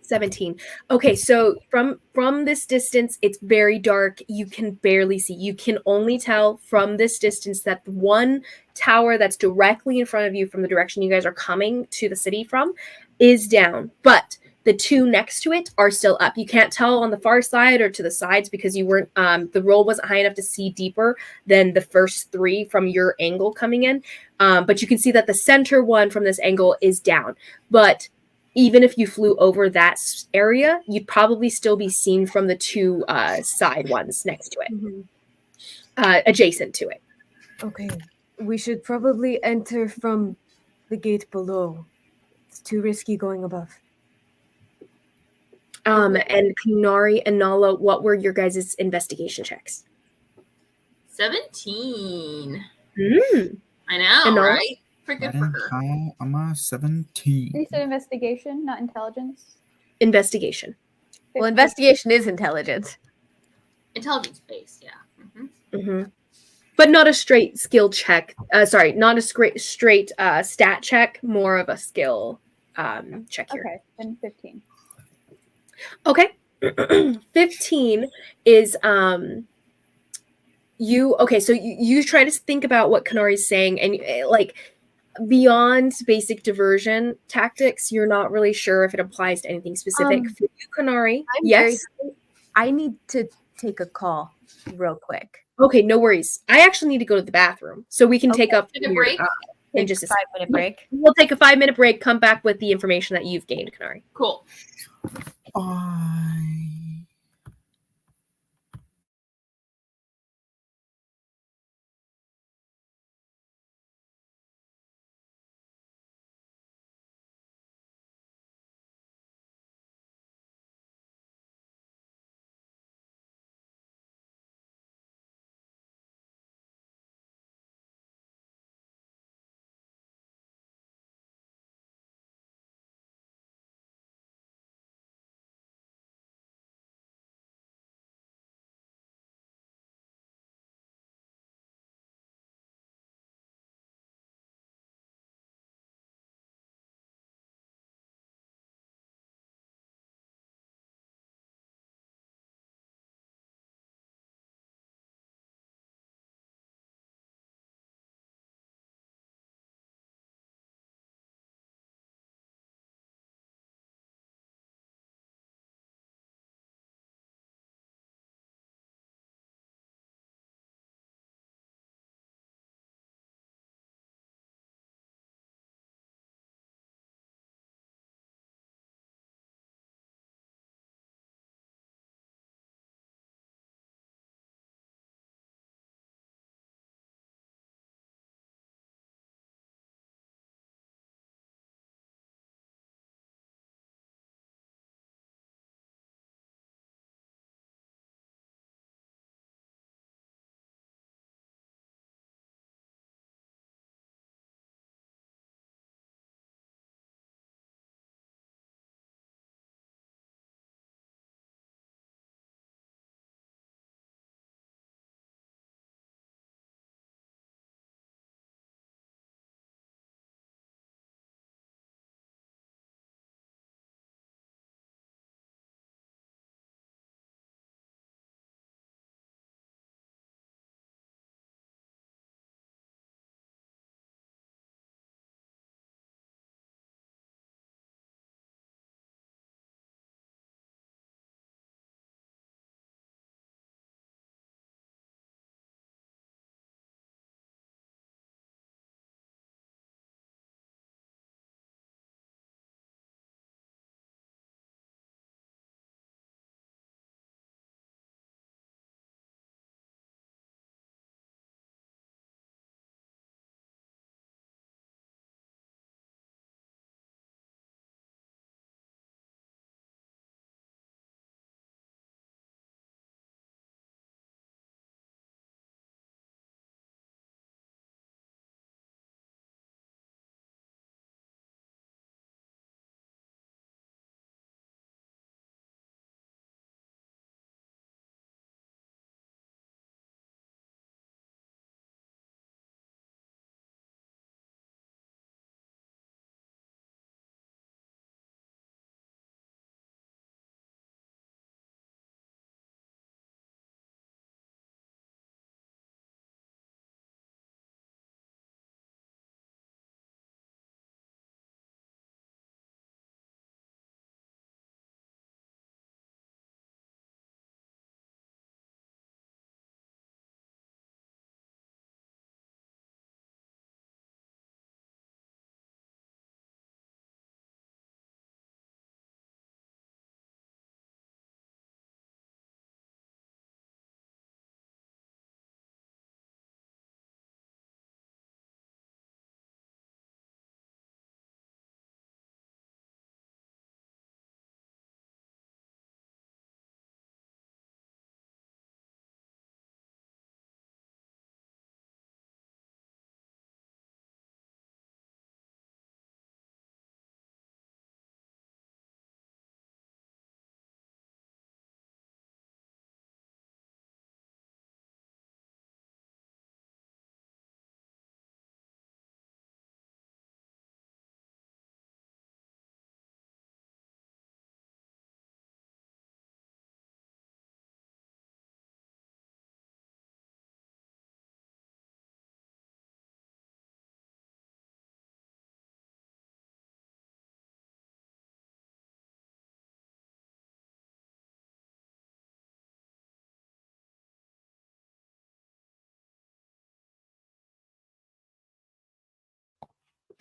17. Okay, so from this distance, it's very dark. You can barely see. You can only tell from this distance that the one tower that's directly in front of you from the direction you guys are coming to the city from is down. But the two next to it are still up. You can't tell on the far side or to the sides because you weren't the roll wasn't high enough to see deeper than the first three from your angle coming in. But you can see that the center one from this angle is down. But even if you flew over that area, you'd probably still be seen from the two side ones next to it, adjacent to it. Okay. We should probably enter from the gate below. It's too risky going above. And Kunari and Nala, what were your guys' investigation checks? 17. I know, And Nala? right? Pretty good for her. I'm a 17. You said investigation, not intelligence. Investigation. Well, investigation is intelligence. Intelligence based, yeah. But not a straight skill check. Not a straight stat check. More of a skill check here. Okay, then 15. Okay. 15 is so you try to think about what Kanari's saying, and like beyond basic diversion tactics, you're not really sure if it applies to anything specific. For you, Kanari, yes. I need to take a call real quick. Okay, no worries. I actually need to go to the bathroom, so we can take up a break. In just a 5-minute break. We'll take a 5-minute break. Come back with the information that you've gained, Kanari. Cool. Bye.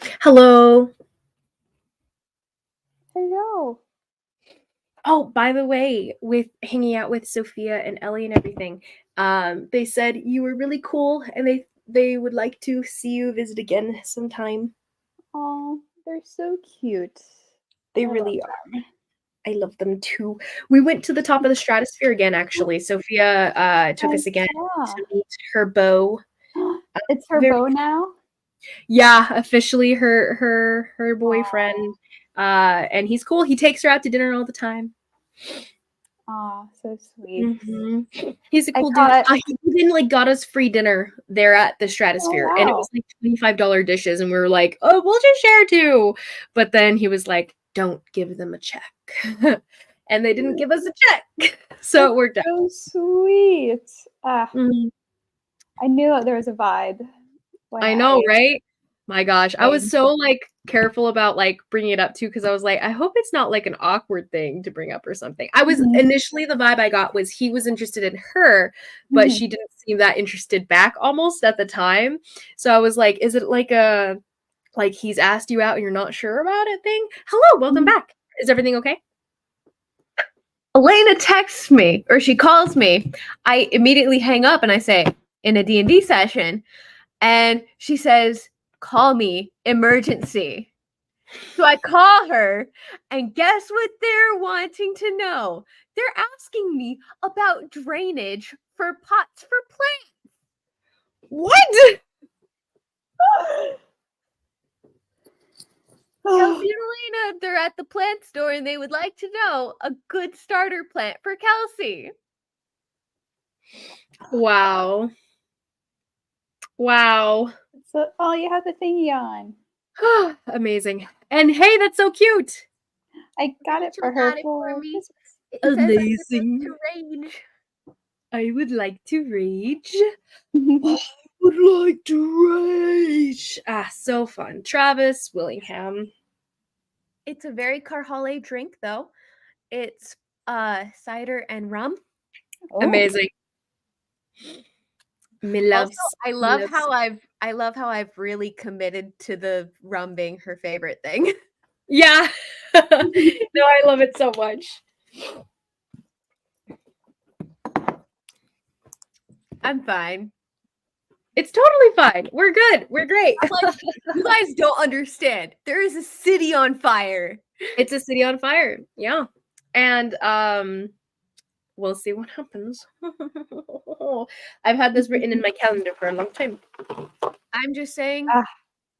Hello. Hello. Oh, by the way, with hanging out with Sophia and Ellie and everything, they said you were really cool, and they would like to see you visit again sometime. Oh, they're so cute. They I really love are. I love them too. We went to the top of the stratosphere again, actually. Sophia took I us again saw. to meet her beau. It's her Very beau now. Yeah, officially her boyfriend. And he's cool. He takes her out to dinner all the time. Aw, so sweet. He's a I cool dude. caught- He even like got us free dinner there at the Stratosphere, and it wow. was like $25 dishes, and we were like, "Oh, we'll just share two." But then he was like, "Don't give them a check," and they didn't give us a check, so it worked out. So sweet. Mhm. I knew there was a vibe. when I know, right? My gosh, I was Right. so like careful about like bringing it up too because I was like, I hope it's not like an awkward thing to bring up or something. I was Mhm. initially the vibe I got was he was interested in her, but Mhm. she didn't seem that interested back almost at the time. So I was like, is it like a like he's asked you out and you're not sure about it thing? Hello, welcome Mhm. back. Is everything okay? Elena texts me or she calls me. I immediately hang up and I say, in a D&D session. And she says, call me, emergency. So I call her, and guess what they're wanting to know? They're asking me about drainage for pots for plants. What? Kelsey and Elena, they're at the plant store and they would like to know a good starter plant for Kelsey. Wow. Wow. So, you have the thingy on. Amazing. And hey, that's so cute. I got it for Rachel her got it for me. Christmas. It says I would like Amazing. to rage. I would like to rage. I would like to rage. Ah, so fun. Travis Willingham. It's a very Carhale drink, though. It's cider and rum. Oh, Amazing. Me loves. Also, I me love loves- how I've really committed to the rum being her favorite thing. Yeah. No, I love it so much. I'm fine. It's totally fine. We're good. We're great. Like, you guys don't understand. There is a city on fire. It's a city on fire. Yeah. And we'll see what happens. I've had this written in my calendar for a long time. I'm just saying, Ah.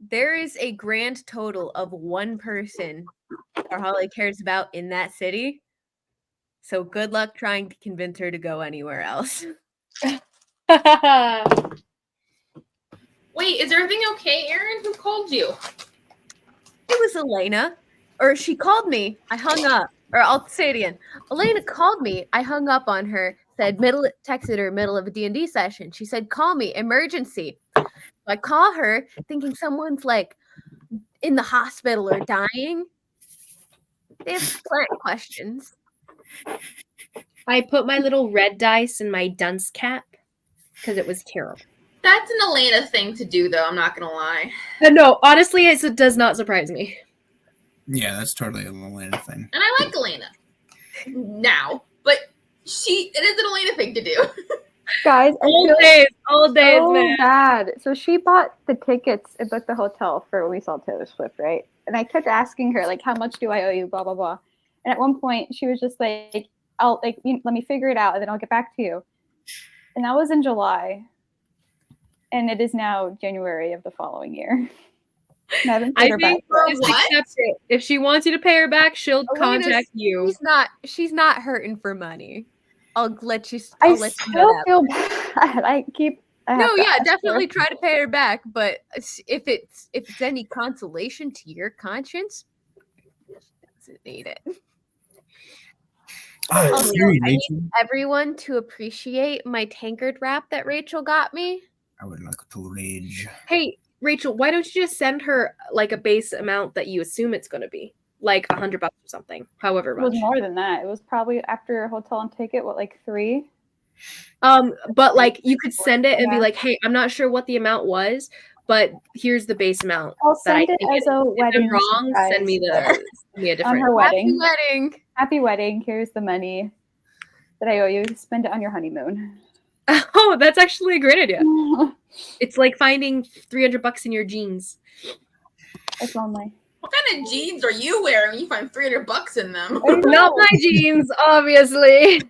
there is a grand total of one person Carhale cares about in that city. So good luck trying to convince her to go anywhere else. Wait, is everything okay, Aaron? Who called you? It was Elena, or she called me. I hung up, or I'll say it again. Elena called me. I hung up on her. Texted her middle of a D&D session. She said, "Call me, emergency." So I call her, thinking someone's like in the hospital or dying. They have plant questions. I put my little red dice in my dunce cap because it was terrible. That's an Elena thing to do, though. I'm not gonna lie. No, honestly, it does not surprise me. Yeah, that's totally an Elena thing. And I like Elena now, but it is an Elena thing to do. guys, I Old feel days, old days, so man. bad. So she bought the tickets and booked the hotel for when we saw Taylor Swift, right? And I kept asking her, like, how much do I owe you? Blah, blah, blah. And at one point, she was just like, let me figure it out and then I'll get back to you. And that was in July. And it is now January of the following year. And I haven't paid I her back think yet. just What? accept it. If she wants you to pay her back, she'll Elena's- contact you. She's not hurting for money. I'll let you I know still that. feel bad. I have No, to yeah, ask her. definitely try to pay her back. But if it's any consolation to your conscience, she doesn't need it. Oh, Also, Siri, I need Rachel. everyone to appreciate my tankard wrap that Rachel got me. I would like to rage. Hey, Rachel, why don't you just send her like a base amount that you assume it's going to be, like $100 or something, however It was much. more than that. It was probably after a hotel and ticket, what, like 3? But like you could send it and be Yeah. like, hey, I'm not sure what the amount was, but here's the base amount. I'll that I send it think as a If wedding I'm wrong, send me surprise a on different. her Happy wedding. wedding. Happy wedding. Here's the money that I owe you. Spend it on your honeymoon. Oh, that's actually a great idea. It's like finding $300 in your jeans. If only. What kind of jeans are you wearing? You find $300 in them. I know. Not my jeans, obviously.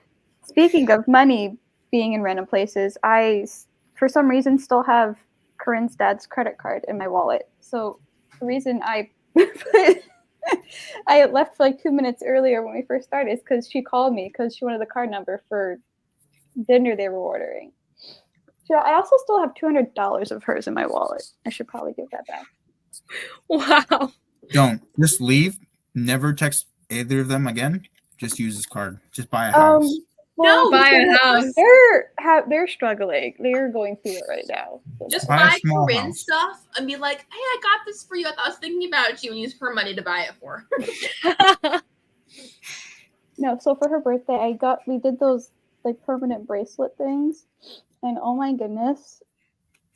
Speaking of money being in random places, I, for some reason, still have Corinne's dad's credit card in my wallet. So the reason I I left for like 2 minutes earlier when we first started is because she called me because she wanted the card number for dinner they were ordering. So I also still have $200 of hers in my wallet. I should probably give that back. Wow. Don't just leave. Never text either of them again. Just use this card. Just buy a house. No, buy a house. They're struggling. They're going through it right now. So Just Buy a buy small Corinne house. stuff and be like, hey, I got this for you. I was thinking about you and use her money to buy it for. no, so for her birthday, we did those like permanent bracelet things, and oh my goodness,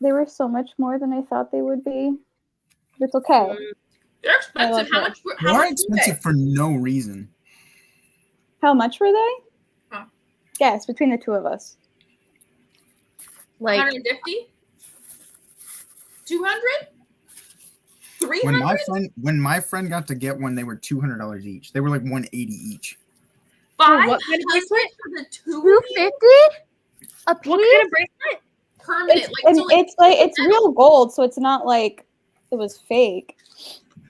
they were so much more than I thought they would be. But it's okay. They're expensive. How it. much? How More much were expensive for no reason. How much were they? Huh. Yes, between the two of us. they? Like 150? 200? 300? When my friend got to get one, they were $200 each. They were like $180 each. what kind of bracelet? For the two of you? $250 a piece. What kind of bracelet? Permanent. It's real gold, so it's not like it was fake.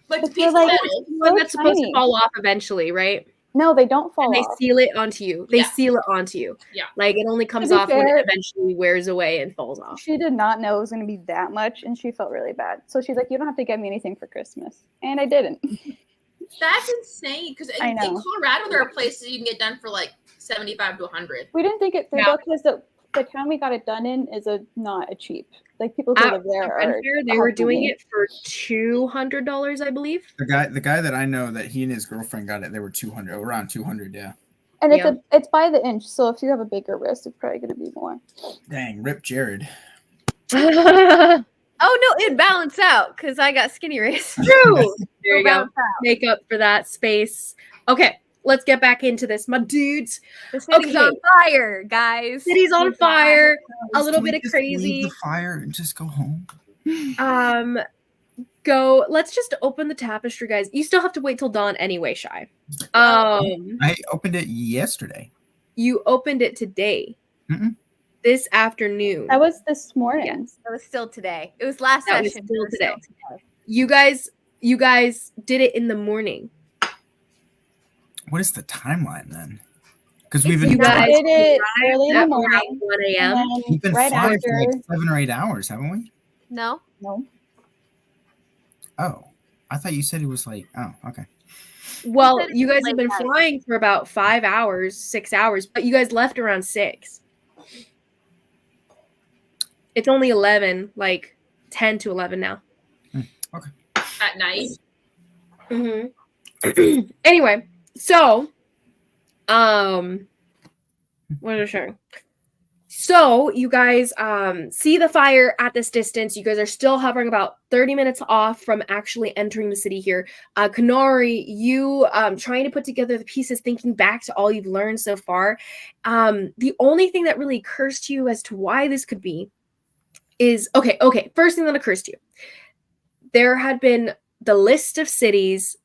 Like But the they're piece like- of metal. One that's supposed tiny. to fall off eventually, right? No, they don't fall And they off. seal it onto you. They Yeah. seal it onto you. Yeah. Like it only comes be off when fair- it eventually wears away and falls off. She did not know it was going to be that much, and she felt really bad. So she's like, "You don't have to get me anything for Christmas," and I didn't. That's insane. Because I in know. Colorado, there are places you can get done for like 75 to 100. We didn't think it through Yeah. though, because the town we got it done in is not a cheap. Like people who At live there Ren are. Fair, they were have doing money. it for $200, I believe. The guy that I know that he and his girlfriend got it, they were 200, around 200, yeah. And Yeah. it's by the inch, so if you have a bigger wrist, it's probably going to be more. Dang, rip Jared. True. Oh no, it balanced out because I got skinny wrists. There you go. Balance out. Make up for that space. Okay, let's get back into this, my dudes. The city's Okay. on fire, guys. City's on fire. A little Can we bit of just leave crazy. the fire and just go home. Let's just open the tapestry, guys. You still have to wait till dawn anyway, Shy. I opened it yesterday. You opened it today. Mm-mm. This afternoon. That was this morning. Yes, that was still today. It was last That was session. still It was today. You guys did it in the morning. What is the timeline then? Because You we've guys did it early in the at morning. around 1 And a.m. then we've been right flying after, for like 7 or 8 hours, haven't we? No. no, Oh, I thought you said it was like, oh, okay. Well, said it you was guys late have been night. flying for about 5 hours, 6 hours, but you guys left around 6. It's only 11, like 10 to 11 now. At night. Mm-hmm. Anyway, so, what was I sharing? So you guys see the fire at this distance. You guys are still hovering about 30 minutes off from actually entering the city here. Kanari, you trying to put together the pieces, thinking back to all you've learned so far. The only thing that really occurs to you as to why this could be is, okay, first thing that occurs to you. There had been the list of cities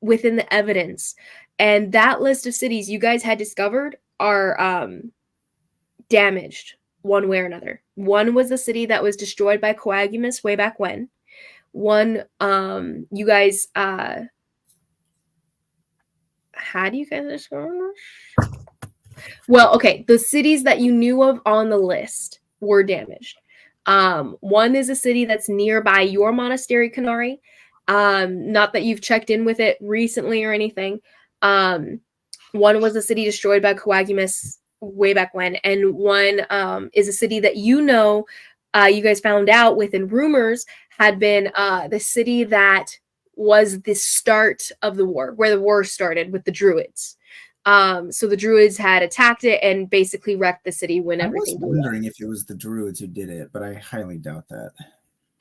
within the evidence, and that list of cities you guys had discovered are damaged one way or another. One was the city that was destroyed by Coagumus way back when. One, you guys, how do you guys describe this? Well, okay, the cities that you knew of on the list were damaged. One is a city that's nearby your monastery, Kanari. Not that you've checked in with it recently or anything. One was a city destroyed by Coagumus way back when, and one is a city that you guys found out within rumors had been the city that was the start of the war, where the war started with the Druids. So the Druids had attacked it and basically wrecked the city when I was everything blew up. wondering if it was the Druids who did it, but I highly doubt that.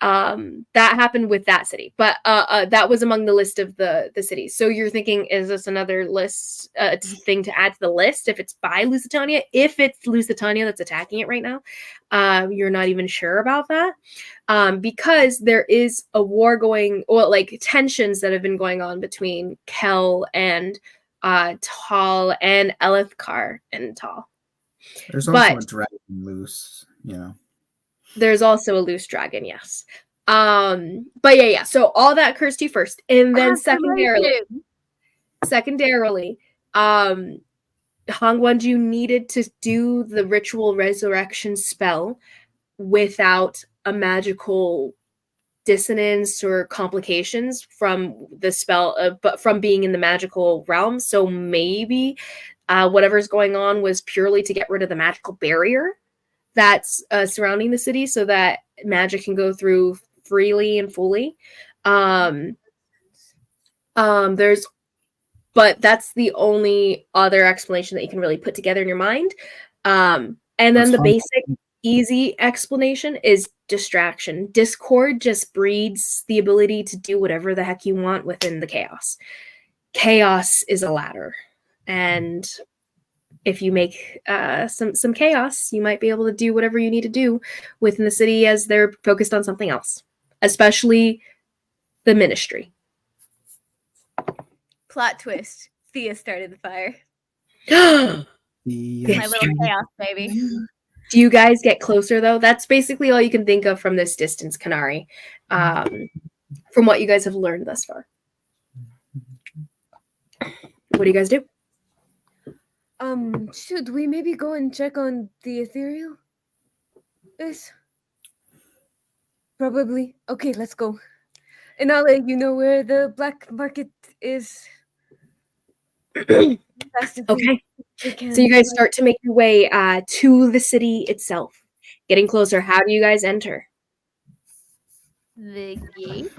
That happened with that city, but that was among the list of the cities. So you're thinking, is this another list thing to add to the list if it's by Lusitania? If it's Lusitania that's attacking it right now, you're not even sure about that, because there is a war going, or like tensions that have been going on between Kel and Tal and Elithkar and Tal. There's also a dragon loose, you know. There's also a loose dragon, yes. But yeah. So all that occurs to you first, and then secondarily, Hongwonju needed to do the ritual resurrection spell without a magical dissonance or complications from the spell, but from being in the magical realm. So maybe whatever's going on was purely to get rid of the magical barrier that's surrounding the city, so that magic can go through freely and fully. But that's the only other explanation that you can really put together in your mind. And then the basic easy explanation is distraction. Discord just breeds the ability to do whatever the heck you want within the chaos. Chaos is a ladder, and if you make some chaos, you might be able to do whatever you need to do within the city as they're focused on something else, especially the ministry. Plot twist. Thea started the fire. My little chaos baby. Do you guys get closer, though? That's basically all you can think of from this distance, Kanari, from what you guys have learned thus far. What do you guys do? Should we maybe go and check on the ethereal? Yes. Probably. Okay, let's go. And I'll let you know where the black market is. Okay. So you guys start to make your way to the city itself. Getting closer. How do you guys enter? The gate.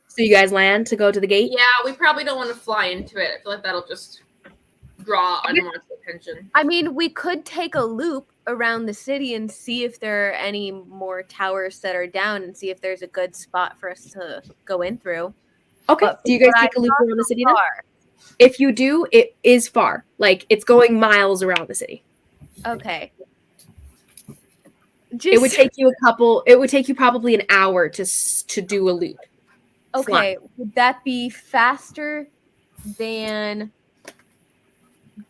So you guys land to go to the gate? Yeah, we probably don't want to fly into it. I feel like that'll just draw unwanted attention. I mean, we could take a loop around the city and see if there are any more towers that are down and see if there's a good spot for us to go in through. Okay. Do you guys take a loop around the city then? If you do, it is far. Like, it's going miles around the city. Okay. It would take you probably an hour to do a loop. Okay. Flying. Would that be faster than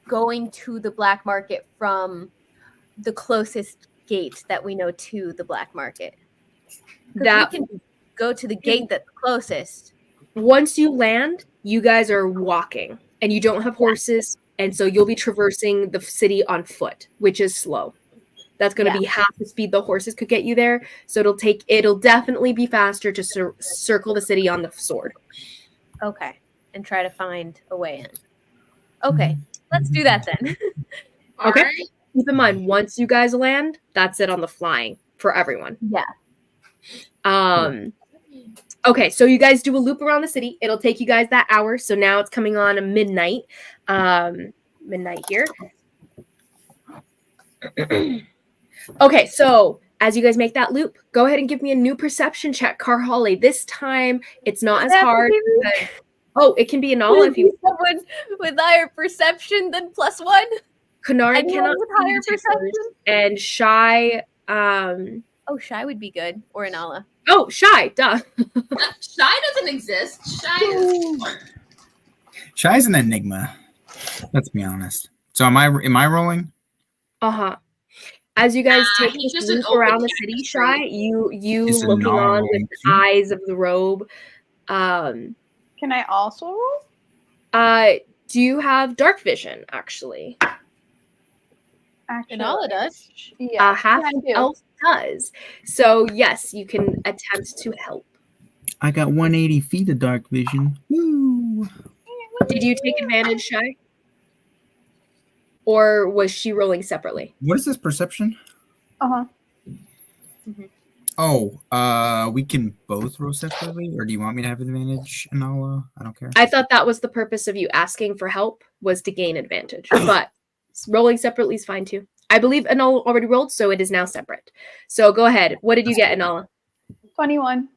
going to the black market from the closest gate that we know to the black market? That we can go to the gate that's closest. Once you land, you guys are walking, and you don't have horses, and so you'll be traversing the city on foot, which is slow. That's going to be half the speed the horses could get you there. So it'll definitely be faster to circle the city on the sword. Okay, and try to find a way in. Okay, let's do that then. Okay. Right. Keep in mind, once you guys land, that's it on the flying for everyone. Yeah. Okay, so you guys do a loop around the city. It'll take you guys that hour. So now it's coming on a midnight. Midnight here. Okay, so as you guys make that loop, go ahead and give me a new perception check, Carholly. This time it's not as hard. It can be an all if you someone with higher perception than +1. Kanari cannot with higher perception. And Shy. Shy would be good, or Anala. Oh, Shy, duh. Shy doesn't exist. Shy's an enigma. Let's be honest. So am I rolling? As you guys take this loop around the city, Shy, you looking on with the eyes of the robe. Can I also roll? Do you have dark vision, actually? Anala does. Yeah, half elf does. So yes, you can attempt to help. I got 180 feet of dark vision. Woo! Did you take advantage, Shy? Or was she rolling separately? What is this perception? Mm-hmm. Oh, we can both roll separately, or do you want me to have advantage? And I don't care. I thought that was the purpose of you asking for help, was to gain advantage, but rolling separately is fine too. I believe Anala already rolled, so it is now separate. So go ahead. What did you get, Anala? 21.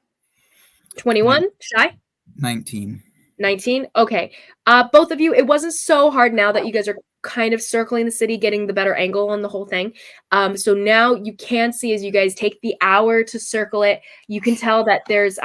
21. Shy? 19. 19. Okay. Both of you, it wasn't so hard now that you guys are kind of circling the city, getting the better angle on the whole thing. So now you can see as you guys take the hour to circle it, you can tell that there's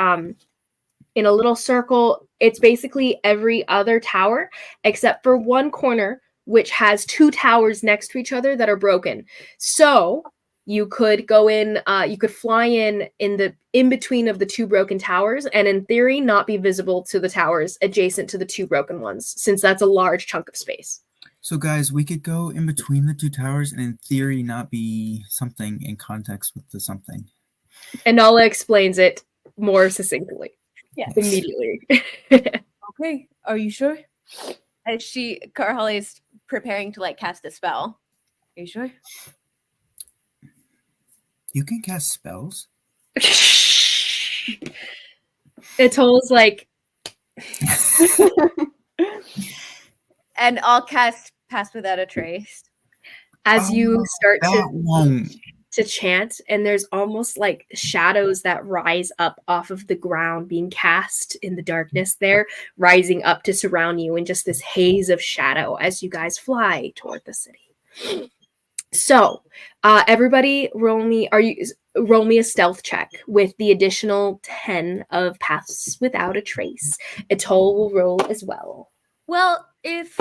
in a little circle, it's basically every other tower except for one corner, which has two towers next to each other that are broken. So you could go in, you could fly in the in between of the two broken towers, and in theory, not be visible to the towers adjacent to the two broken ones, since that's a large chunk of space. So, guys, we could go in between the two towers and, in theory, not be something in context with the something. And Nala explains it more succinctly. Yes. Immediately. Okay, are you sure? As Carholly is preparing to like cast a spell. Are you sure? You can cast spells? Etoile's like, And I'll cast Pass Without a Trace. as you start That won't. to chant, and there's almost like shadows that rise up off of the ground being cast in the darkness there, rising up to surround you in just this haze of shadow as you guys fly toward the city. So everybody roll me a stealth check with the additional 10 of Paths Without a Trace. Etoile will roll as well. Well, if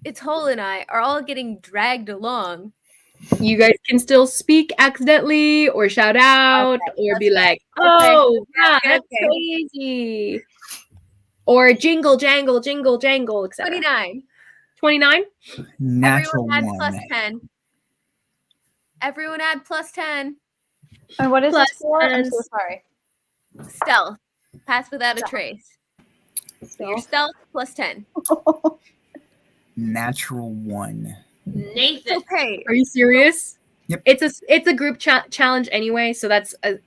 Etoile and I are all getting dragged along, You guys can still speak accidentally or shout out or be fair. like, oh, yeah, Okay, that's okay. crazy. Or jingle, jangle, jingle, jangle, etc. 29. 29? Natural Everyone add one. plus 10. Everyone add plus 10. And what is Plus this for? I'm so tens. sorry. Stealth. Pass Without a Trace. So your stealth plus 10. Natural one. Nathan. Okay. Are you serious? Yep. It's a group challenge anyway, so that's a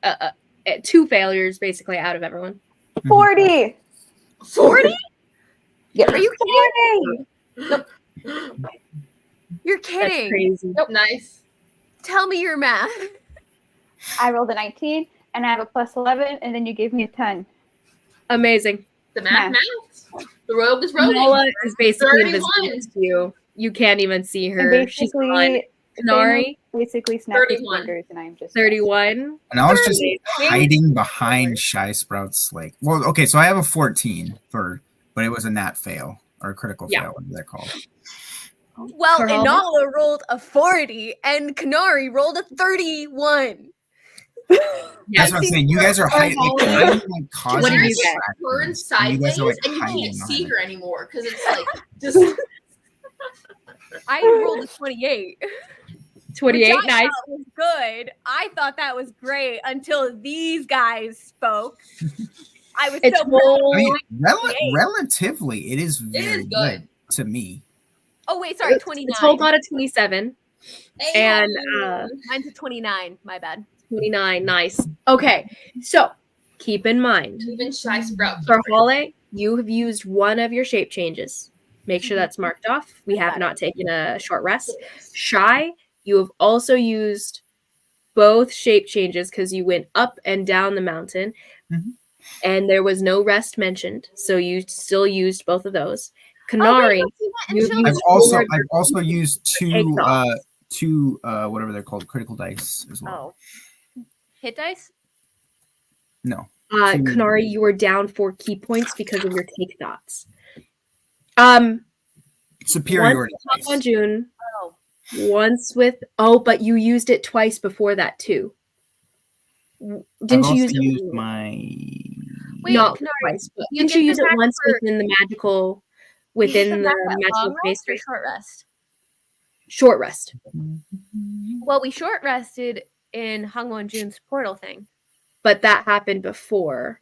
2 failures basically out of everyone. 40. 40? Yep. Are you kidding? You're That's kidding. crazy. Nice. Tell me your math. I rolled a 19, and I have a plus 11, and then you gave me a 10. Amazing. The math. The rogue is roguing. Nola is basically 31. invisible to you. You can't even see And her. She's gone. basically, Kanari, basically snapped his 31. fingers, and I'm just 31. And I was just Amazing. hiding behind Shy Sprout's well, okay, so I have a 14 but it was a nat fail or a critical Yeah. fail, what is that called? Well, Carl? Inala rolled a 40 and Kanari rolled a 31. Yes. That's what I'm saying. You guys are hiding. I'm causing What did you distractions, get? Turn and you sideways guys are, and you hiding can't see behind her it. anymore because it's like just I rolled a 28. 28, which I nice. thought was good. I thought that was great until these guys spoke. I was It's so whole. I mean, 28. relatively, it is very good. good to me. Oh wait, sorry, 29. It's whole got a 27 and Mine's a 29. My bad. 29. Nice. Okay, so keep in mind, even Shy Sprout. for Hale, you have used one of your shape changes. Make sure that's marked off. We have not taken a short rest. Shy, you have also used both shape changes because you went up and down the mountain, and there was no rest mentioned, so you still used both of those. Kanari, you've I've used also used two takeoffs. whatever they're called, critical dice as well. Oh. Hit dice? No. Kanari, you were down 4 key points because of your take thoughts. Superiority Once on dice. June, Oh. once with but you used it twice before that too. Didn't I've you also use used my Wait, not Kanari, twice, but you didn't get you use them it back once for- within the magical You get within them the back at magical long rest or space? short rest? Short rest. Well, we short rested in Hangwon Jun's portal thing. But that happened before.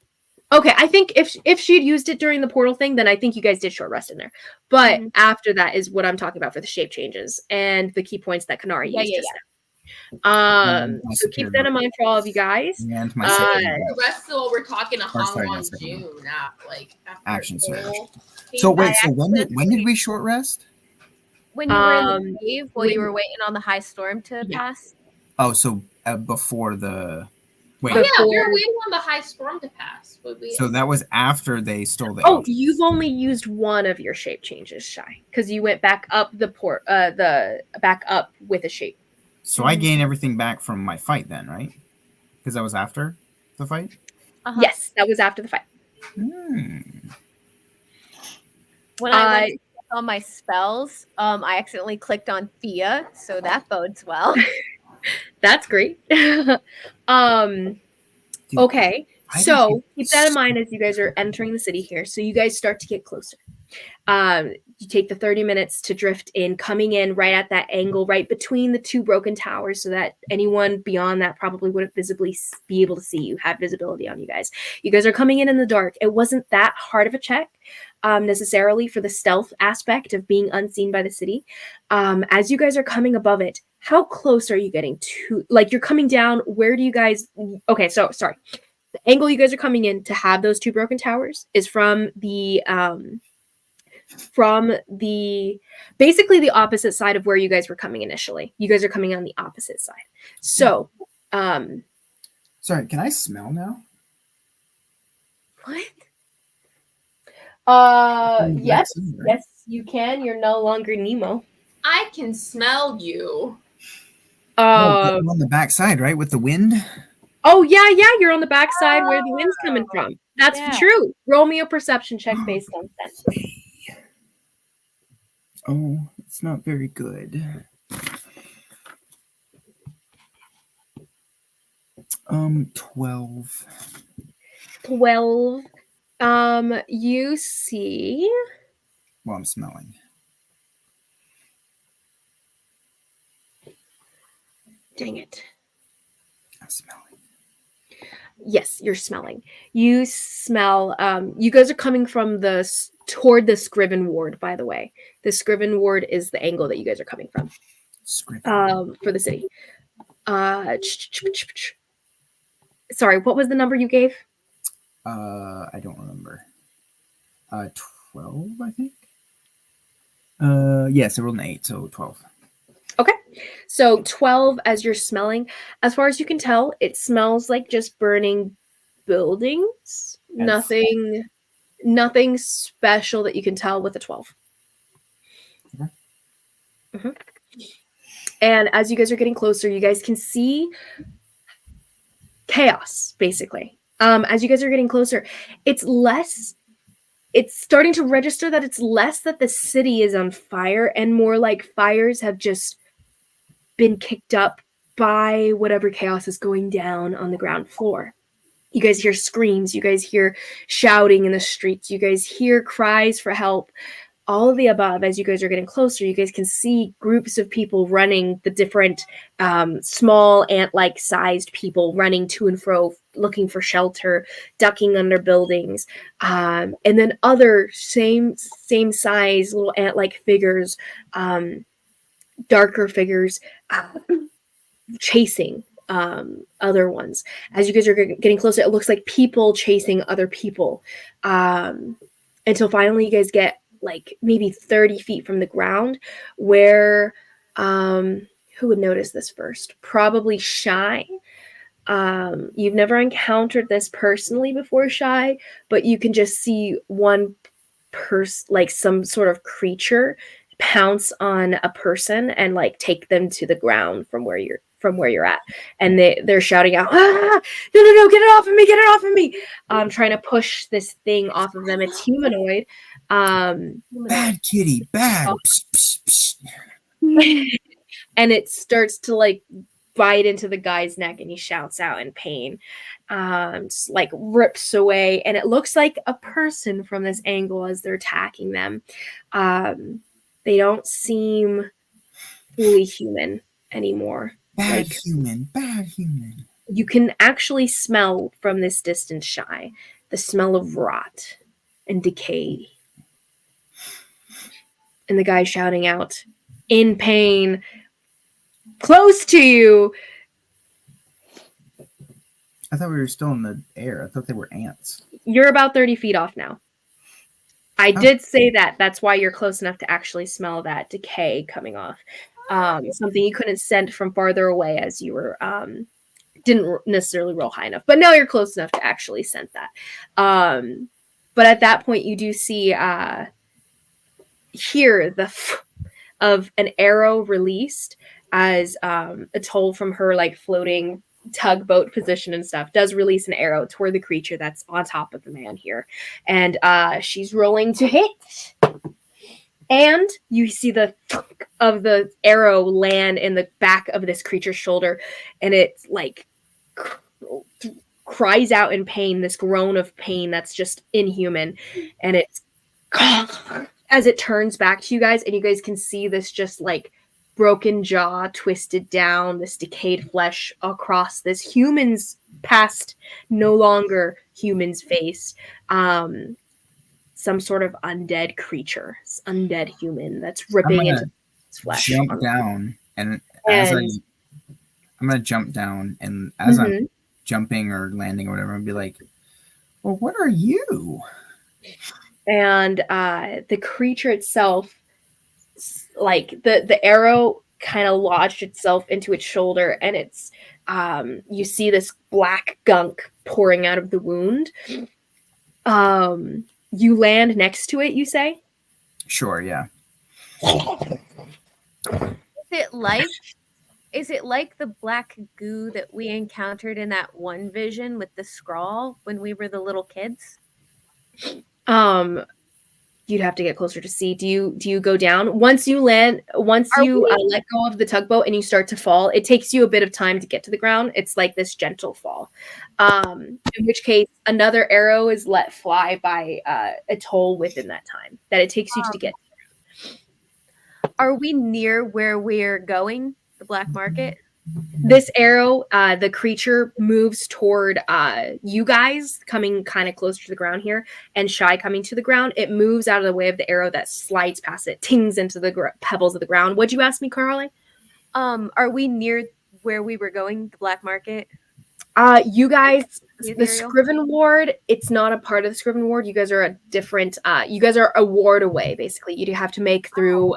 Okay, I think if she had used it during the portal thing, then I think you guys did short rest in there. But after that is what I'm talking about for the shape changes and the key points that Kanari used just now. So keep that in mind for all of you guys. And my The rest of what we're talking to Or sorry, Hong not on second June, not like after Action the whole thing. So wait, so when did we short rest? When you were in the cave while you when- were waiting on the high storm to pass. Oh, so before the Wait. Oh yeah, we before- were waiting on the high storm to pass. Would we? So that was after they stole the Oh, angel. you've only used one of your shape changes, Shy, because you went back up the back up with a shape. So I gain everything back from my fight then, right? Because that was after the fight? Yes, that was after the fight. When I went to click on my spells, I accidentally clicked on Thea, so that bodes well. That's great. Okay, so keep that in mind as you guys are entering the city here. So you guys start to get closer. You take the 30 minutes to drift in, coming in right at that angle, right between the two broken towers, so that anyone beyond that probably wouldn't visibly be able to see you, have visibility on you guys. You guys are coming in the dark. It wasn't that hard of a check necessarily for the stealth aspect of being unseen by the city. As you guys are coming above it, how close are you getting to, like, you're coming down, where do you guys, okay, so sorry. The angle you guys are coming in to have those two broken towers is from the basically the opposite side of where you guys were coming initially. You guys are coming on the opposite side. So, sorry, can I smell now? what? Yes, Yes, you can. You're no longer Nemo. I can smell you. I'm on the back side, right? With the wind? Oh, yeah, you're on the backside where the wind's coming from. That's true. Roll me a perception check based on sense. Oh, it's not very good. 12. 12. You see. Well, I'm smelling. Dang it. I'm smelling. Yes, you're smelling. You smell. You guys are coming from toward the Scriven Ward, by the way. The Scriven Ward is the angle that you guys are coming from. Scriven. For the city. Sorry, what was the number you gave? I don't remember. 12, I think. Yes, I rolled an 8, so 12. Okay. So 12 as you're smelling. As far as you can tell, it smells like just burning buildings. Nothing special that you can tell with a 12. Okay. Mm-hmm. And as you guys are getting closer, you guys can see chaos, basically. As you guys are getting closer, it's starting to register that it's less that the city is on fire and more like fires have just been kicked up by whatever chaos is going down on the ground floor. You guys hear screams, you guys hear shouting in the streets, you guys hear cries for help. All of the above. As you guys are getting closer, you guys can see groups of people running, the different small ant-like sized people running to and fro, looking for shelter, ducking under buildings, and then other same size little ant-like figures, darker figures, chasing other ones. As you guys are getting closer, it looks like people chasing other people, until finally you guys get like maybe 30 feet from the ground where who would notice this first? Probably Shy. You've never encountered this personally before, Shy, but you can just see one like some sort of creature pounce on a person and like take them to the ground from where you're at, and they're shouting out, no, get it off of me, trying to push this thing off of them. It's humanoid. Bad kitty, bad. Oh. And it starts to like bite into the guy's neck, and he shouts out in pain, just like rips away, and it looks like a person from this angle as they're attacking them. They don't seem fully human anymore. Bad human. You can actually smell from this distance, Shy, the smell of rot and decay. And the guy shouting out in pain, close to you. I thought we were still in the air. I thought they were ants. You're about 30 feet off now. I did say that. That's why you're close enough to actually smell that decay coming off. Something you couldn't scent from farther away as you were didn't necessarily roll high enough, but now you're close enough to actually sense that. But at that point, you do see hear the of an arrow released as Etoile from her like floating tugboat position and stuff does release an arrow toward the creature that's on top of the man here, and she's rolling to hit. And you see the of the arrow land in the back of this creature's shoulder, and it's like cries out in pain, this groan of pain that's just inhuman, and it's as it turns back to you guys, and you guys can see this just like broken jaw twisted down, this decayed flesh across this human's past, no longer human's face. Some sort of undead creature, undead human that's ripping into its flesh. Jump down, and I'm gonna jump down, and as I'm jumping or landing or whatever, I'm gonna be like, "Well, what are you?" And the creature itself, like the arrow kind of lodged itself into its shoulder, and it's you see this black gunk pouring out of the wound. You land next to it, you say? Sure, yeah. Is it like the black goo that we encountered in that one vision with the scrawl when we were the little kids? You'd have to get closer to see. Do you go down? Once you land, let go of the tugboat and you start to fall, it takes you a bit of time to get to the ground. It's like this gentle fall. In which case, another arrow is let fly by Etoile within that time that it takes you to get. Are we near where we're going, the black market? This arrow, the creature moves toward you guys, coming kind of closer to the ground here, and Shy coming to the ground. It moves out of the way of the arrow that slides past it, tings into the pebbles of the ground. What'd you ask me, Carly? Are we near where we were going, the black market? You guys, the Scriven Ward, it's not a part of the Scriven Ward. You guys are a different, you guys are a ward away, basically. You do have to make through...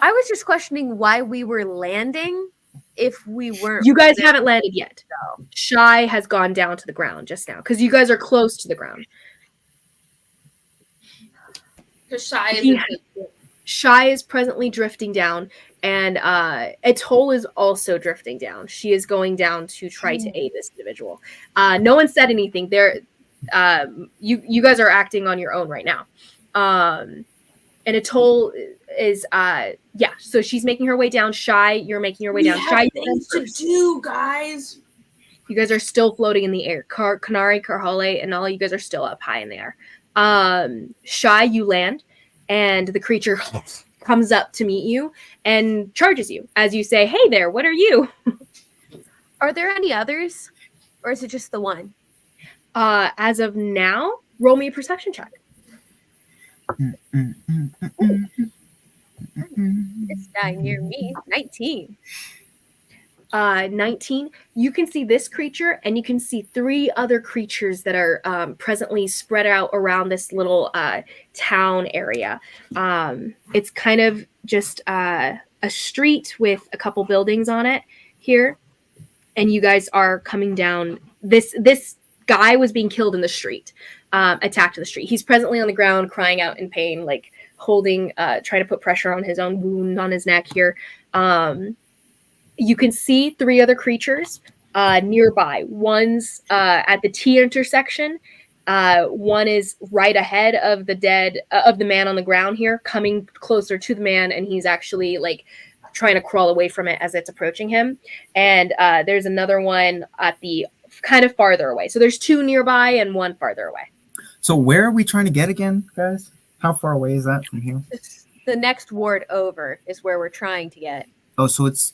I was just questioning why we were landing if we weren't. You guys haven't landed yet. No. Shy has gone down to the ground just now, because you guys are close to the ground. Because Shy is presently drifting down, and Etoile is also drifting down. She is going down to try to aid this individual. No one said anything. You guys are acting on your own right now. And Etoile is so she's making her way down. Shy, you're making your way down. Shy, things to do, guys. You guys are still floating in the air. Kanari, Karhale, and all you guys are still up high in the air. Shy, you land, and the creature comes up to meet you and charges you as you say, "Hey there, what are you?" Are there any others, or is it just the one? As of now, roll me a perception check. It's dying near me. 19. 19. You can see this creature, and you can see 3 other creatures that are presently spread out around this little town area. It's kind of just a street with a couple buildings on it here, and you guys are coming down. This guy was being killed in the street, attacked in the street. He's presently on the ground, crying out in pain, like holding, trying to put pressure on his own wound on his neck here. You can see 3 other creatures nearby. One's at the T intersection. One is right ahead of the man on the ground here, coming closer to the man, and he's actually like trying to crawl away from it as it's approaching him. And there's another one at the kind of farther away. So there's 2 nearby and 1 farther away. So where are we trying to get again, guys? How far away is that from here? The next ward over is where we're trying to get. Oh, so it's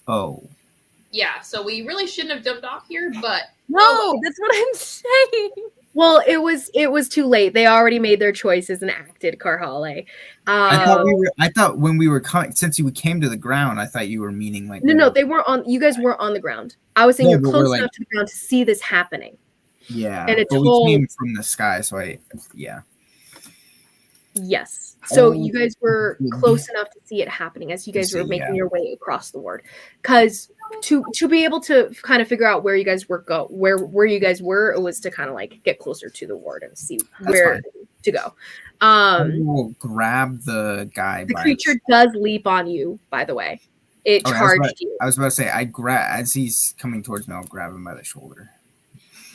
Yeah, so we really shouldn't have jumped off here, but no, that's what I'm saying. Well, it was too late. They already made their choices and acted, Karhale. I thought when we were coming, since you came to the ground, I thought you were meaning like no, they weren't on. You guys weren't on the ground. I was saying you're close enough to the ground to see this happening. Yeah, and we came from the sky, so Yes. So Oh, you guys were mhm. close enough to see it happening as you guys see, were making yeah. your way across the ward. Because to be able to kind of figure out where you guys were where you guys were, it was to kind of like get closer to the ward and see where to go. I will grab the guy. The creature does leap on you, by the way. It charged you. I was about to say, as he's coming towards me, I'll grab him by the shoulder.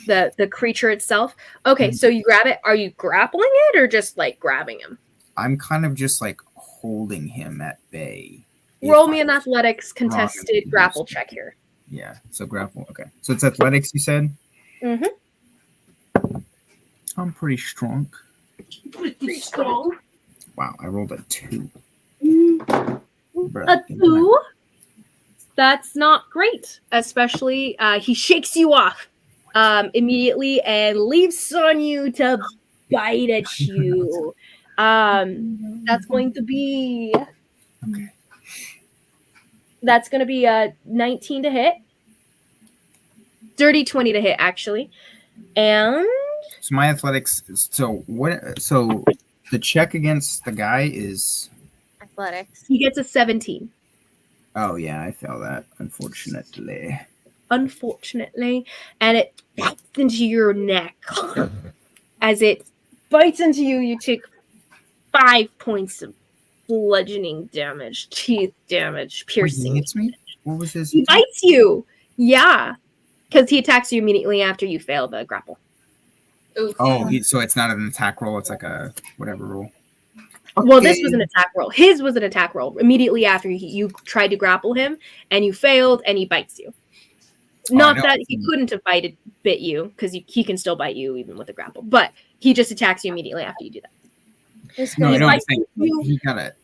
The creature itself. Okay, so you grab it. Are you grappling it or just like grabbing him? I'm kind of just like holding him at bay. Roll me an athletics contested grapple check here. Yeah, so grapple. Okay, so it's athletics. You said. I'm pretty strong. Pretty strong. Wow, I rolled a 2. A 2? That's not great. Especially, he shakes you off immediately and leaps on you to bite at you. That's going to be... Okay. That's going to be a 19 to hit. Dirty 20 to hit, actually. And... So my athletics... So the check against the guy is... Athletics. He gets a 17. Oh, yeah, I fail that, unfortunately. And it bites into your neck. As it bites into you, you take 5 points of bludgeoning damage, teeth damage, piercing. Wait, he hits me? What was his? He bites you. Yeah. Because he attacks you immediately after you fail the grapple. Oof. Oh, so it's not an attack roll, it's like a whatever roll. Okay. Well, this was an attack roll. His was an attack roll immediately after you tried to grapple him, and you failed, and he bites you. Not that he couldn't have bit you, because he can still bite you even with a grapple, but he just attacks you immediately after you do that. No, I don't think he got it.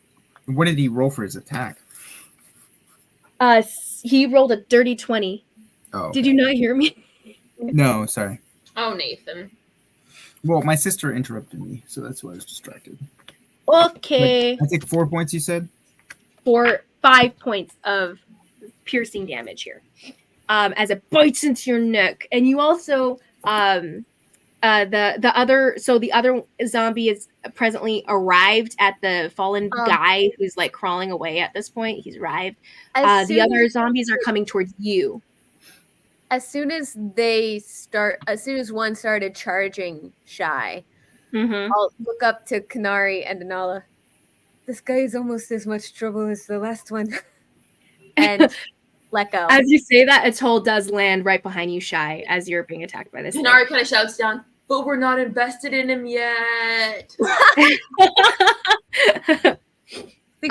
What did he roll for his attack? He rolled a dirty 20. Oh. Okay. Did you not hear me? No, sorry. Oh, Nathan. Well, my sister interrupted me, so that's why I was distracted. Okay. I take 4 points, you said? 5 points of piercing damage here. As it bites into your neck. And you also the other zombie is presently arrived at the fallen guy who's like crawling away at this point. He's arrived. The other zombies are coming towards you. As soon as one started charging Shy, I'll look up to Kanari and Anala. This guy is almost as much trouble as the last one. And let go. As you say that, Etoile does land right behind you, Shy, as you're being attacked by this Kanari kind of shouts down, but we're not invested in him yet. Speak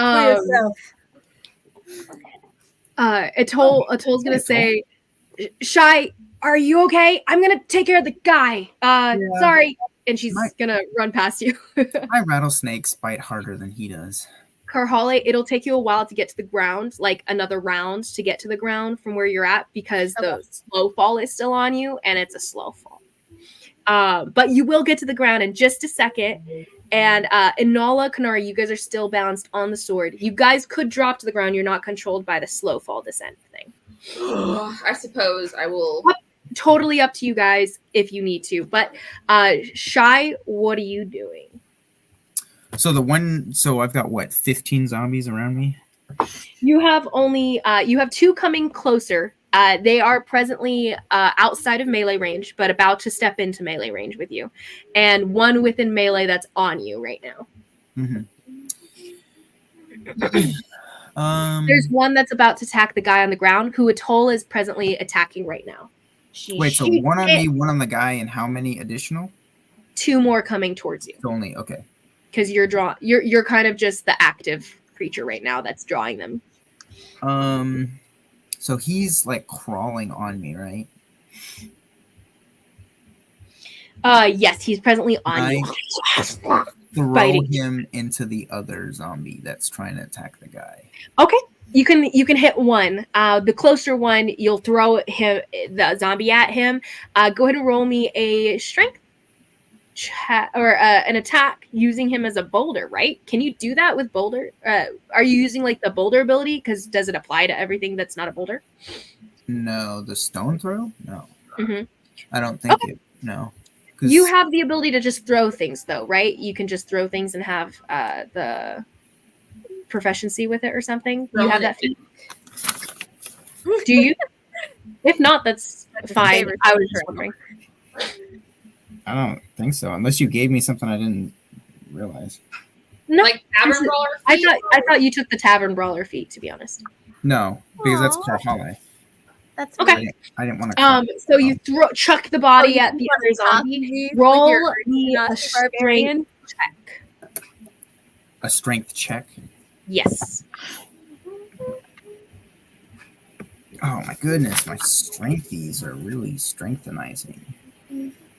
for yourself. Etoile's gonna say, Shy, are you okay? I'm gonna take care of the guy. Sorry. And she's gonna run past you. My rattlesnakes bite harder than he does. Karhale, it'll take you a while to get to the ground, like another round to get to the ground from where you're at, because the slow fall is still on you, and it's a slow fall. But you will get to the ground in just a second. And Inala, Kanari, you guys are still balanced on the sword. You guys could drop to the ground. You're not controlled by the slow fall descent thing. I suppose I will. Totally up to you guys if you need to. But Shy, what are you doing? So I've got what, 15 zombies around me? You have only you have 2 coming closer. They are presently outside of melee range, but about to step into melee range with you, and 1 within melee that's on you right now. There's 1 that's about to attack the guy on the ground, who Etoile is presently attacking right now. Wait, so 1 on me, 1 on the guy, and how many additional? 2 more coming towards you. Only, okay. Because you're kind of just the active creature right now that's drawing them. So he's like crawling on me, right? Yes, he's presently on you. Throw him into the other zombie that's trying to attack the guy. Okay. You can hit 1. The closer one, you'll throw the zombie at him. Go ahead and roll me a strength or an attack using him as a boulder, right? Can you do that with boulder? Are you using like the boulder ability? Because does it apply to everything that's not a boulder? No, the stone throw? No. I don't think it. No. You have the ability to just throw things, though, right? You can just throw things and have the proficiency with it or something. You have that feat. Do you? If not, that's fine. I was just wondering. I don't think so, unless you gave me something I didn't realize. No, Like Tavern Brawler I feat? thought you took the Tavern Brawler feat, to be honest. No, because that's Aw. Carhale. That's Okay. I didn't want to. So you chuck the body at the other zombie. Roll me a strength check. A strength check. Yes. Oh my goodness, my strengthies are really strengthenizing.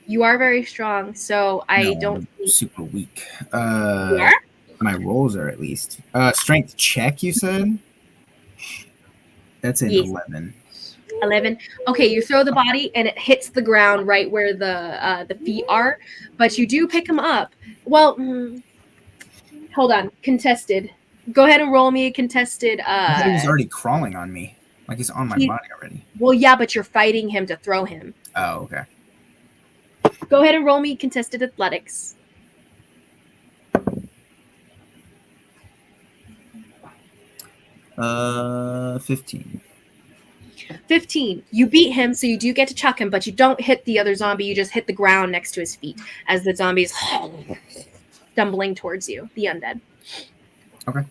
You are very strong, so I don't I'm think super weak. you are. My rolls are at least. Strength check, you said? That's an Yes. 11. 11. Okay, you throw the body and it hits the ground right where the feet are, but you do pick him up. Well, hold on. Contested. Go ahead and roll me a contested. I thought he was already crawling on me. Like he's on my body already. Well, yeah, but you're fighting him to throw him. Oh, okay. Go ahead and roll me contested athletics. 15. 15. You beat him, so you do get to chuck him, but you don't hit the other zombie. You just hit the ground next to his feet as the zombie's stumbling towards you, the undead. Okay.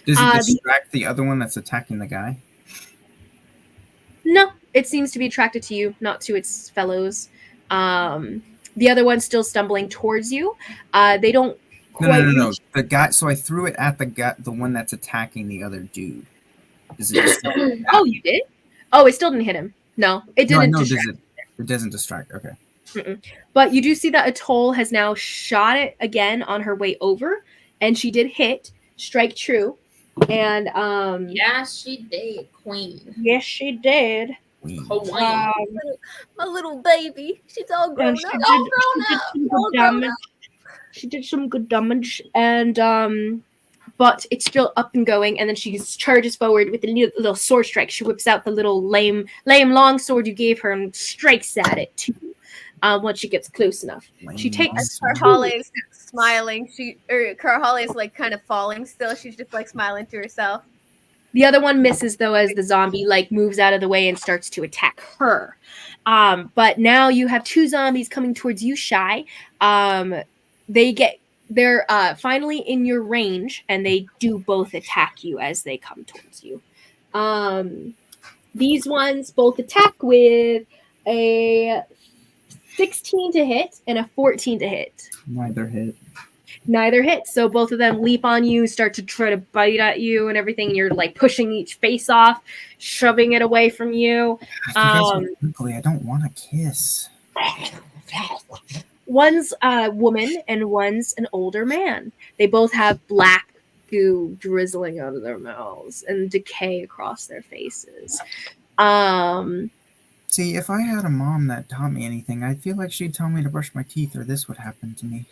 Does it distract the other one that's attacking the guy? No, it seems to be attracted to you, not to its fellows. The other one's still stumbling towards you. They don't quite No. The guy. So I threw it at the guy, the one that's attacking the other dude. Does it distract? Oh, you did? Oh, it still didn't hit him. No, it didn't. It doesn't distract. Okay. But you do see that Etoile has now shot it again on her way over, and she did hit, strike true, and yeah, she did, Queen. Yes, she did. Queen. My little baby. She's all grown up. She did some good damage, and but it's still up and going. And then she charges forward with a little sword strike. She whips out the little lame long sword you gave her and strikes at it too. Once she gets close enough, she takes. Carhale is smiling. Carhale is like kind of falling still. She's just like smiling to herself. The other one misses though, as the zombie like moves out of the way and starts to attack her. But now you have two zombies coming towards you, Shy. They're finally in your range, and they do both attack you as they come towards you. These ones both attack with a 16 to hit and a 14 to hit. Neither hit. So both of them leap on you, start to try to bite at you and everything. And you're like pushing each face off, shoving it away from you. I don't want to kiss. One's a woman and one's an older man. They both have black goo drizzling out of their mouths and decay across their faces. See, if I had a mom that taught me anything, I feel like she'd tell me to brush my teeth, or this would happen to me.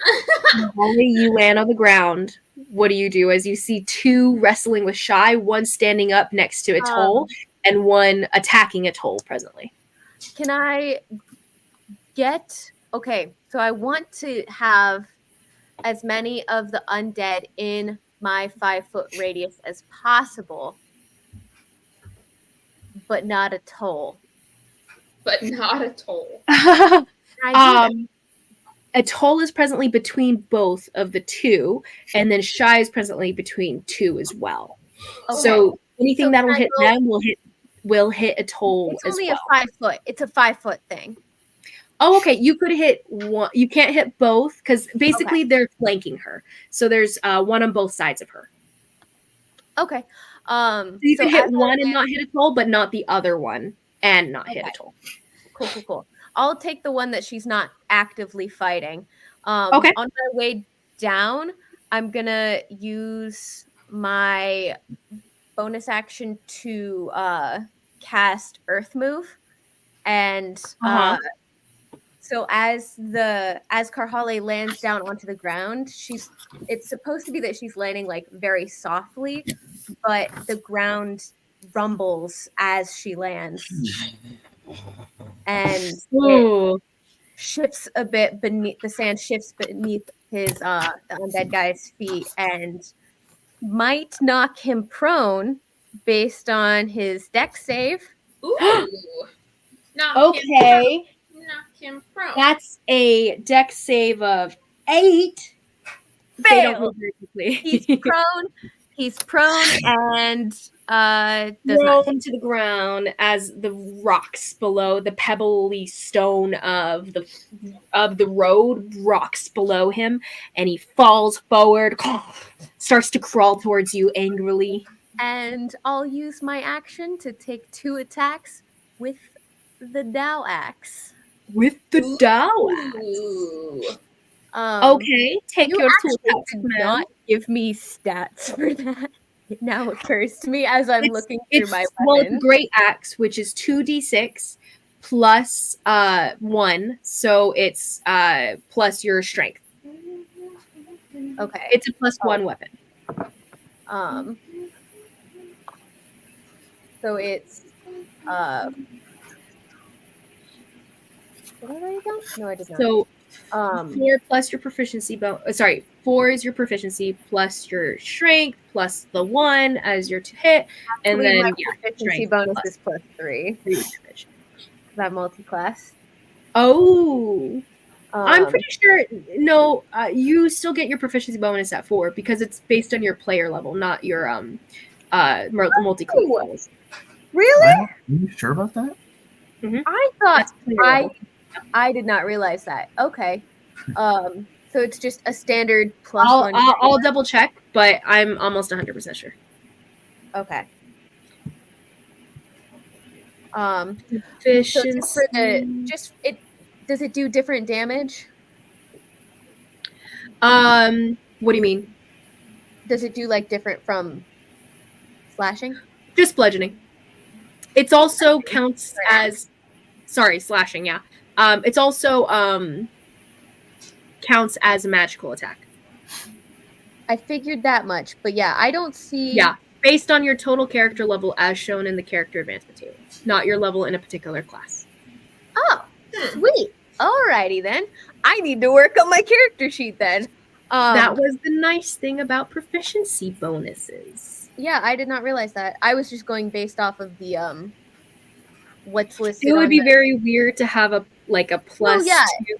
Only you land on the ground. What do you do as you see two wrestling with Shy, one standing up next to Etoile, and one attacking Etoile presently? Can I get... Okay, so I want to have as many of the undead in my 5-foot radius as possible, but not Etoile. Etoile is presently between both of the two, and then Shy is presently between two as well. Okay. So anything that'll hit them will hit Etoile as well. It's only a 5 foot. It's a 5-foot thing. Oh, okay. You could hit one. You can't hit both because basically they're flanking her. So there's one on both sides of her. Okay. So you can hit one and not hit Etoile, but not the other one and not hit Etoile. Cool. I'll take the one that she's not actively fighting. On my way down, I'm gonna use my bonus action to cast Earth Move, and so as Carhale lands down onto the ground, it's supposed to be that she's landing like very softly, but the ground rumbles as she lands. And shifts a bit beneath the sand shifts beneath his the undead guy's feet and might knock him prone based on his dex save. Ooh. Knock Okay, him prone. that's a dex save of 8. They don't Fail. move very quickly. He's prone and does not Thrown to the ground as the rocks below the pebbly stone of the road rocks below him, and he falls forward, starts to crawl towards you angrily. and I'll use my action to take 2 attacks with the Dao axe. With the Dao axe. Ooh. Okay, take You your 2 actually attacks, did man. not give me stats for that. It now occurs to me as I'm looking through my Well, it's a weapons. great axe, which is 2d6 plus 1, so it's plus your strength. Okay. It's a plus 1 weapon. So it's did I write it down? No, I did not. So 4 4 plus your proficiency 4 is your proficiency plus your strength plus the 1 as your to hit, and then my proficiency strength bonus plus is plus 3 3 damage. that multi-class. Oh, I'm Um, pretty sure. No, you still get your proficiency bonus at 4 because it's based on your player level, not your multi-class levels. really? Are you sure about that? I thought That's player level. I did not realize that. Okay. So it's just a standard plus 1. I'll double check, but I'm almost 100% sure. Okay. Efficiency. So just for the does it do different damage? What do you mean? Does it do like different from slashing? Just bludgeoning. It's also counts as slashing, yeah. It's also counts as a magical attack. I figured that much, but yeah, I don't see. Yeah, based on your total character level as shown in the character advancement table, not your level in a particular class. Oh, sweet. Alrighty then. I need to work on my character sheet then. That was the nice thing about proficiency bonuses. Yeah, I did not realize that. I was just going based off of the what's listed. It would be very weird to have a plus 2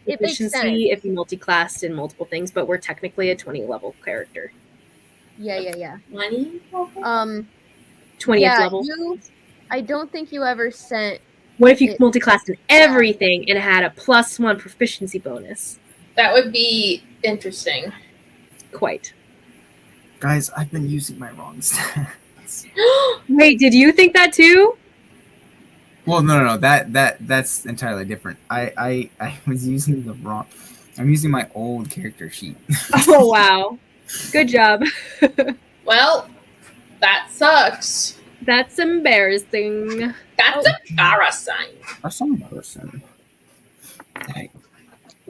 it makes sense. proficiency if you multi-classed in multiple things, but we're technically a 20 level character. Yeah. 20? 20th level. I don't think you ever sent. What if you multi-classed in everything and had a +1 proficiency bonus? That would be interesting. Quite. Guys, I've been using my wrong stats. Wait, did you think that too? Well, no. That's entirely different. I was using the wrong. I'm using my old character sheet. Oh wow, good job. Well, that sucks. That's embarrassing. That's embarrassing. That's embarrassing. Dang.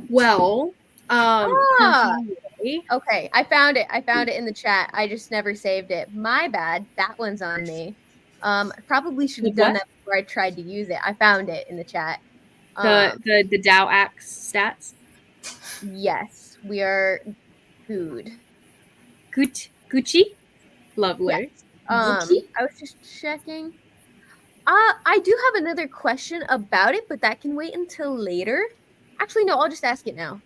Well, okay, I found it. I found it in the chat. I just never saved it. My bad. That one's on me. I probably should have done that before I tried to use it. I found it in the chat. The Dao axe stats. Yes, we are good. Gucci. Lovely. Yes. I was just checking. I do have another question about it, but that can wait until later. Actually, no, I'll just ask it now.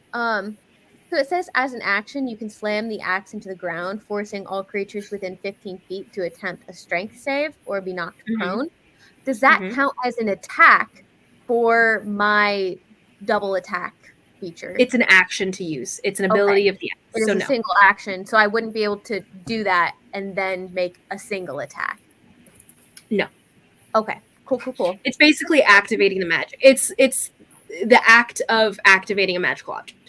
So it says, as an action, you can slam the axe into the ground, forcing all creatures within 15 feet to attempt a strength save or be knocked prone. Does that count as an attack for my double attack feature? It's an action to use. It's an ability of the axe. It is a single action, so I wouldn't be able to do that and then make a single attack. No. Okay. Cool. It's basically activating the magic. It's the act of activating a magical object.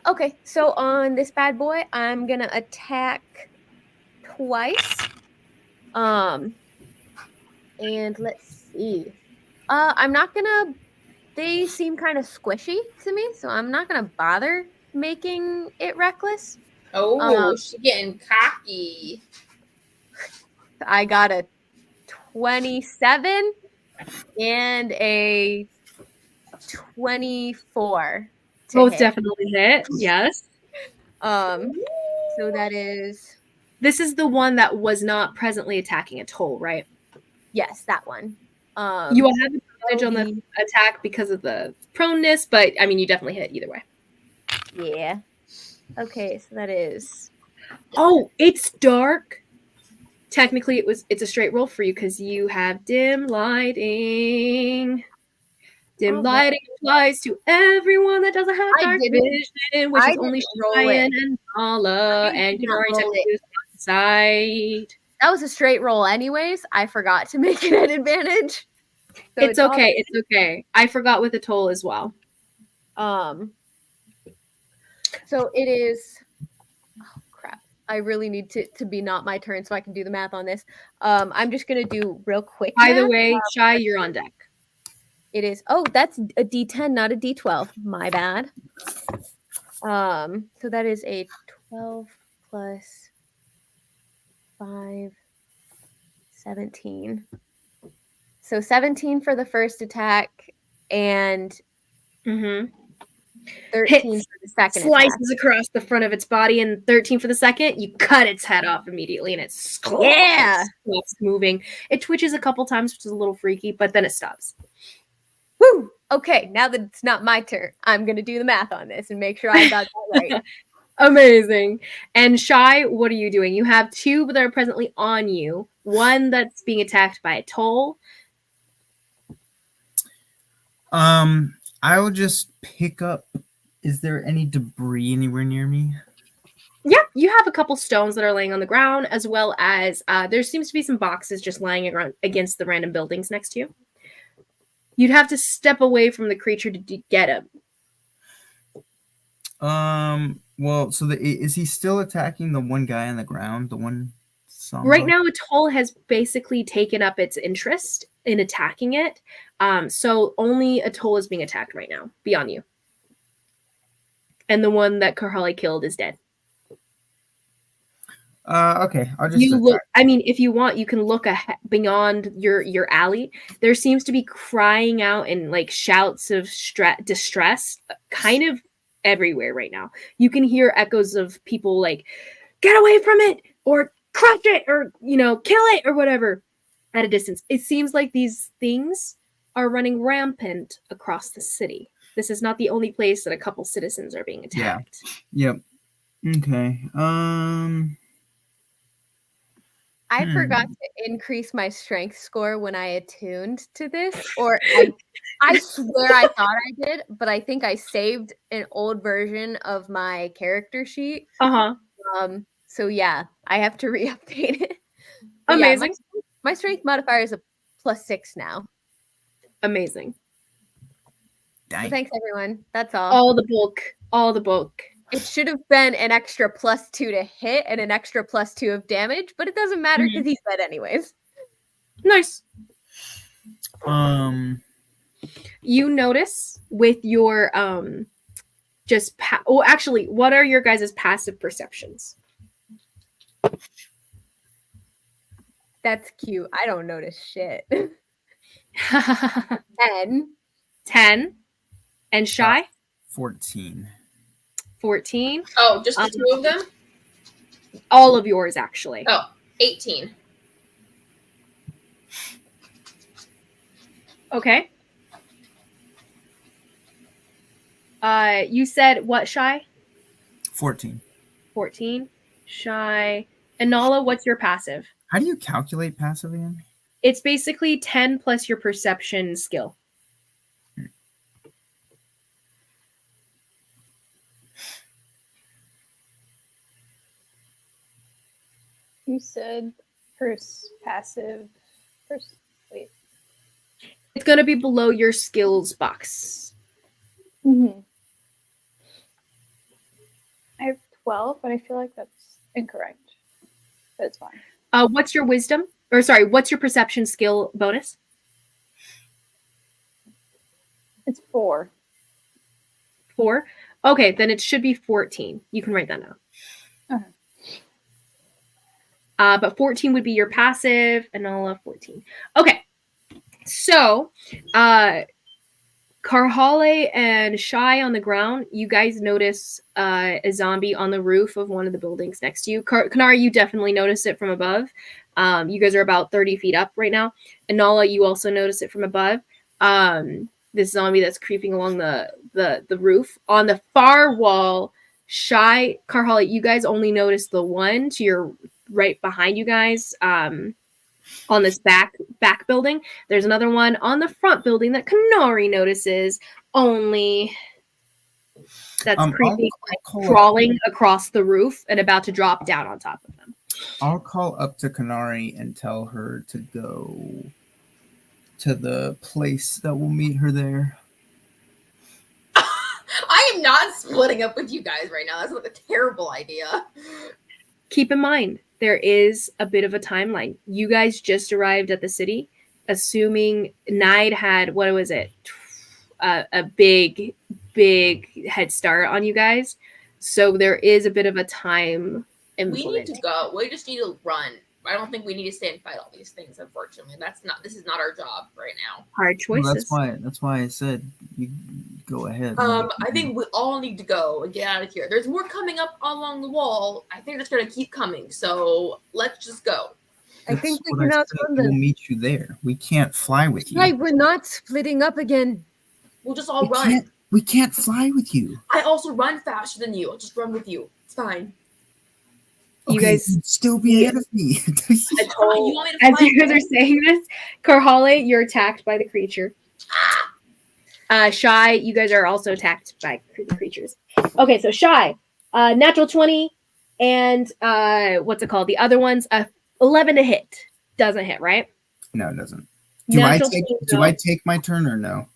Okay, so on this bad boy, I'm gonna attack twice. And let's see. I'm not gonna. They seem kind of squishy to me, so I'm not gonna bother making it reckless. Oh, she's getting cocky. I got a 27 and a 24 to Both hit. definitely hit. Yes. So that is This is the one that was not presently attacking Etoile, right? yes, that one. You will have advantage on the be- attack because of the proneness, but I mean, you definitely hit either way. Yeah. Okay, so that is Oh, it's dark. Technically, it's a straight roll for you because you have dim lighting. Dim Oh, lighting applies to everyone that doesn't have I dark didn't- vision, which I is only didn't roll Cheyenne it. and Nala, I and didn't Kanari roll technically it. is sight. That was a straight roll anyways. I forgot to make it an advantage. So It's all okay. It's okay. I forgot with the toll as well. So it is oh crap. I really need to be not my turn so I can do the math on this. I'm just gonna do real quick. By the math. way, Shy, you're on deck. It is that's a D10, not a D12. My bad. So that is a 12 plus 5, 17. So 17 for the first attack and Mm-hmm. 13 Hits, for the second slices across the front of its body, and 13 for the second. You cut its head off immediately, and it Yeah. stops moving. It twitches a couple times, which is a little freaky, but then it stops. Woo! Okay, now that it's not my turn, I'm gonna do the math on this and make sure I got that right. Amazing. And Shy, what are you doing? You have two that are presently on you. One that's being attacked by a toll. I will just pick up. Is there any debris anywhere near me? Yeah, you have a couple stones that are laying on the ground, as well as there seems to be some boxes just lying around against the random buildings next to you. You'd have to step away from the creature to get him. Well, so is he still attacking the one guy on the ground? The one Right now, Etoile has basically taken up its interest in attacking it. So only Etoile is being attacked right now, beyond you. And the one that Karhali killed is dead. Okay. I'll just look. I mean, if you want, you can look beyond your alley. There seems to be crying out and like shouts of distress, kind of everywhere right now. You can hear echoes of people like, "Get away from it!" or "Crush it!" or "Kill it!" or whatever. At a distance, it seems like these things are running rampant across the city. This is not the only place that a couple citizens are being attacked. Yeah. Yep. Okay. I forgot to increase my strength score when I attuned to this, or I swear I thought I did, but I think I saved an old version of my character sheet. So yeah, I have to re-update it. But Amazing. Yeah, my strength modifier is a +6 now. Amazing. So thanks everyone. That's all. All the bulk. It should have been an extra +2 to hit and an extra +2 of damage, but it doesn't matter because he's dead anyways. Nice. You notice with your actually, what are your guys' passive perceptions? That's cute. I don't notice shit. 10. 10. And Shy? 14. 14. Oh, just the two of them? All of yours, actually. Oh, 18. Okay. You said what, Shy? 14. 14. Shy. And Nala, what's your passive? How do you calculate passive again? It's basically 10 plus your perception skill. You said passive. Wait. It's going to be below your skills box. I have 12, but I feel like that's incorrect. But it's fine. What's your wisdom? Or sorry, what's your perception skill bonus? It's 4. 4? Okay, then it should be 14. You can write that down. Okay. But 14 would be your passive, and I'll 14. Okay. So, Karhale and Shy on the ground, you guys notice a zombie on the roof of one of the buildings next to you. Kanari, you definitely notice it from above. You guys are about 30 feet up right now. And Nala, you also notice it from above. This zombie that's creeping along the roof. On the far wall, Shy, Karhale, you guys only notice the one to your right behind you guys. On this back building. There's another one on the front building that Kanari notices, only that's creepy, crawling across the roof and about to drop down on top of them. I'll call up to Kanari and tell her to go to the place that will meet her there. I am not splitting up with you guys right now. That's like a terrible idea. Keep in mind, there is a bit of a timeline. You guys just arrived at the city, assuming Nide had, what was it? A big head start on you guys. So there is a bit of a time We need to go. We just need to run. I don't think we need to stay and fight all these things, unfortunately. This is not our job right now. Hard choices. Well, that's why I said you go ahead. I think we all need to go and get out of here. There's more coming up along the wall. I think it's gonna keep coming. So let's just go. I think we can outrun We'll them. meet you there. We can't fly with you. Right, we're not splitting up again. We'll just all run. We can't fly with you. I also run faster than you. I'll just run with you. It's fine. You Okay, guys you'd still be ahead of me. As you guys are saying this, Karhale, you're attacked by the creature. Shy, you guys are also attacked by the creatures. Okay, so Shy, natural 20, and what's it called? The other one's 11 to hit. Doesn't hit, right? No, it doesn't. Do I take my turn or no?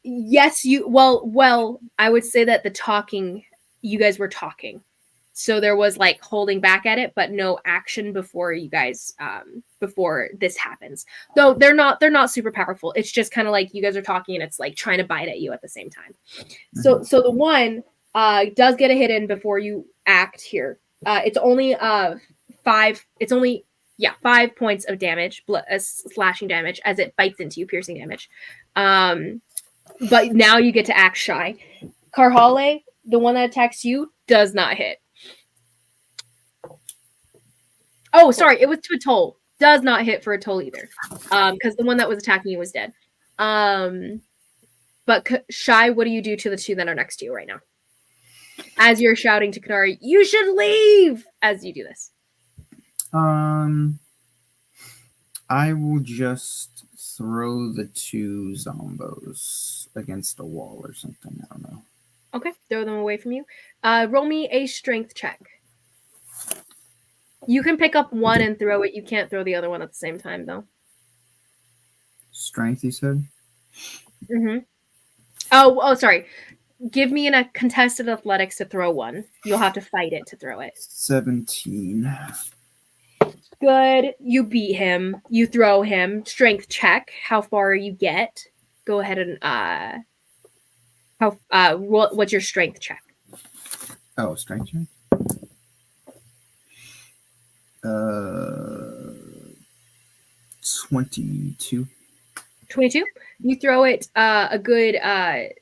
Yes, you. Well, I would say that you guys were talking. So there was like holding back at it, but no action before you guys before this happens. Though they're not super powerful. It's just kind of like you guys are talking and it's like trying to bite at you at the same time. So the one does get a hit in before you act here. It's only 5 points of damage, slashing damage as it bites into you, piercing damage. But now you get to act Shy. Karhale, the one that attacks you, does not hit. Oh, sorry, it was to Etoile. Does not hit for Etoile either. Because the one that was attacking you was dead. But Shy, what do you do to the two that are next to you right now? As you're shouting to Kanari, you should leave! As you do this. I will just throw the two zombos against a wall or something. I don't know. Okay, throw them away from you. Roll me a strength check. You can pick up one and throw it. You can't throw the other one at the same time, though. Strength, you said? Mm-hmm. Oh, sorry. Give me a contested athletics to throw one. You'll have to fight it to throw it. 17. Good. You beat him. You throw him. Strength check. How far you get? Go ahead and what's your strength check? Oh, strength check? 22. 22. You throw it a good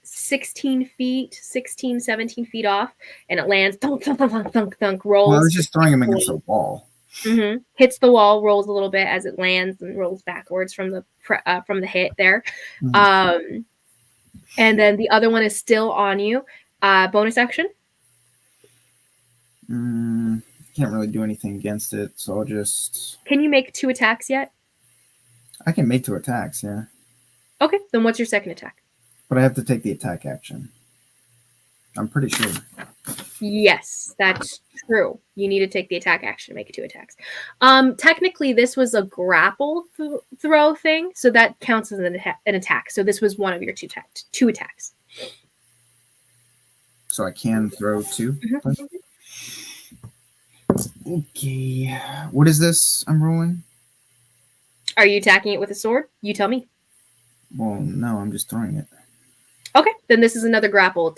16, 17 feet off, and it lands. Thunk, thunk, thunk, thunk, thunk, thunk, rolls. Well, I was just throwing him against the wall. Mm-hmm. Hits the wall, rolls a little bit as it lands, and rolls backwards from the hit there. Mm-hmm. And then the other one is still on you. Bonus action. Can't really do anything against it, so I'll just... Can you make 2 attacks yet? I can make 2 attacks, yeah. Okay, then what's your second attack? But I have to take the attack action. I'm pretty sure. Yes, that's true. You need to take the attack action to make 2 attacks. Technically, this was a grapple throw thing, so that counts as an attack. So this was one of your 2 attacks. So I can throw 2? Mm-hmm. Okay. What is this I'm rolling? Are you attacking it with a sword? You tell me. Well, no, I'm just throwing it. Okay, then this is another grapple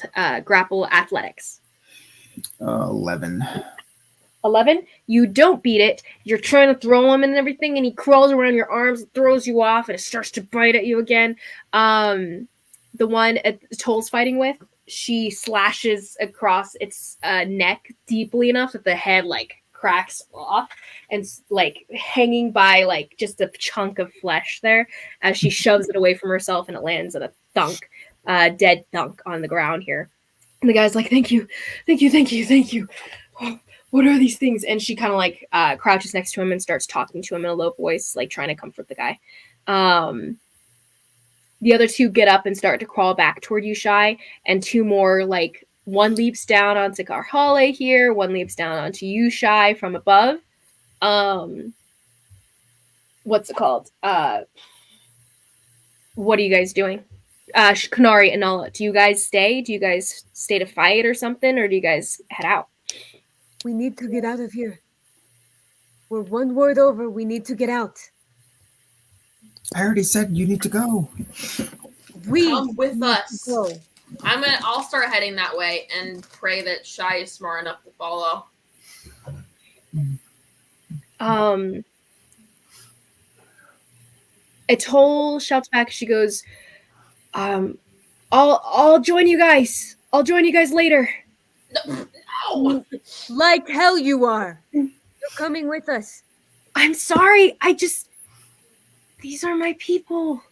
athletics. 11. 11. You don't beat it. You're trying to throw him and everything, and he crawls around your arms, throws you off, and it starts to bite at you again. The one Etoile's fighting with, she slashes across its neck deeply enough that the head like cracks off and like hanging by like just a chunk of flesh there as she shoves it away from herself, and it lands at a thunk, dead thunk on the ground here. And the guy's like, thank you. Oh, what are these things? And she kind of like crouches next to him and starts talking to him in a low voice, like trying to comfort the guy. The other two get up and start to crawl back toward you, Shy, and two more, like, one leaps down onto Karhale here, one leaps down onto you, Shy, from above. What's it called? What are you guys doing? Kanari and Nala, do you guys stay? Do you guys stay to fight or something, or do you guys head out? We need to get out of here. We're one word over. We need to get out. I already said you need to go. Come with need us. to go. I'll start heading that way and pray that Shy is smart enough to follow. Etoile shouts back. She goes, I'll join you guys. I'll join you guys later. No! Like hell you are. You're coming with us. I'm sorry. These are my people.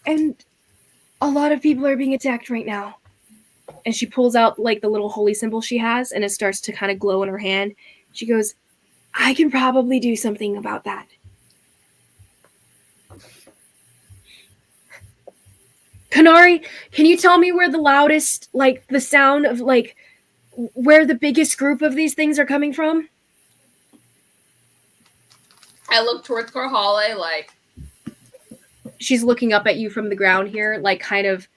And a lot of people are being attacked right now. And she pulls out like the little holy symbol she has, and it starts to kind of glow in her hand. She goes, I can probably do something about that. Kanari, can you tell me where the loudest, like the sound of like where the biggest group of these things are coming from? I look towards Karhale, like she's looking up at you from the ground here, like kind of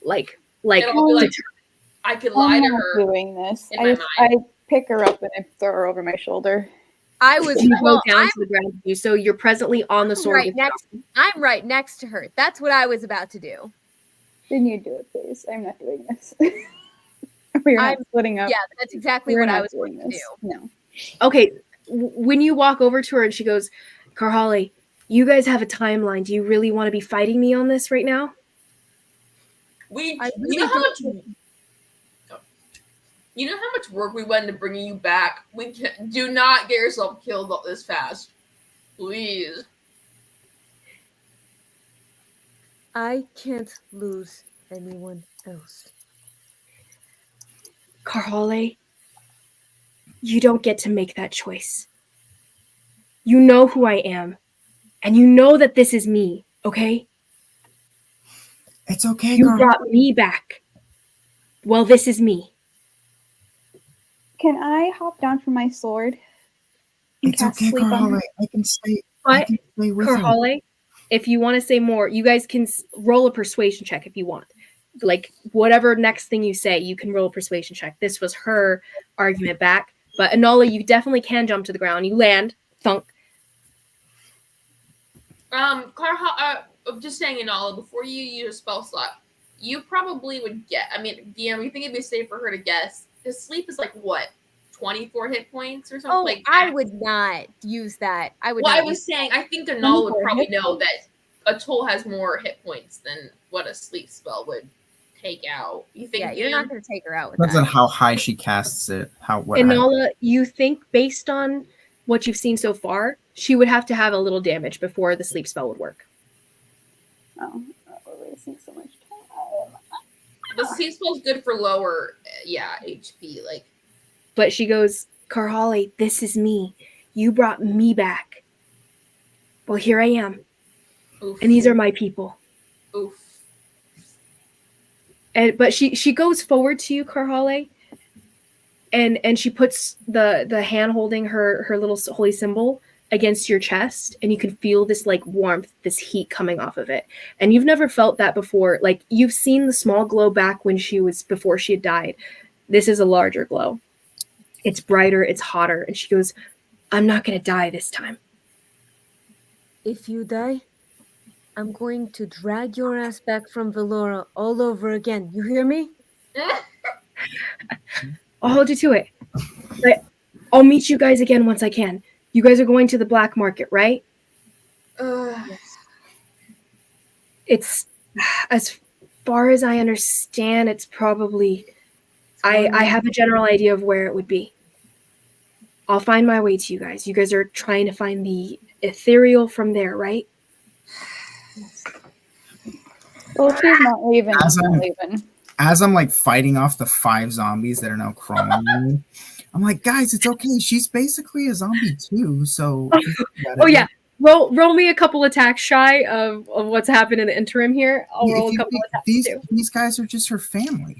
like I could lie I'm to not her. doing this. in my I pick her up and I throw her over my shoulder. I was you well, go down to the ground with you, so you're presently on the sword. I'm right next to her. That's what I was about to do. Then you do it, please. I'm not doing this. We're not splitting up. Yeah, that's exactly We're what I not was doing going to this. do. No. Okay, when you walk over to her and she goes, Karhale, you guys have a timeline. Do you really want to be fighting me on this right now? You know how much work we went into bringing you back? Do not get yourself killed this fast. Please. I can't lose anyone else. Karhale, you don't get to make that choice. You know who I am, and you know that this is me, okay? It's okay, You girl. brought me back. Well, this is me. Can I hop down from my sword? And It's cast okay, sleep on Karhale. her? I can stay. But I can stay with her. Karhale, if you want to say more, you guys can roll a persuasion check if you want. Like, whatever next thing you say, you can roll a persuasion check. This was her argument back. But Anala, you definitely can jump to the ground. You land, thunk. Just saying, Anala, before you use a spell slot, you probably would get. I mean, DM, you think it'd be safe for her to guess? Because sleep is like what, 24 hit points or something? Oh, like I would not use that. I would. Well, not I was use saying, I think Anala 24 would probably hit know points. that Etoile has more hit points than what a sleep spell would take out. You think? Yeah, you're not going to take her out with Depends on that. how high she casts it. Anala, you think based on what you've seen so far, she would have to have a little damage before the sleep spell would work. Oh, we're wasting so much time. The sleep spell is good for lower, HP. Like, But she goes, Karhale, this is me. You brought me back. Well, here I am. oof, And these are my people. oof. But she goes forward to you, Karhale, and she puts the hand holding her little holy symbol against your chest, and you can feel this like warmth, this heat coming off of it. And you've never felt that before. Like, you've seen the small glow back before she had died. This is a larger glow. It's brighter, it's hotter. And she goes, I'm not going to die this time. If you die, I'm going to drag your ass back from Velora all over again. You hear me? I'll hold you to it. But I'll meet you guys again once I can. You guys are going to the black market, right? It's, as far as I understand, it's probably, I have a general idea of where it would be. I'll find my way to you guys. You guys are trying to find the ethereal from there, right? Well, she's not leaving. As I'm I'm- not leaving. As I'm like fighting off the 5 zombies that are now crawling on me, I'm like, guys, it's okay. She's basically a zombie too. So if you think about it, Oh yeah. Roll me a couple attacks shy of what's happened in the interim here. I'll if roll a you couple think attacks too. these guys are just her family.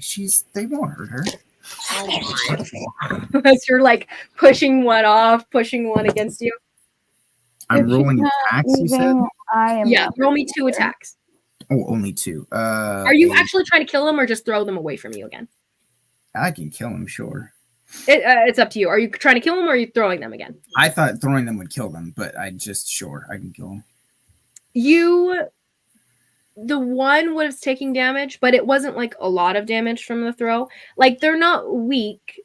They won't hurt her. As you're like pushing one off, pushing one against you. I'm If she's rolling not attacks. You said? leaving, I am. Yeah, not roll me leaving 2 either. attacks. Oh, only 2. Are you actually trying to kill them or just throw them away from you again? I can kill him, sure. It's up to you. Are you trying to kill them or are you throwing them again? I thought throwing them would kill them, but I can kill them. The one was taking damage, but it wasn't like a lot of damage from the throw. Like they're not weak.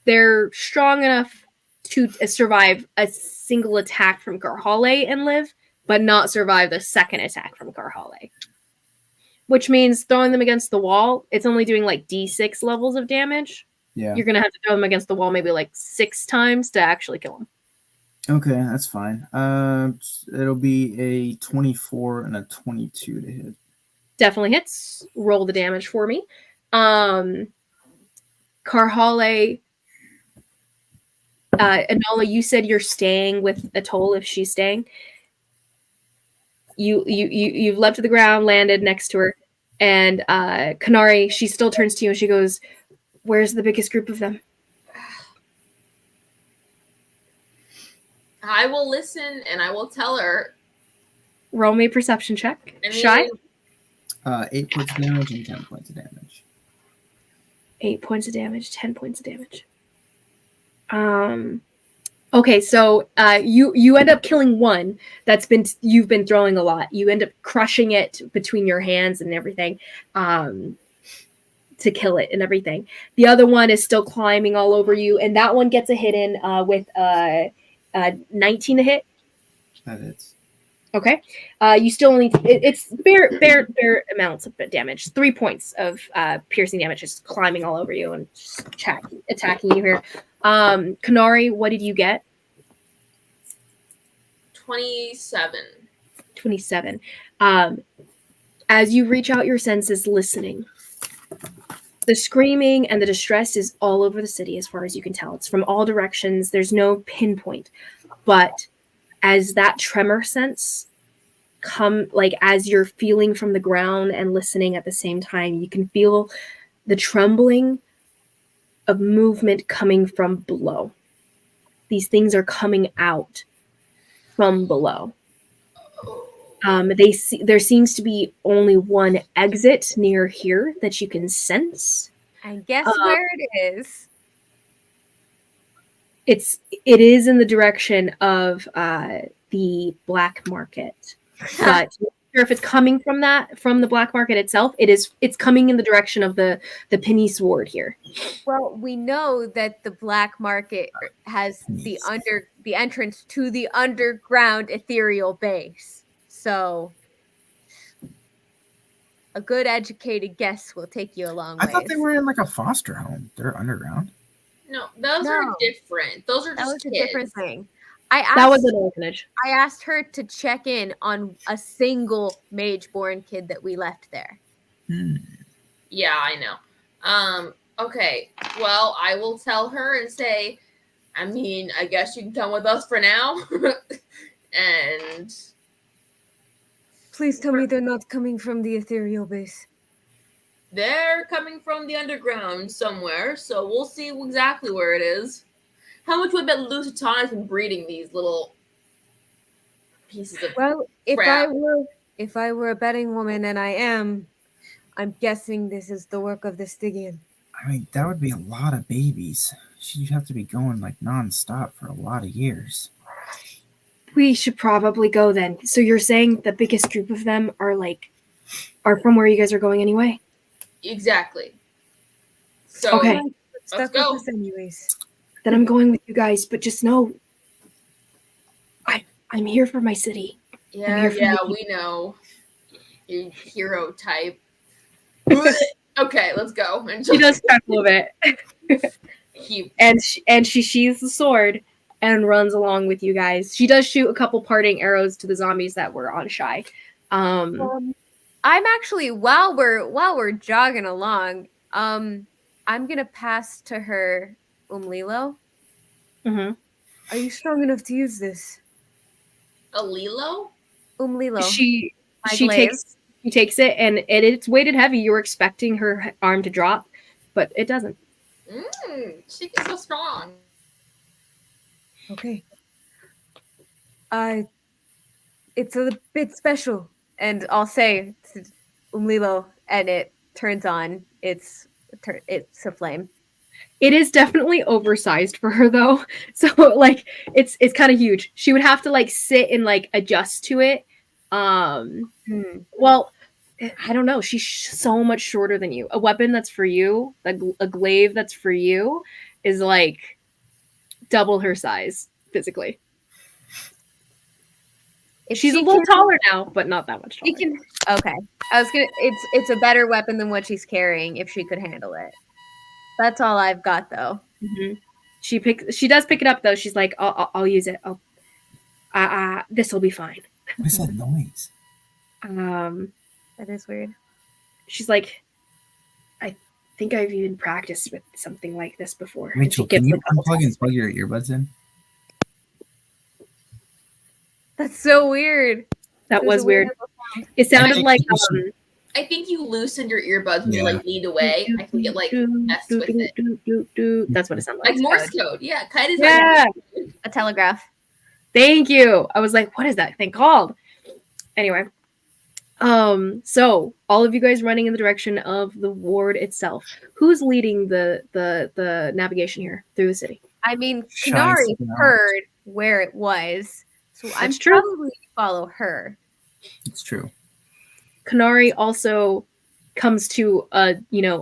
They're strong enough to survive a single attack from Karhale and live, but not survive the second attack from Karhale. Which means throwing them against the wall, it's only doing like D6 levels of damage. Yeah. You're gonna have to throw them against the wall maybe like 6 times to actually kill them. Okay, that's fine. It'll be a 24 and a 22 to hit. Definitely hits. Roll the damage for me. Karhale, Anala, you said you're staying with Etoile if she's staying. You've leapt to the ground, landed next to her, and Kanari, she still turns to you and she goes, "Where's the biggest group of them?" I will listen and I will tell her. Roll me a perception check. I mean, Shy? 8 points of damage and 10 points of damage. 8 points of damage, 10 points of damage. Okay, so you end up killing one you've been throwing a lot. You end up crushing it between your hands and everything, to kill it and everything. The other one is still climbing all over you, and that one gets a hit in with 19 to hit. That is. Okay. You still only it's bare amounts of damage. 3 points of piercing damage, just climbing all over you and just attacking you here. Kanari, what did you get? 27. 27. As you reach out your senses listening, the screaming and the distress is all over the city as far as you can tell. It's from all directions. There's no pinpoint. But as that tremor sense as you're feeling from the ground and listening at the same time, you can feel the trembling of movement coming from below. These things are coming out from below. There seems to be only one exit near here that you can sense. And guess where it is? It is in the direction of the black market, but I'm not sure if it's coming from the black market itself. It's coming in the direction of the penny sword here. Well, we know that the black market has the entrance to the underground ethereal base. So a good educated guess will take you a long way. I thought they were in like a foster home. They're underground. No, those are different. Those are that just was kids. a different thing. That was an orphanage. I asked her to check in on a single mage-born kid that we left there. Yeah, I know. Okay. Well, I will tell her and say, I mean, I guess you can come with us for now. And Please tell me they're not coming from the ethereal base. they're coming from the underground somewhere, so we'll see exactly where it is. How much would bet Lusitana has been breeding these little pieces of Well, if crap? I were a betting woman, and I am, I'm guessing this is the work of the Stygian. I mean, that would be a lot of babies. She'd have to be going like nonstop for a lot of years. We should probably go then. So you're saying the biggest group of them are from where you guys are going anyway? Exactly. So Okay. let's go. Anyways. then I'm going with you guys. But just know, I'm here for my city. Yeah, here for we know. You hero type. Okay, let's go. And She does chuckle a bit. He, and she sheathes the sword and runs along with you guys. She does shoot a couple parting arrows to the zombies that were on Shy. I'm actually while we're jogging along, I'm gonna pass to her Umlilo. mhm. Are you strong enough to use this? a Lilo? Umlilo. She my she glaive. takes it and it's weighted heavy. You were expecting her arm to drop, but it doesn't. She's so strong. Okay. It's a bit special. And I'll say to Umlilo, and it turns on. It's a flame. It is definitely oversized for her though. So like it's kind of huge. She would have to like sit and like adjust to it. Well, I don't know. She's so much shorter than you. A weapon that's for you, a glaive that's for you, is like double her size physically. If She's a she little can- taller now, but not that much taller. She can. Okay, I was gonna. It's a better weapon than what she's carrying if she could handle it. That's all I've got though. She does pick it up though. She's like, I'll use it. This will be fine. What's that noise? That is weird. She's like, I think I've even practiced with something like this before. And Rachel, she gives can you a couple unplug and taps. plug your earbuds in? That's so weird. That There's was a weird. It sounded like I think you loosened your earbuds when you like leaned away. I think it like messed with it. That's what it sounded Like like. Morse code. Yeah, Kite is Yeah. A telegraph. Thank you. I was like, what is that thing called? Anyway. So all of you guys running in the direction of the ward itself. Who's leading the navigation here through the city? I mean, Shy Kanari sticking out. heard where it was, so I'm That's true. probably gonna follow her. It's true. Kanari also comes to a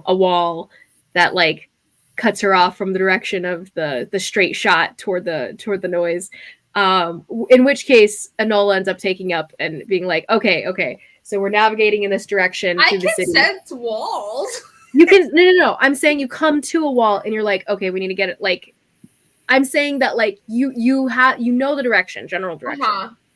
wall that like cuts her off from the direction of the straight shot toward the noise. In which case Enola ends up taking up and being like, okay, so we're navigating in this direction I through the can city. sense walls. You can no. I'm saying you come to a wall and you're like, okay, we need to get it. Like, I'm saying that like you know the direction, general direction,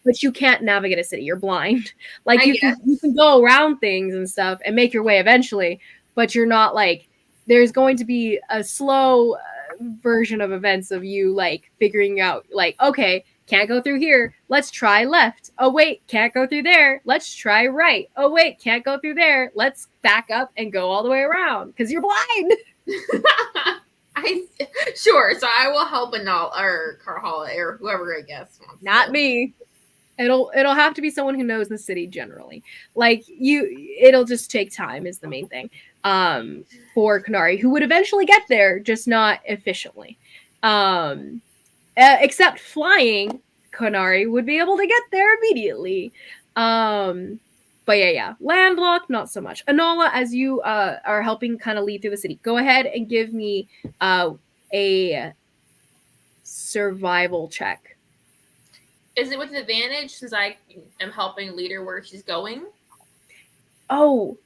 but you can't navigate a city. You're blind. Like you can go around things and stuff and make your way eventually, but you're not like. There's going to be a slow version of events of you like figuring out like, okay, can't go through here. Let's try left. Oh wait, can't go through there. Let's try right. Oh wait, can't go through there. Let's back up and go all the way around because you're blind. Sure. So I will help Anal or Karhala or whoever I guess. Not me. It'll have to be someone who knows the city generally. Like it'll just take time is the main thing. For Kanari, who would eventually get there, just not efficiently. Except flying, Kanari would be able to get there immediately. But yeah, landlocked, not so much. Enola, as you are helping kind of lead through the city, go ahead and give me a survival check. Is it with advantage since I am helping lead her where she's going? Oh,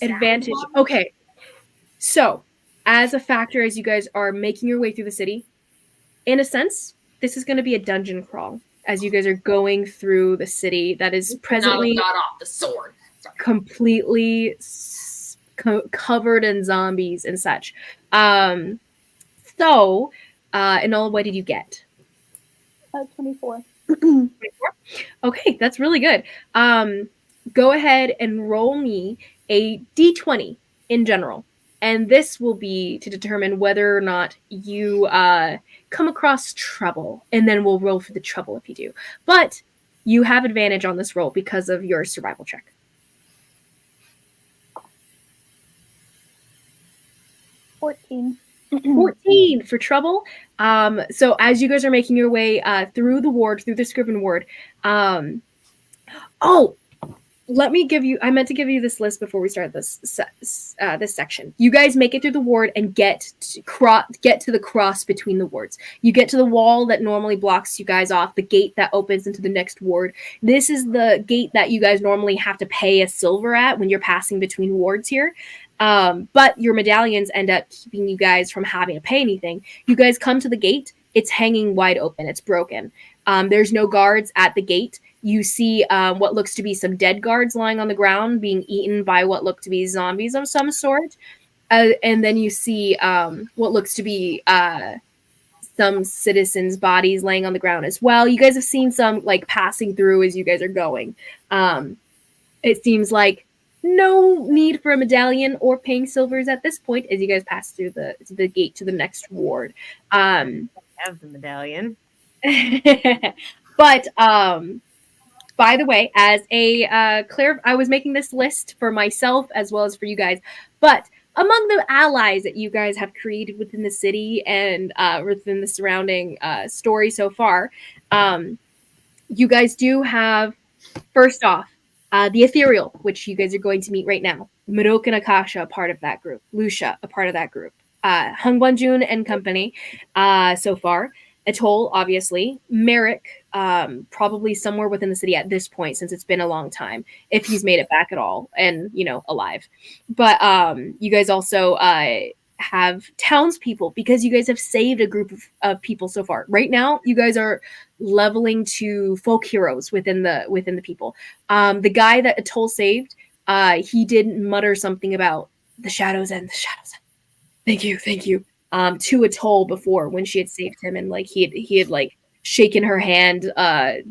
advantage. Okay. So, as a factor, as you guys are making your way through the city, in a sense, this is going to be a dungeon crawl as you guys are going through the city that is presently got off the sword. Sorry. Completely covered in zombies and such. So, Enola, what did you get? 24. 24? Okay, that's really good. Go ahead and roll me a d20 in general. And this will be to determine whether or not you come across trouble. And then we'll roll for the trouble if you do. But you have advantage on this roll because of your survival check. 14. 14 for trouble. So as you guys are making your way through the ward, through the Scriven ward, let me give you, I meant to give you this list before we start this this section. You guys make it through the ward and get to the cross between the wards. You get to the wall that normally blocks you guys off, the gate that opens into the next ward. This is the gate that you guys normally have to pay a silver at when you're passing between wards here. But your medallions end up keeping you guys from having to pay anything. You guys come to the gate, it's hanging wide open, it's broken. There's no guards at the gate. You see what looks to be some dead guards lying on the ground being eaten by what look to be zombies of some sort. And then you see what looks to be some citizens' bodies laying on the ground as well. You guys have seen some like passing through as you guys are going. It seems like no need for a medallion or paying silvers at this point as you guys pass through the gate to the next ward. I have the medallion. But by the way, as a I was making this list for myself as well as for you guys, but among the allies that you guys have created within the city and within the surrounding story so far, you guys do have, first off, the Ethereal, which you guys are going to meet right now. Madoka and Akasha, a part of that group. Lucia, a part of that group. Hungwanjun and company so far. Etoile, obviously. Merrick, probably somewhere within the city at this point, since it's been a long time, if he's made it back at all, and, you know, alive. But you guys also have townspeople, because you guys have saved a group of people so far. Right now, you guys are leveling to folk heroes within the people. The guy that Etoile saved, he did mutter something about the shadows and the shadows. Thank you. To Etoile before when she had saved him, and like he had like shaken her hand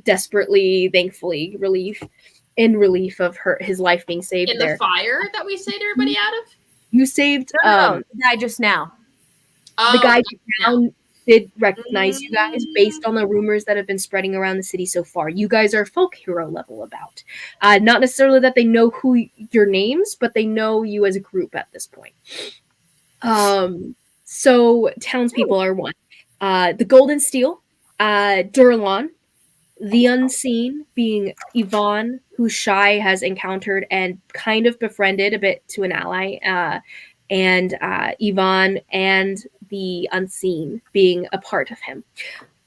desperately, thankfully, relief of his life being saved in there. The fire that we saved everybody out of. You saved the guy just now. The guy just now did recognize you guys based on the rumors that have been spreading around the city so far. You guys are folk hero level about. Not necessarily that they know who your names, but they know you as a group at this point. So townspeople are one. The Golden Steel, Durlan, the Unseen being Yvonne, who Shai has encountered and kind of befriended a bit to an ally, and Yvonne and the Unseen being a part of him.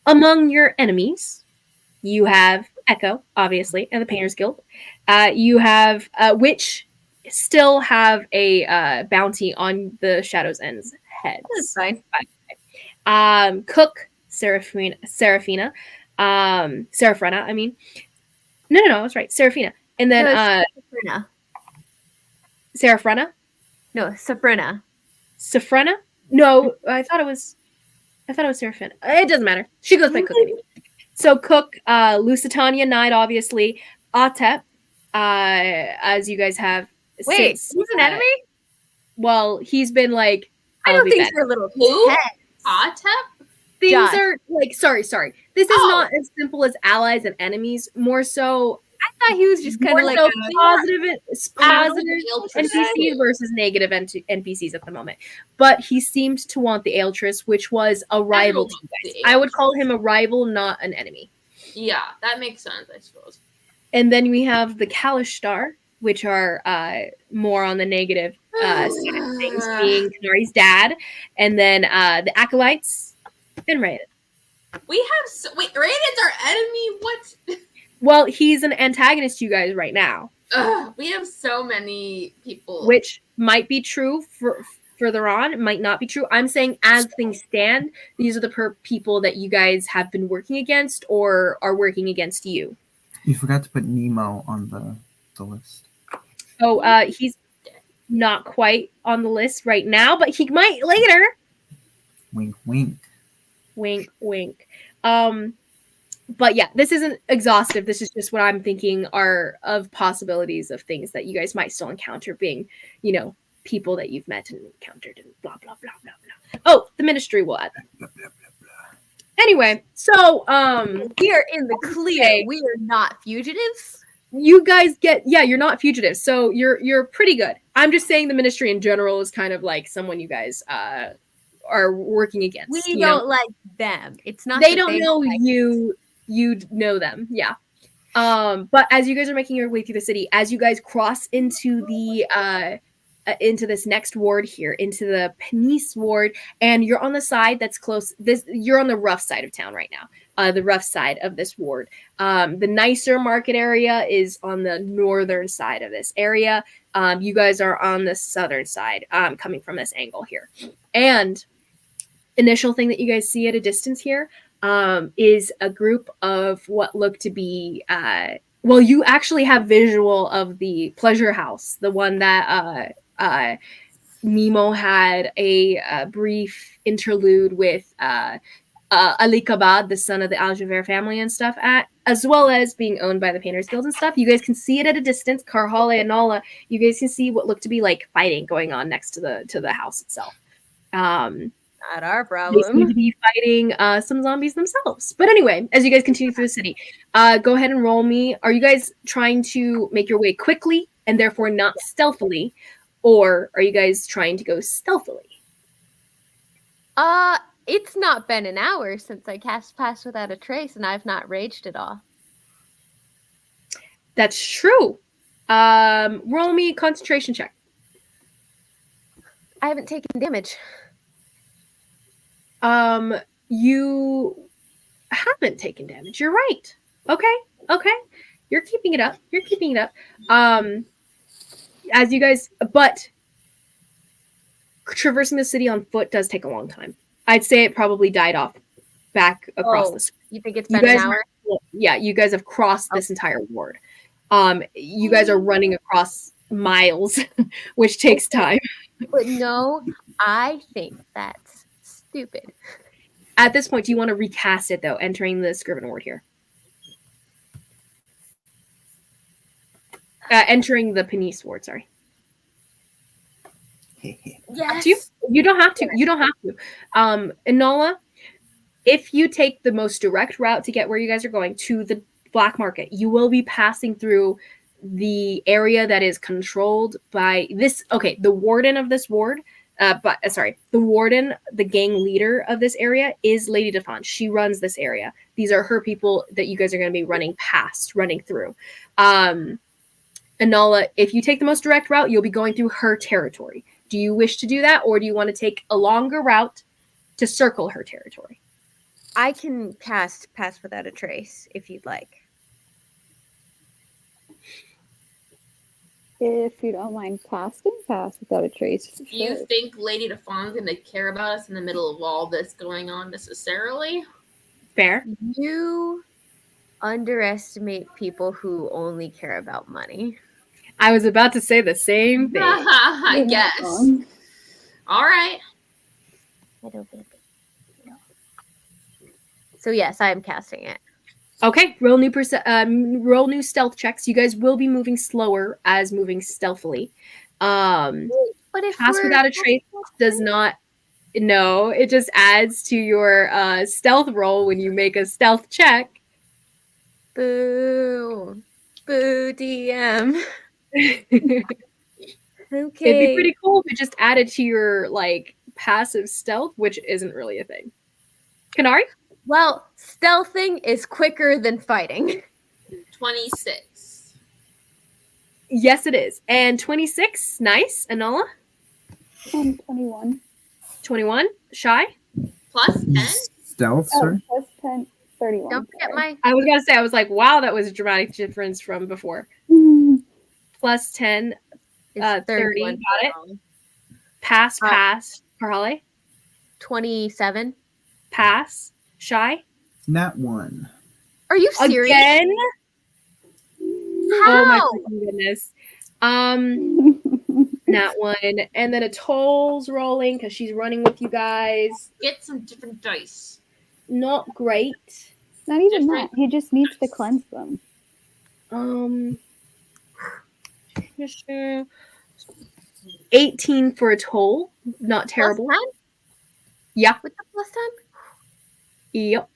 Among your enemies, you have Echo, obviously, and the Painters Guild. You have which still have a bounty on the Shadow's End's heads. That's fine. Cook, Serafina, I mean. No, I was right. Serafina. And then Safrina. Serafrena? No, Safrina. Safrena? No, I thought it was Serafina. It doesn't matter. She goes by Cook anyway. So Cook, Lusitania Knight, obviously. Atep, as you guys have. Wait, since, he's an enemy? Well, he's been like. I don't think you're a little Who? tense. Atep? Things Josh. are like sorry. This is not as simple as allies and enemies. More so, I thought he was just kind of like a positive NPCs versus negative NPCs at the moment. But he seemed to want the Aeltress, which was a rival to you guys. I would call him a rival, not an enemy. Yeah, that makes sense, I suppose. And then we have the Kalishtar, which are more on the negative side of things, being Kanari's dad, and then the Acolytes and Raiden. We have wait, Raiden's our enemy. What? Well, he's an antagonist to you guys right now. We have so many people, which might be true for further on. It might not be true. I'm saying as things stand, these are the people that you guys have been working against or are working against you. You forgot to put Nemo on the list. Oh, he's not quite on the list right now, but he might later. Wink, wink. Wink, wink. But yeah, this isn't exhaustive. This is just what I'm thinking are of possibilities of things that you guys might still encounter, being, you know, people that you've met and encountered and blah, blah, blah, blah, blah. Oh, the ministry will add that. Blah, blah, blah, blah. Anyway, so we are in the clear. Okay. We are not fugitives. You guys you're not fugitives, so you're pretty good. I'm just saying the ministry in general is kind of like someone you guys are working against. We you don't know? like them. It's not they don't know like you know them. Yeah. But as you guys are making your way through the city, as you guys cross into into this next ward here, into the Penice ward, and you're on the side that's close. You're on the rough side of town right now. The rough side of this ward. The nicer market area is on the northern side of this area. You guys are on the southern side, coming from this angle here. And initial thing that you guys see at a distance here is a group of what look to be well, you actually have visual of the pleasure house, the one that Nemo had a brief interlude with Ali Kabad, the son of the Aljaver family and stuff, at, as well as being owned by the Painters Guild and stuff. You guys can see it at a distance. Karhale and Nala, you guys can see what looked to be like fighting going on next to the house itself. Not our They problem. seem to be fighting some zombies themselves. But anyway, as you guys continue through the city, go ahead and roll me. Are you guys trying to make your way quickly and therefore not stealthily? Or are you guys trying to go stealthily? It's not been an hour since I cast Pass Without a Trace, and I've not raged at all. That's true. Roll me a concentration check. I haven't taken damage. You haven't taken damage. You're right. Okay. You're keeping it up. As you guys, but traversing the city on foot does take a long time. I'd say it probably died off back across the street. You think it's been an hour? Yeah, you guys have crossed this entire ward. You guys are running across miles, which takes time. But no, I think that's stupid. At this point, do you want to recast it, though, entering the Scriven ward here? Entering the Penice ward, sorry. Yes. You don't have to. Inala, if you take the most direct route to get where you guys are going, to the black market, you will be passing through the area that is controlled by this. Okay, the warden of this ward, the warden, the gang leader of this area is Lady Defon. She runs this area. These are her people that you guys are going to be running through. Inala, if you take the most direct route, you'll be going through her territory. Do you wish to do that, or do you want to take a longer route to circle her territory? I can cast Pass Without a Trace if you'd like. If you don't mind casting Pass Without a Trace. Do you think Lady Defon's going to care about us in the middle of all this going on necessarily? Fair. You underestimate people who only care about money. I was about to say the same thing. I guess. All right. So yes, I am casting it. Okay, roll new stealth checks. You guys will be moving slower as moving stealthily. But if Pass Without a Trace does not. No, it just adds to your stealth roll when you make a stealth check. Boo. Boo, DM. Okay. It'd be pretty cool if it just added to your passive stealth, which isn't really a thing. Kanari? Well, stealthing is quicker than fighting. 26. Yes, it is. And 26, nice. Anala? And 21. 21, Shy? Plus 10? Stealth, sorry? Plus 10, 31. Don't forget my... I was going to say, I was like, wow, that was a dramatic difference from before. Plus 10, 30, got it. Pass. Karhale? 27. Pass. Shy? Nat 1. Are you serious? Again? How? Oh my freaking goodness. Nat 1. And then Etoile's rolling because she's running with you guys. Get some different dice. Not great. Not even Different. that. He just needs to cleanse them. 18 for Etoile. Not terrible. Plus 10? Yeah. With the plus 10? Yep.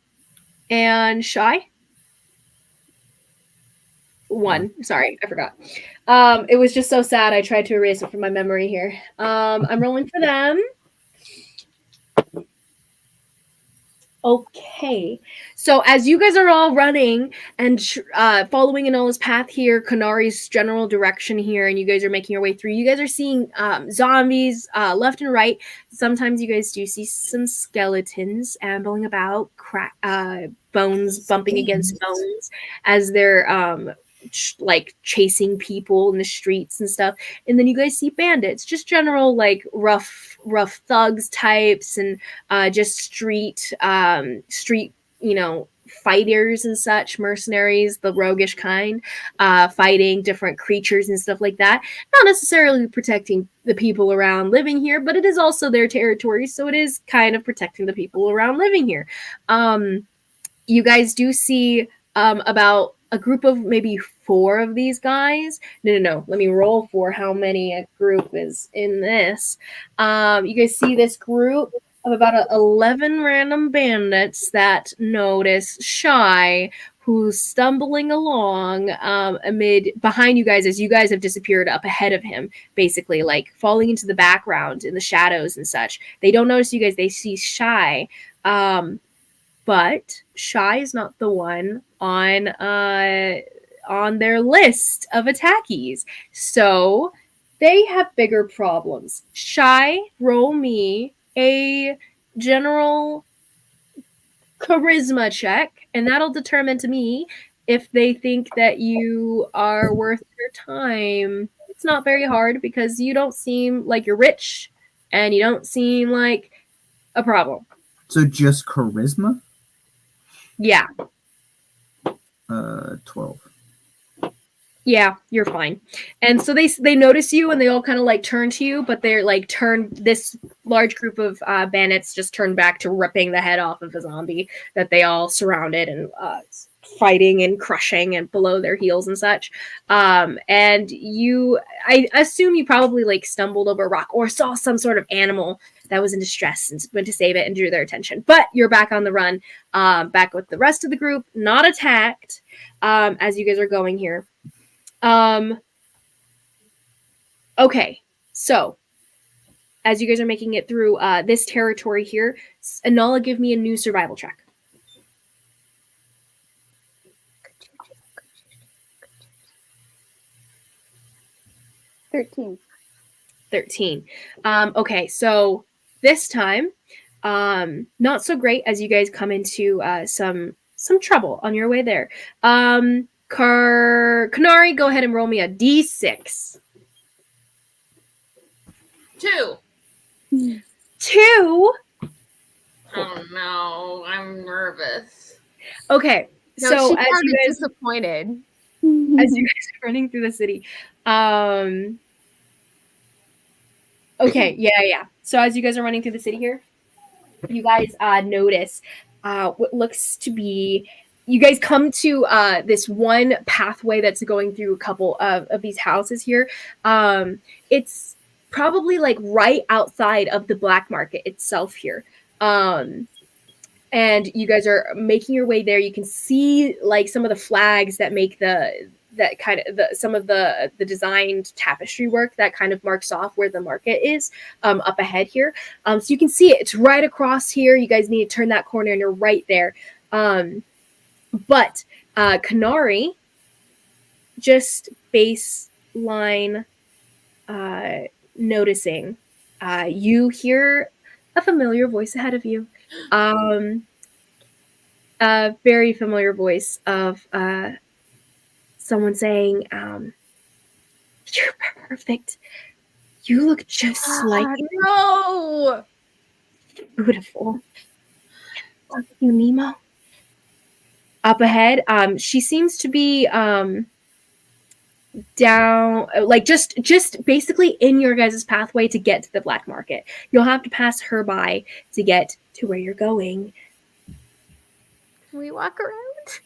And Shy? 1. Sorry, I forgot. It was just so sad. I tried to erase it from my memory here. I'm rolling for them. Okay, so as you guys are all running and following Anola's path here, Kanari's general direction here, and you guys are making your way through, you guys are seeing zombies left and right. Sometimes you guys do see some skeletons ambling about, bones bumping against bones as they're like chasing people in the streets and stuff. And then you guys see bandits, just general like rough thugs types, and just street fighters and such, mercenaries, the roguish kind, fighting different creatures and stuff like that. Not necessarily protecting the people around living here, but it is also their territory, so it is kind of protecting the people around living here. You guys do see about a group of maybe 4 of these guys. No. Let me roll for how many a group is in this. You guys see this group of about 11 random bandits that notice Shy, who's stumbling along behind you guys as you guys have disappeared up ahead of him, basically like falling into the background in the shadows and such. They don't notice you guys. They see Shy. But Shy is not the one on their list of attackies. So they have bigger problems. Shy, roll me a general charisma check, and that'll determine to me if they think that you are worth their time. It's not very hard because you don't seem like you're rich and you don't seem like a problem. So just charisma? Yeah. 12. Yeah, you're fine. And so they notice you and they all kind of like turn to you, but they're like this large group of bandits just turned back to ripping the head off of a zombie that they all surrounded and fighting and crushing and below their heels and such. And I assume you probably like stumbled over a rock or saw some sort of animal that was in distress and went to save it and drew their attention. But you're back on the run, back with the rest of the group, not attacked, as you guys are going here. Okay, so as you guys are making it through this territory here, Enola, give me a new survival check. 13. 13. Okay, so this time, not so great as you guys come into some trouble on your way there. Kanari, go ahead and roll me a d6. 2. 2? Oh no, I'm nervous. Okay, No, so she as sounded you guys disappointed. as you guys are running through the city, okay, yeah. So as you guys are running through the city here, you guys notice what looks to be, you guys come to this one pathway that's going through a couple of these houses here. It's probably like right outside of the black market itself here. And you guys are making your way there. You can see like some of the flags that make some of the designed tapestry work that kind of marks off where the market is up ahead here. So you can see it. It's right across here. You guys need to turn that corner and you're right there. But Kanari, just baseline noticing, you hear a familiar voice ahead of you. A very familiar voice of someone saying, "You're perfect. You look just like No! beautiful. Love you, Nemo." Up ahead, she seems to be down, like just basically in your guys' pathway to get to the black market. You'll have to pass her by to get to where you're going. Can we walk around?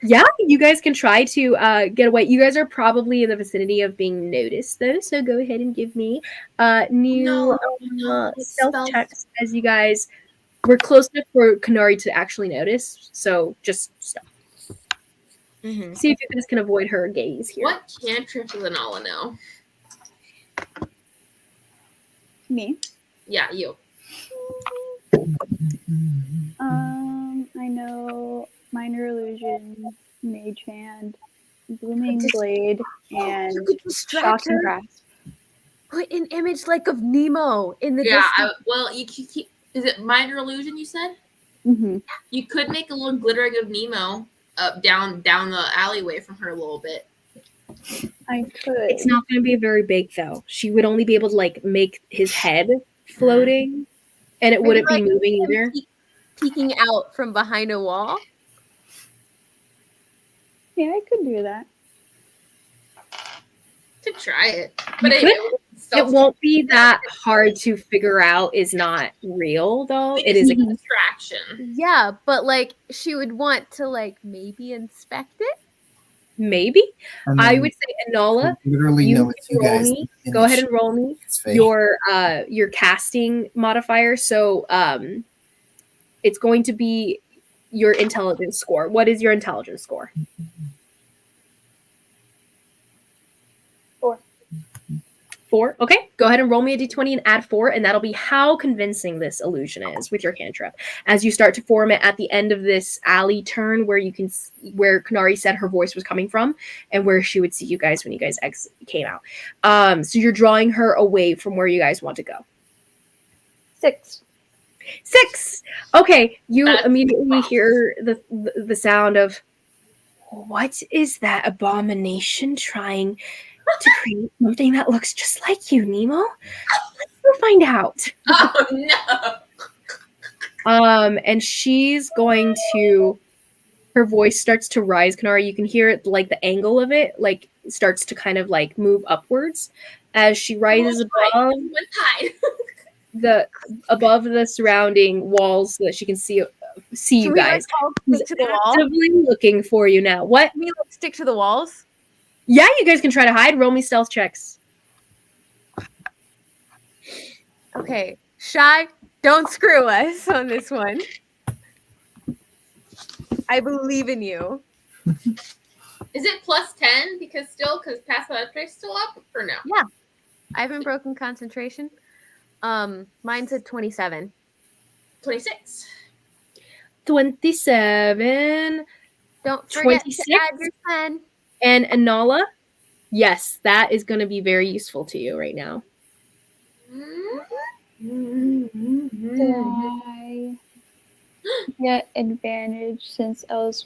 Yeah, you guys can try to get away. You guys are probably in the vicinity of being noticed, though, so go ahead and give me new stealth checks as you guys were close enough for Kanari to actually notice, so just stealth. Mm-hmm. See if you guys can avoid her gaze here. What cantrip does Enola know? Me? Yeah, you. know minor illusion, mage hand, blooming blade, and You could distract shocking her. grasp. Put an image like of Nemo in the Yeah, distance. well, you keep. Is it minor illusion? You said Mm-hmm. you could make a little glittering of Nemo up down the alleyway from her a little bit. I could. It's not going to be very big though. She would only be able to like make his head floating, and it Maybe, wouldn't like, be moving him either. peeking out from behind a wall. Yeah, I could do that. To try it, but It won't be that hard to figure out. Is not real though. It is a distraction. Yeah, but like she would want to like maybe inspect it. maybe. And I then would say Enola, literally you know can it's you roll guys. me. Go ahead and roll me your casting modifier. So it's going to be your intelligence score. What is your intelligence score? 4. 4. Okay, go ahead and roll me a d20 and add 4, and that'll be how convincing this illusion is with your cantrip. As you start to form it at the end of this alley turn, where Kanari said her voice was coming from, and where she would see you guys when you guys came out. So you're drawing her away from where you guys want to go. 6. 6. Okay, you That's immediately awesome. hear the sound of, what is that abomination trying to create something that looks just like you, Nemo? Let's go find out. Oh no! And she's going to. Her voice starts to rise, Kanari. You can hear it, like the angle of it, like starts to kind of like move upwards as she rises above the surrounding walls, so that she can see you guys. Stick to the wall? Actively looking for you now. What? Can we like stick to the walls? Yeah, you guys can try to hide. Roll me stealth checks. Okay, Shy, don't screw us on this one. I believe in you. Is it plus 10 because passive is still up or no? Yeah, I haven't broken concentration. Mine's at 27. 26. 27. Don't forget 26. to add your 10. And Anala, yes, that is going to be very useful to you right now. Did I get advantage since I was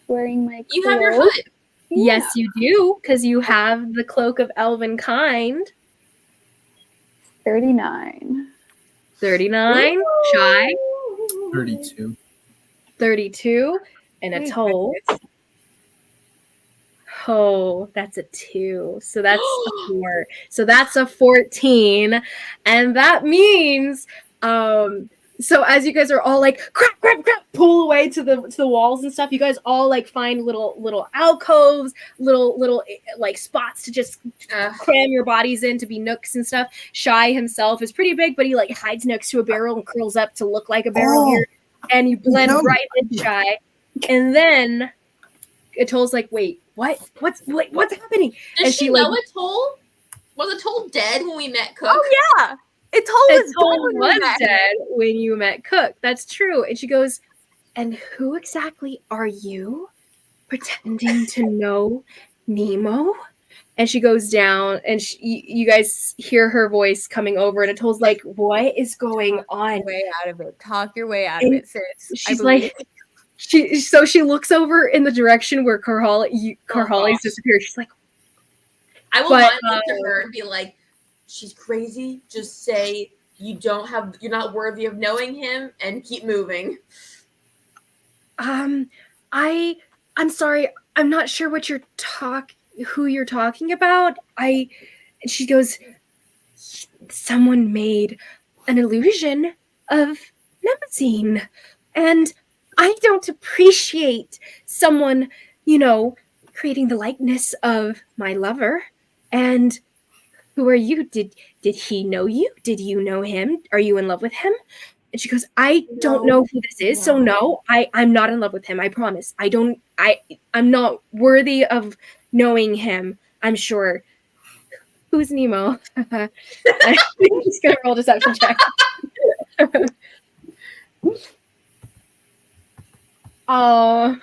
wearing my clothes? You have your hood. Yeah. Yes, you do, because you have the cloak of elven kind. 39. 39. Shy. 32. 32. And a toll. Oh, that's a 2. So that's a 4. So that's a 14. And that means so as you guys are all like crap, pull away to the walls and stuff, you guys all like find little alcoves, little like spots to just cram your bodies in to be nooks and stuff. Shy himself is pretty big, but he like hides next to a barrel and curls up to look like a barrel here. And you blend right in, Shy. And then Etoile's like, wait, what's happening? Does she know Etoile? Was Etoile dead when we met Cook? Oh yeah, Etoile was dead when you met Cook. That's true. And she goes, and who exactly are you, pretending to know Nemo? And she goes down, and you guys hear her voice coming over, and Etoile's like, what is going on? Talk your way out of it, sis. She's like, she looks over in the direction where Carhali's disappeared. She's like, I will line up to her and be like, she's crazy. Just say you're not worthy of knowing him, and keep moving. I'm sorry. I'm not sure who you're talking about. And she goes, someone made an illusion of Nemesis, and I don't appreciate someone, creating the likeness of my lover. And who are you? Did he know you? Did you know him? Are you in love with him? And she goes, I don't know who this is. So no, I'm not in love with him. I promise. I'm not worthy of knowing him. I'm sure. Who's Nemo? I'm just going to roll a deception check. Um,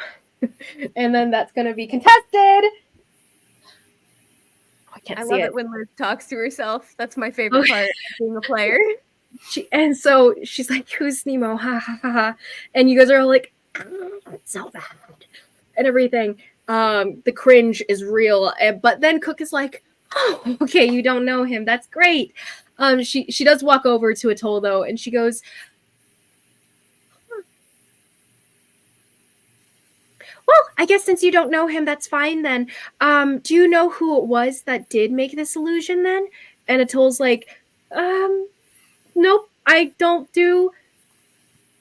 and then that's going to be contested. I can't I see love it. it when Liz talks to herself. That's my favorite part of being a player. And so she's like, "Who's Nemo?" Ha ha ha ha. And you guys are all like, "Oh, it's so bad," and everything. The cringe is real. But then Cook is like, "Oh, okay, you don't know him. That's great." She does walk over to Etoile though, and she goes, "Well, I guess since you don't know him, that's fine then. Do you know who it was that did make this illusion then?" And Etoile's like, "Nope, I don't do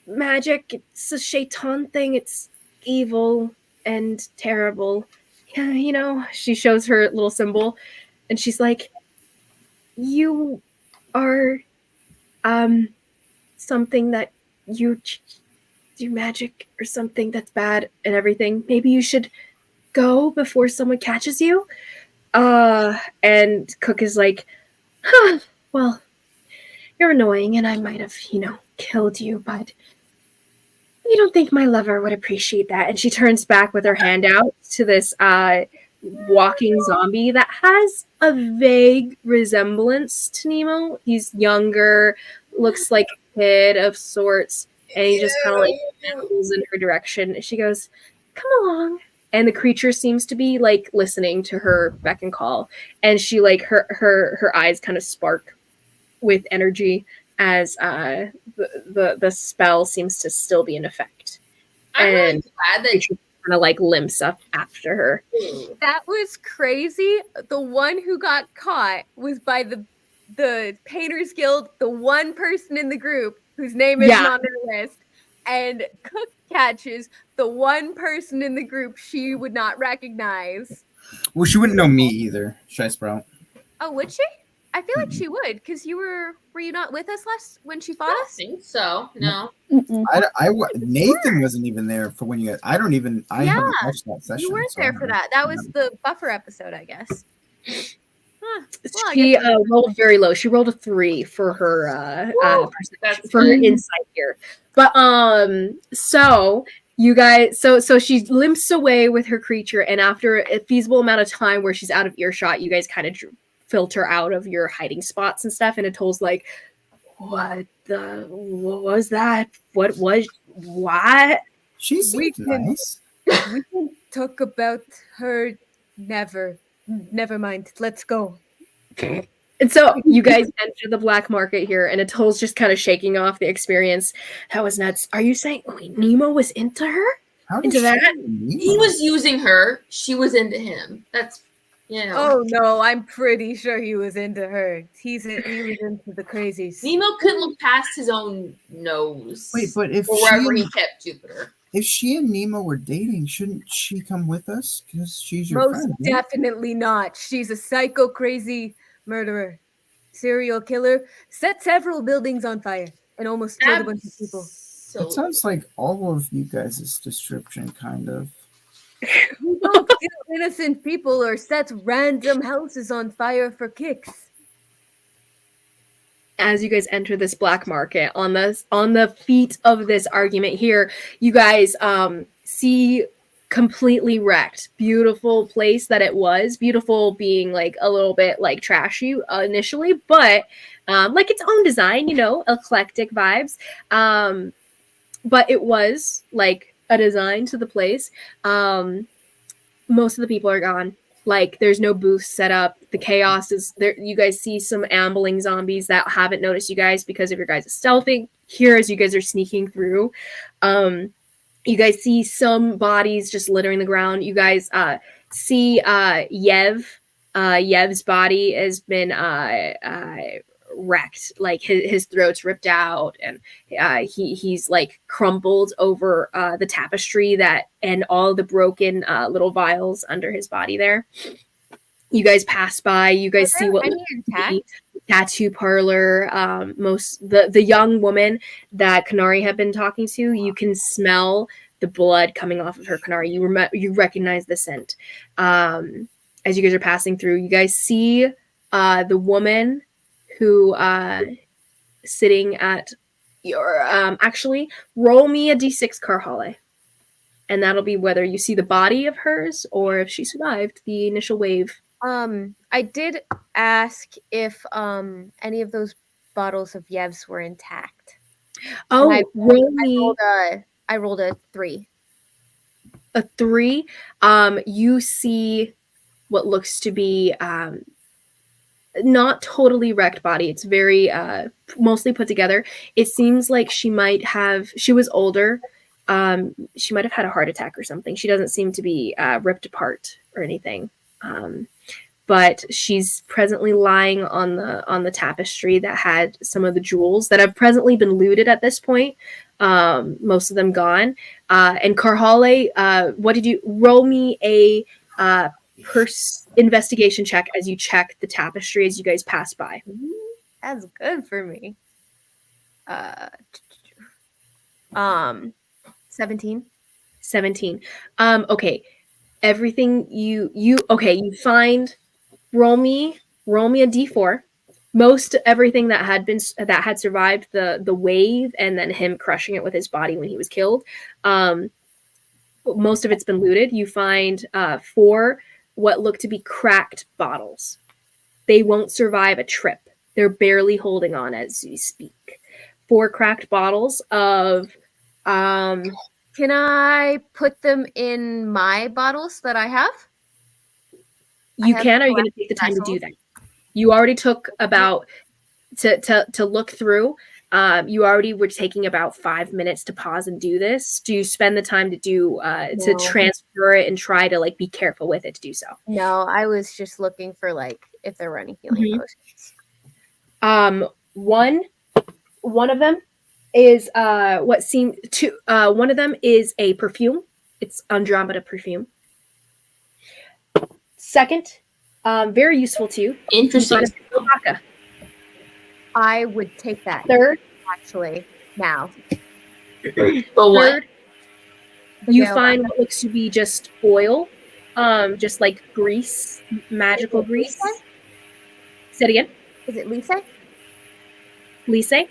magic. It's a shaitan thing. It's evil and terrible." Yeah, you know, she shows her little symbol and she's like, "You are something that you do magic or something that's bad and everything. Maybe you should go before someone catches you." And Cook is like, "Huh, well, you're annoying and I might have, killed you, but you don't think my lover would appreciate that." And she turns back with her hand out to this walking zombie that has a vague resemblance to Nemo. He's younger, looks like a kid of sorts, and he just kind of like pulls in her direction. And she goes, "Come along." And the creature seems to be like listening to her beck and call, and she like her eyes kind of spark with energy as the spell seems to still be in effect. I'm really And glad that kind of like limps up after her. That was crazy. The one who got caught was by the Painters Guild, the one person in the group whose name isn't on their list, and Cook catches the one person in the group she would not recognize. Well, she wouldn't know me either, Shy Sprout. Oh, would she? I feel like she would, because were you not with us last when she fought I us? think so. No. Nathan wasn't even there for when you guys. I haven't watched that session. You weren't so there for that. That was the buffer episode, I guess. Well, She rolled very low. She rolled a 3 for her That's for her good. insight here. But so you guys, so she limps away with her creature, and after a feasible amount of time where she's out of earshot, you guys kind of filter out of your hiding spots and stuff. And Etoile's like, what was that? What? She seems nice. We can talk about her. Never mind. Let's go. And so you guys enter the black market here, and Etoile's just kind of shaking off the experience. That was nuts. Are you saying Nemo was into her? How Into that? He was using her. She was into him. That's, Oh no, I'm pretty sure he was into her. He was into the crazies. Nemo couldn't look past his own nose. Wait, but if or wherever he kept Jupiter. If she and Nemo were dating, shouldn't she come with us? Because she's your Most friend. definitely not. She's a psycho crazy murderer, serial killer, set several buildings on fire, and almost killed a bunch of people. It sounds like all of you guys' description, kind of. We don't kill innocent people or set random houses on fire for kicks. As you guys enter this black market, on the feet of this argument here, you guys see completely wrecked, beautiful place that it was. Beautiful being like a little bit like trashy initially, but like its own design, eclectic vibes. But it was like a design to the place. Most of the people are gone. Like, there's no booths set up. The chaos is there. You guys see some ambling zombies that haven't noticed you guys because of your guys' stealthing here as you guys are sneaking through. You guys see some bodies just littering the ground. You guys see Yev. Yev's body has been wrecked. Like, his throat's ripped out, and he's like crumpled over the tapestry and all the broken little vials under his body there. You guys pass by. You guys see what tattoo parlor. The young woman that Kanari had been talking to. You can smell the blood coming off of her. Kanari, you recognize the scent. As you guys are passing through, you guys see the woman who sitting at your actually roll me a d6 Carhale. and that'll be whether you see the body of hers or if she survived the initial wave. I did ask if any of those bottles of Yev's were intact. Oh, I roll me I rolled a 3. a 3. You see what looks to be not totally wrecked body. It's very mostly put together. It seems like she was older. She might have had a heart attack or something. She doesn't seem to be ripped apart or anything. But she's presently lying on the tapestry that had some of the jewels that have presently been looted at this point. Most of them gone. And Karhale, what did you roll me a investigation check as you check the tapestry as you guys pass by? That's good for me. 17. 17. Okay. Everything you find. Roll me a d4. Most everything that had survived the wave and then him crushing it with his body when he was killed. Most of it's been looted. You find 4 what look to be cracked bottles. They won't survive a trip. They're barely holding on as we speak. 4 cracked bottles of Can I put them in my bottles that I have? you can, or are you going to take the time to do that? You already took about to look through. You already were taking about 5 minutes to pause and do this. Do you spend the time to do to transfer it and try to like be careful with it to do so? No, I was just looking for like if there were any healing potions. One of them is what seemed to one of them is a perfume. It's Andromeda perfume. Second, very useful to you. Interesting. I would take that. Third, actually, now. But what? Third, you find what looks to be just oil, just like grease, magical grease. Lise? Say it again. Is it Lise? Lise.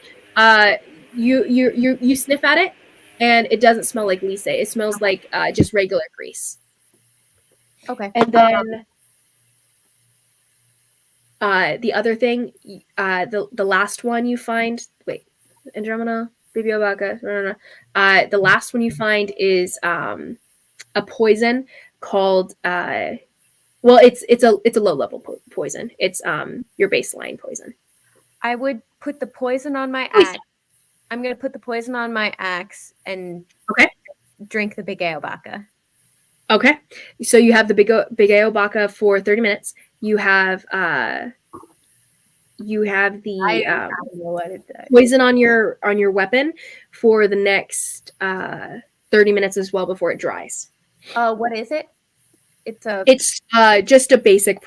You sniff at it, and it doesn't smell like Lise. It smells like just regular grease. Okay. And then the other thing, the last one you find. Wait, Andromeda, Baby Obaka. No. The last one you find is a poison called. Well, it's a low level poison. It's your baseline poison. I would put the poison on my axe. I'm gonna put the poison on my axe and drink the Big Aobaka. Okay, so you have the Big Aobaka for 30 minutes. You have the poison on your weapon for the next 30 minutes as well before it dries. What is it? It's just a basic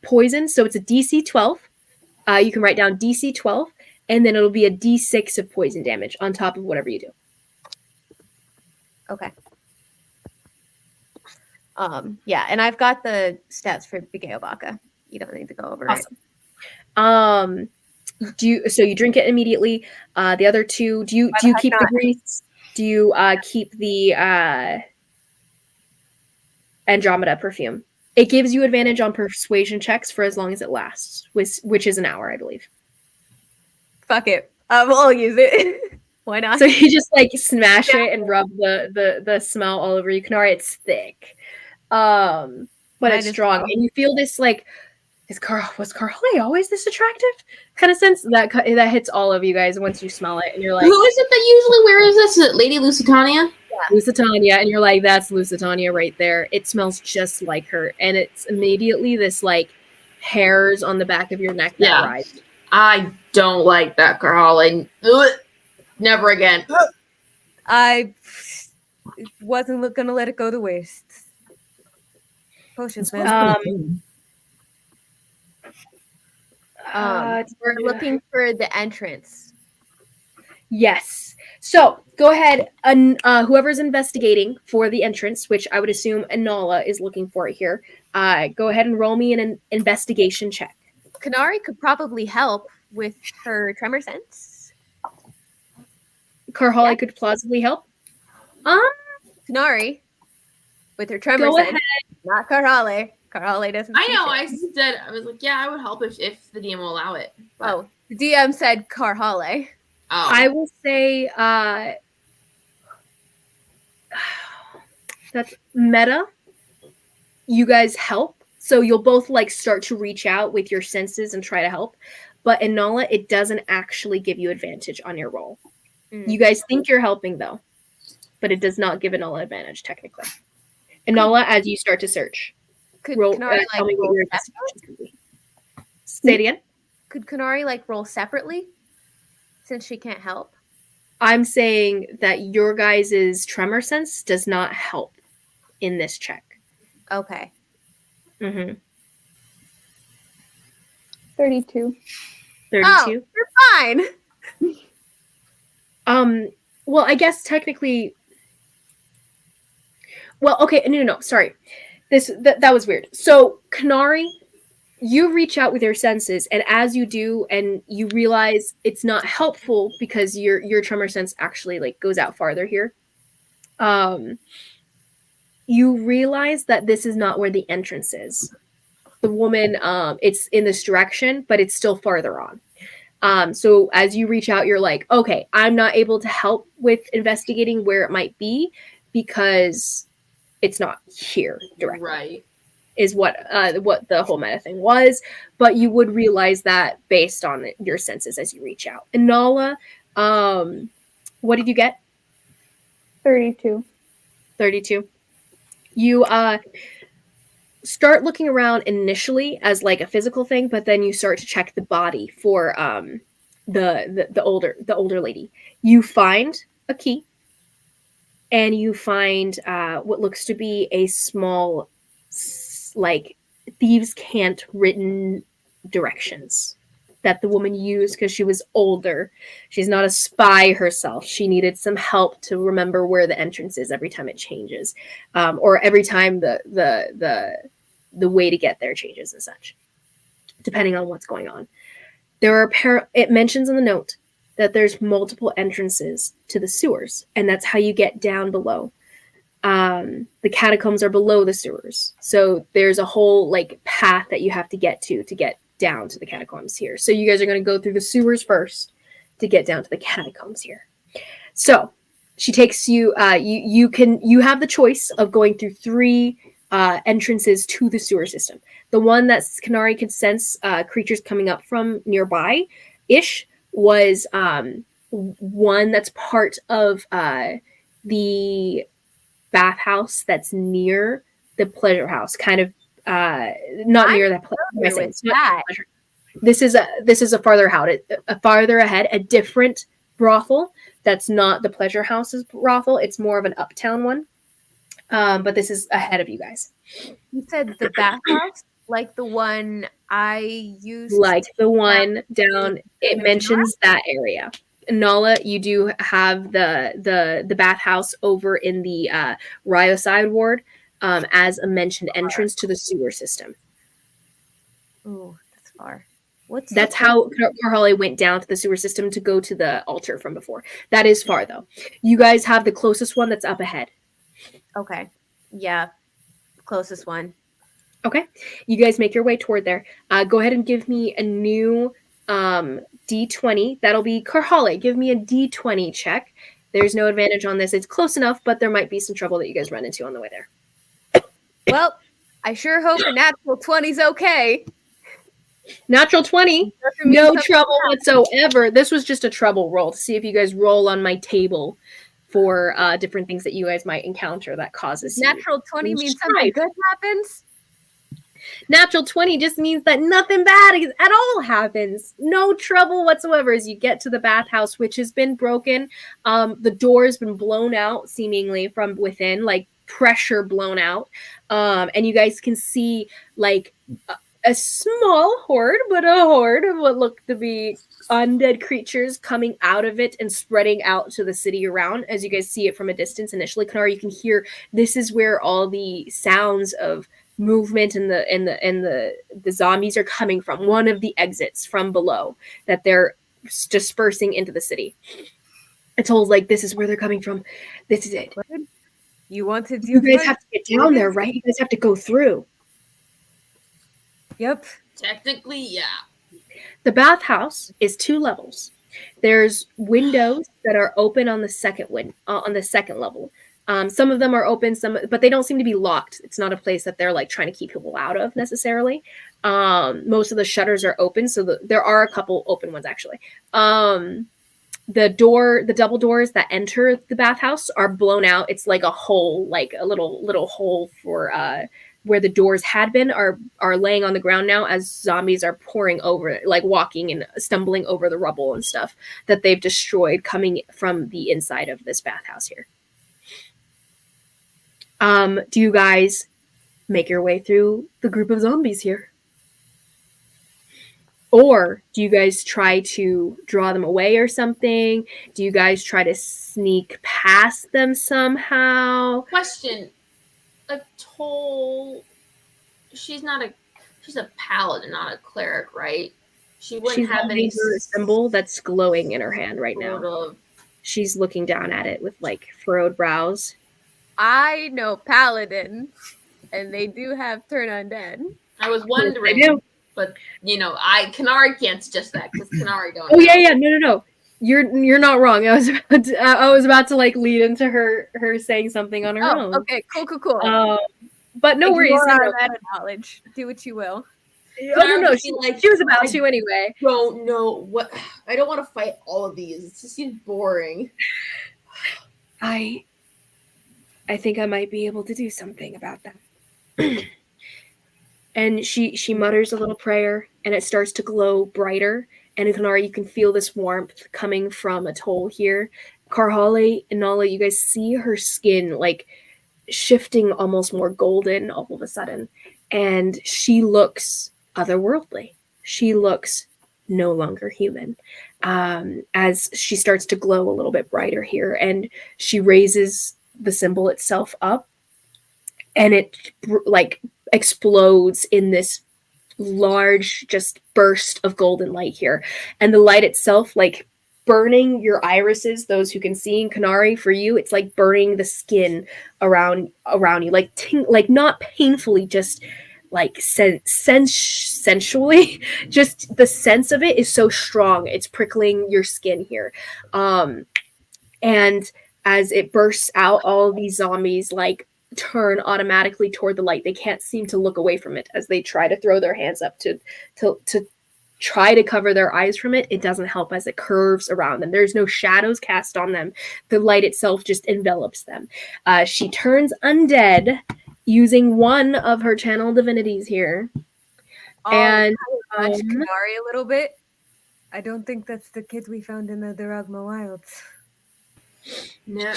poison, so it's a DC 12. You can write down DC 12, and then it'll be a D6 of poison damage on top of whatever you do. Okay. Yeah, and I've got the stats for Big Aobaka. You don't need to go over it. So you drink it immediately. The other two, do you keep the grease? Do you keep the Andromeda perfume? It gives you advantage on persuasion checks for as long as it lasts, which is an hour, I believe. Fuck it. I'll use it. Why not? So you just like smash it and rub the smell all over you. Kanari, it's thick. But it's strong. And you feel this like, was Karhale always this attractive? Kind of sense that hits all of you guys once you smell it. And you're like, who is it that usually wears this? Is it Lady Lusitania? Yeah. Lusitania. And you're like, that's Lusitania right there. It smells just like her. And it's immediately this like hairs on the back of your neck that rise. I don't like that, Karhale. Never again. I wasn't gonna let it go to waste. Potions, man. We're looking for the entrance. Yes. So go ahead, and whoever's investigating for the entrance, which I would assume Anala is looking for it here, go ahead and roll me an investigation check. Kanari could probably help with her tremor sense. Karhale could plausibly help. Kanari, with her tremor Go sense, ahead. not Karhale. Karhale doesn't. I see know. shit. I was like, yeah, I would help if the DM will allow it. But, Oh, the DM said Karhale. I will say that's meta. You guys help. So you'll both like start to reach out with your senses and try to help. But in Nala, it doesn't actually give you advantage on your roll. You guys think you're helping though, but it does not give Nala advantage technically. And Nala, as you start to search, Could roll, Kanari tell me what roll your separately? investigation's gonna be. Say it again. Could Kanari like roll separately, since she can't help? I'm saying that your guys' tremor sense does not help in this check. Okay. Mm-hmm. 32. 32. Oh, you're fine. Well, I guess technically. Well, okay, no, sorry. That was weird. So, Kanari, you reach out with your senses, and as you do, and you realize it's not helpful because your tremor sense actually like goes out farther here. You realize that this is not where the entrance is. The woman, it's in this direction, but it's still farther on. So as you reach out, you're like, okay, I'm not able to help with investigating where it might be because it's not here directly. right. Is what the whole meta thing was, but you would realize that based on your senses as you reach out. And Nala, what did you get? 32. 32. You start looking around initially as like a physical thing, but then you start to check the body for the older lady. You find a key, and you find what looks to be a small, like, thieves' cant written directions that the woman used because she was older. She's not a spy herself. She needed some help to remember where the entrance is every time it changes, or every time the way to get there changes and such, depending on what's going on. There are it mentions in the note that there's multiple entrances to the sewers, and that's how you get down below. The catacombs are below the sewers, so there's a whole like path that you have to get down to the catacombs here. So you guys are going to go through the sewers first to get down to the catacombs here. So she takes you. You have the choice of going through 3 entrances to the sewer system. The one that Kanari could sense creatures coming up from nearby ish was one that's part of the bathhouse that's near the pleasure house, kind of not near that pleasure. This is a farther ahead, a different brothel that's not the pleasure house's brothel. It's more of an uptown one, but this is ahead of you guys. You said the bathhouse, like the one I used, like the one down. It mentions that area. Nala, you do have the bathhouse over in the Ryoside ward as a mentioned entrance to the sewer system. Oh, that's far. That's how Karhale went down to the sewer system to go to the altar from before. That is far, though. You guys have the closest one that's up ahead. Okay. Yeah. Closest one. Okay. You guys make your way toward there. Go ahead and give me a new D20. That'll be Karhale. Give me a D20 check. There's no advantage on this. It's close enough, but there might be some trouble that you guys run into on the way there. Well, I sure hope a natural 20's okay. Natural 20. No trouble whatsoever. This was just a trouble roll to see if you guys roll on my table for different things that you guys might encounter that causes natural 20 means something good happens. Natural 20 just means that nothing bad at all happens. No trouble whatsoever as you get to the bathhouse, which has been broken. The door has been blown out seemingly from within, like pressure blown out. And you guys can see like a small horde, but a horde of what look to be undead creatures coming out of it and spreading out to the city around. As you guys see it from a distance initially, Kanari, you can hear this is where all the sounds of movement and the zombies are coming from. One of the exits from below that they're dispersing into the city. It's all like this is where they're coming from. This is it. You wanted You your guys fun. have to get down there, right? You guys have to go through. Yep. Technically, yeah. The bathhouse is 2 levels. There's windows that are open on the second level. Some of them are open, but they don't seem to be locked. It's not a place that they're like trying to keep people out of necessarily. Most of the shutters are open, so there are a couple open ones actually. The double doors that enter the bathhouse are blown out. It's like a hole, like a little hole for where the doors had been are laying on the ground now as zombies are pouring over, like walking and stumbling over the rubble and stuff that they've destroyed coming from the inside of this bathhouse here. Do you guys make your way through the group of zombies here? Or do you guys try to draw them away or something? Do you guys try to sneak past them somehow? Question: Etoile, she's a paladin, not a cleric, right? She wouldn't She's have any holding her symbol that's glowing in her hand right sort now. of. She's looking down at it with like furrowed brows. I know paladin, and they do have turn undead. I was I wondering, do. but Kanari can't suggest that because Kanari don't. Oh yeah, no. You're not wrong. I was about to like lead into her saying something on her own. Okay, cool. But no worries. Ignore No. our meta knowledge. Do what you will. Oh no, she was about to anyway. Don't know what. I don't want to fight all of these. It just seems boring. I think I might be able to do something about that. And she mutters a little prayer, and it starts to glow brighter. And Kanari, you can feel this warmth coming from Etoile here. Karhale and Nala, you guys see her skin like shifting almost more golden all of a sudden. And she looks otherworldly. She looks no longer human. As she starts to glow a little bit brighter here, and she raises the symbol itself up, and it like explodes in this large just burst of golden light here, and the light itself like burning your irises, those who can see. In Kanari, for you, it's like burning the skin around you, like not painfully, just like sensually. Just the sense of it is so strong, it's prickling your skin here. And as it bursts out, all of these zombies like turn automatically toward the light. They can't seem to look away from it as they try to throw their hands up to try to cover their eyes from it. It doesn't help as it curves around them. There's no shadows cast on them. The light itself just envelops them. She turns undead using one of her channel divinities here. And Nudge Kanari a little bit. I don't think that's the kid we found in the Daragma Wilds. No,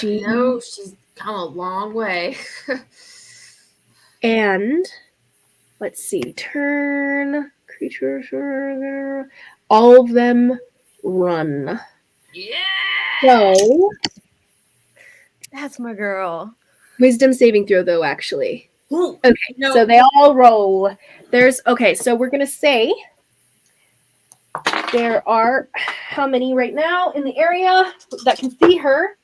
she's come a long way. And let's see, turn creatures. All of them run. Yeah. So That's my girl. wisdom saving throw though, actually. Ooh, Okay, no. so they all roll. So we're gonna say there are how many right now in the area that can see her?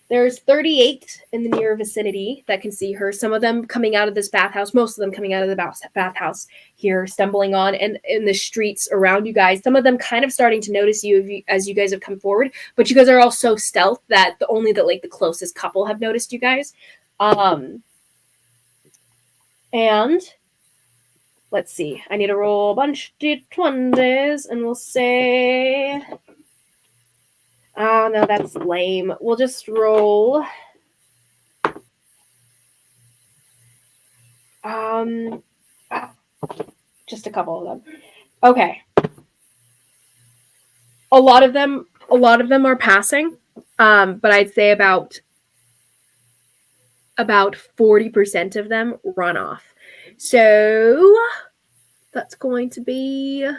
There's 38 in the near vicinity that can see her. Some of them coming out of this bathhouse, most of them coming out of the bathhouse here, stumbling on and in the streets around you guys. Some of them kind of starting to notice you as you guys have come forward, but you guys are all so stealth that only the closest couple have noticed you guys. And let's see. I need to roll a bunch of d20s, and we'll say. Oh, no, that's lame. We'll just roll. Just a couple of them. Okay. A lot of them are passing. But I'd say about 40% of them run off. So that's going to be.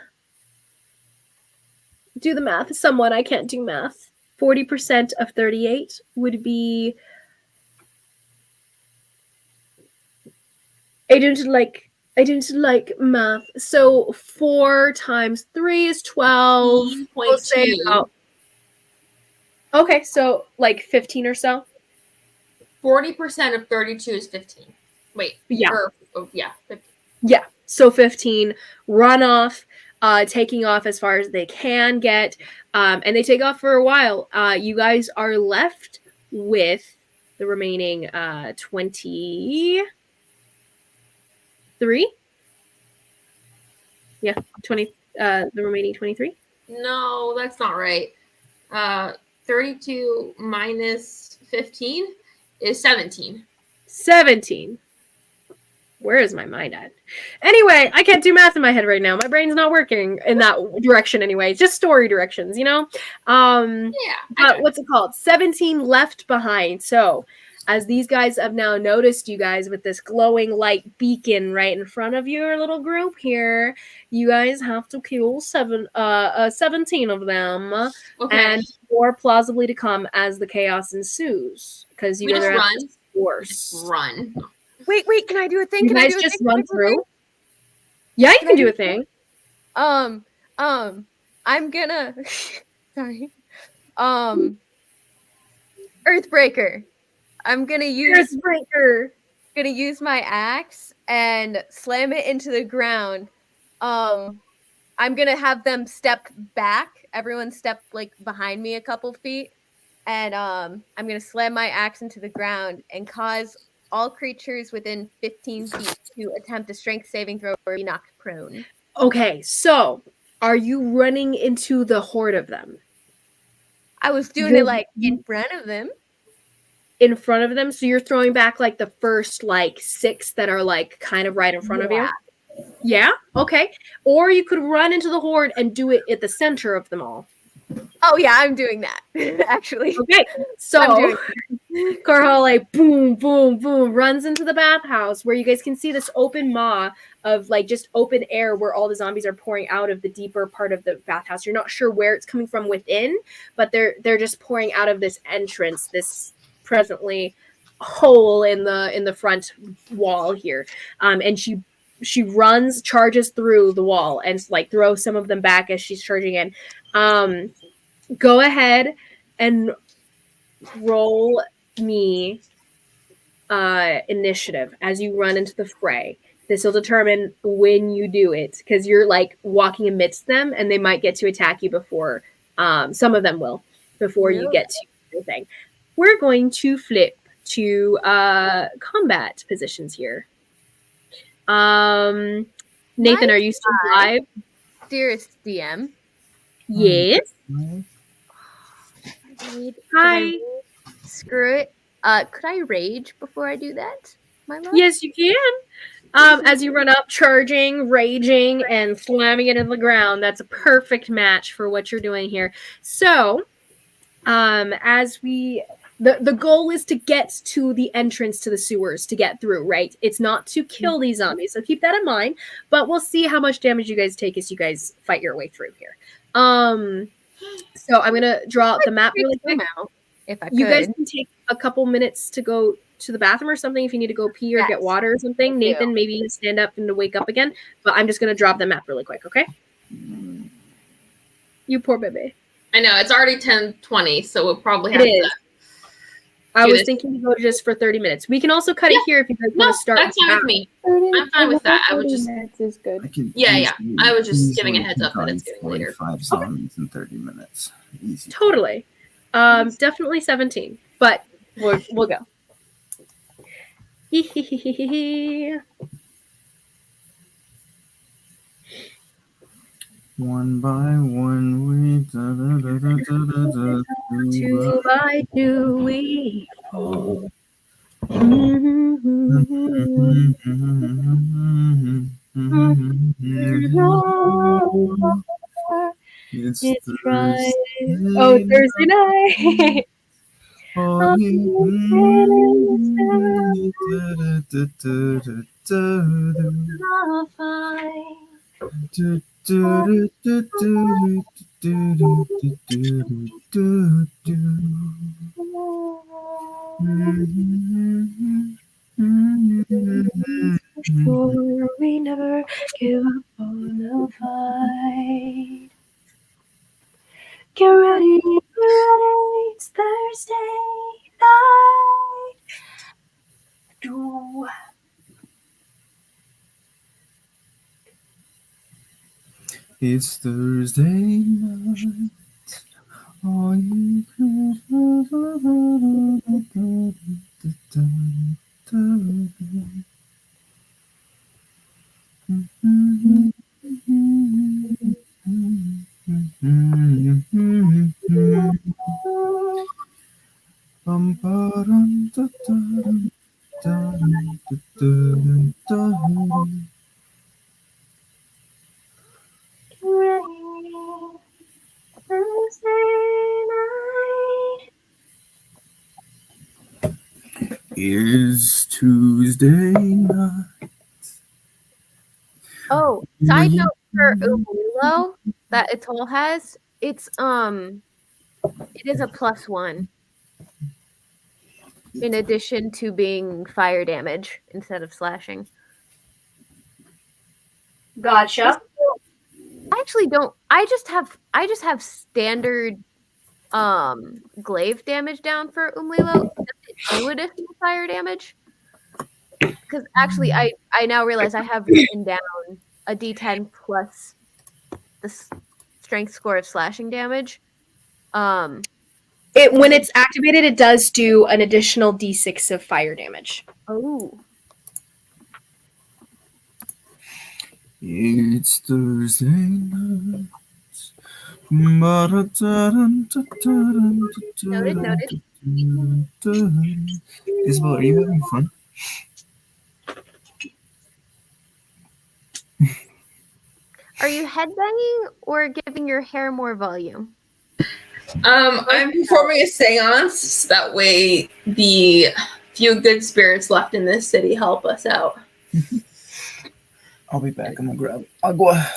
Do the math. Someone, I can't do math. 40% of 38 would be. I didn't like math. So 4 times 3 is 12. We'll say about. Okay, so like 15 or so. 40% of 32 is 15. Wait. Yeah. Yeah. 15. Yeah. So 15 run off, taking off as far as they can get, and they take off for a while. You guys are left with the remaining 23. Yeah, 20. The remaining 23. No, that's not right. 32 minus 15 is 17. 17. Where is my mind at? Anyway, I can't do math in my head right now. My brain's not working in that direction anyway. Just story directions, you know? Yeah. But what's it called? 17 left behind. So, as these guys have now noticed you guys with this glowing light beacon right in front of your little group here, you guys have to kill 17 of them. Okay. And more plausibly to come as the chaos ensues. Because you We guys just are run. at the worst. Run. Wait, can I do a thing? You Can I guys do a just thing? run through? Yeah, you can do a thing. I'm gonna sorry. Earthbreaker. I'm gonna use my axe and slam it into the ground. I'm gonna have them step back. Everyone step like behind me a couple feet. And I'm gonna slam my axe into the ground and cause all creatures within 15 feet to attempt a strength saving throw or be knocked prone. Okay, so are you running into the horde of them? I was doing it like in front of them. In front of them? So you're throwing back like the first like 6 that are like kind of right in front of you? Yeah? Okay. Or you could run into the horde and do it at the center of them all. Oh yeah, I'm doing that. Actually. Okay. So Carhale, boom, boom, boom, runs into the bathhouse where you guys can see this open maw of like just open air where all the zombies are pouring out of the deeper part of the bathhouse. You're not sure where it's coming from within, but they're just pouring out of this entrance, this presently hole in the front wall here. And she runs, charges through the wall and like throws some of them back as she's charging in. Go ahead and roll me initiative as you run into the fray. This will determine when you do it because you're like walking amidst them and they might get to attack you before some of them will before you get to the thing. We're going to flip to combat positions here. Nathan, are you still live? Dearest DM. Yes. Hi. Screw it. Could I rage before I do that? My love? Yes, you can. As you run up, charging, raging, and slamming it in the ground. That's a perfect match for what you're doing here. So, as we... The goal is to get to the entrance to the sewers to get through, right? It's not to kill these zombies, so keep that in mind. But we'll see how much damage you guys take as you guys fight your way through here. So I'm gonna draw out the map really quick. If I could. You guys can take a couple minutes to go to the bathroom or something if you need to go pee or get water or something. Nathan, maybe you stand up and to wake up again. But I'm just gonna drop the map really quick, okay? You poor baby. I know it's already 10:20, so we'll probably have to. I was thinking to go just for 30 minutes. We can also cut it here if you guys want to start. That's fine with me. I'm fine with that. I would just. Minutes is good. I was just giving a heads up that it's getting later. 45 zombies in 30 minutes. Easy. Totally. Definitely 17, but we'll go. One by one, we 2 by 2 we fall. It's Friday. Oh, Thursday night. Sure, we never give up on the fight. Get ready, it's Thursday night. It's Thursday night. All you It's Tuesday night. Oh, side note for Umilo that Etoile has, it is a +1 in addition to being fire damage instead of slashing. Gotcha. I actually don't. I just have standard glaive damage down for Umlilo. Does it do additional fire damage? Because actually, I now realize I have written down a D10 plus the strength score of slashing damage. When it's activated, it does do an additional D6 of fire damage. Oh. It's Thursday night. Noted. Isabel, are you having fun? Are you headbanging or giving your hair more volume? I'm performing a seance. That way, the few good spirits left in this city help us out. I'll be back. I'm gonna grab agua.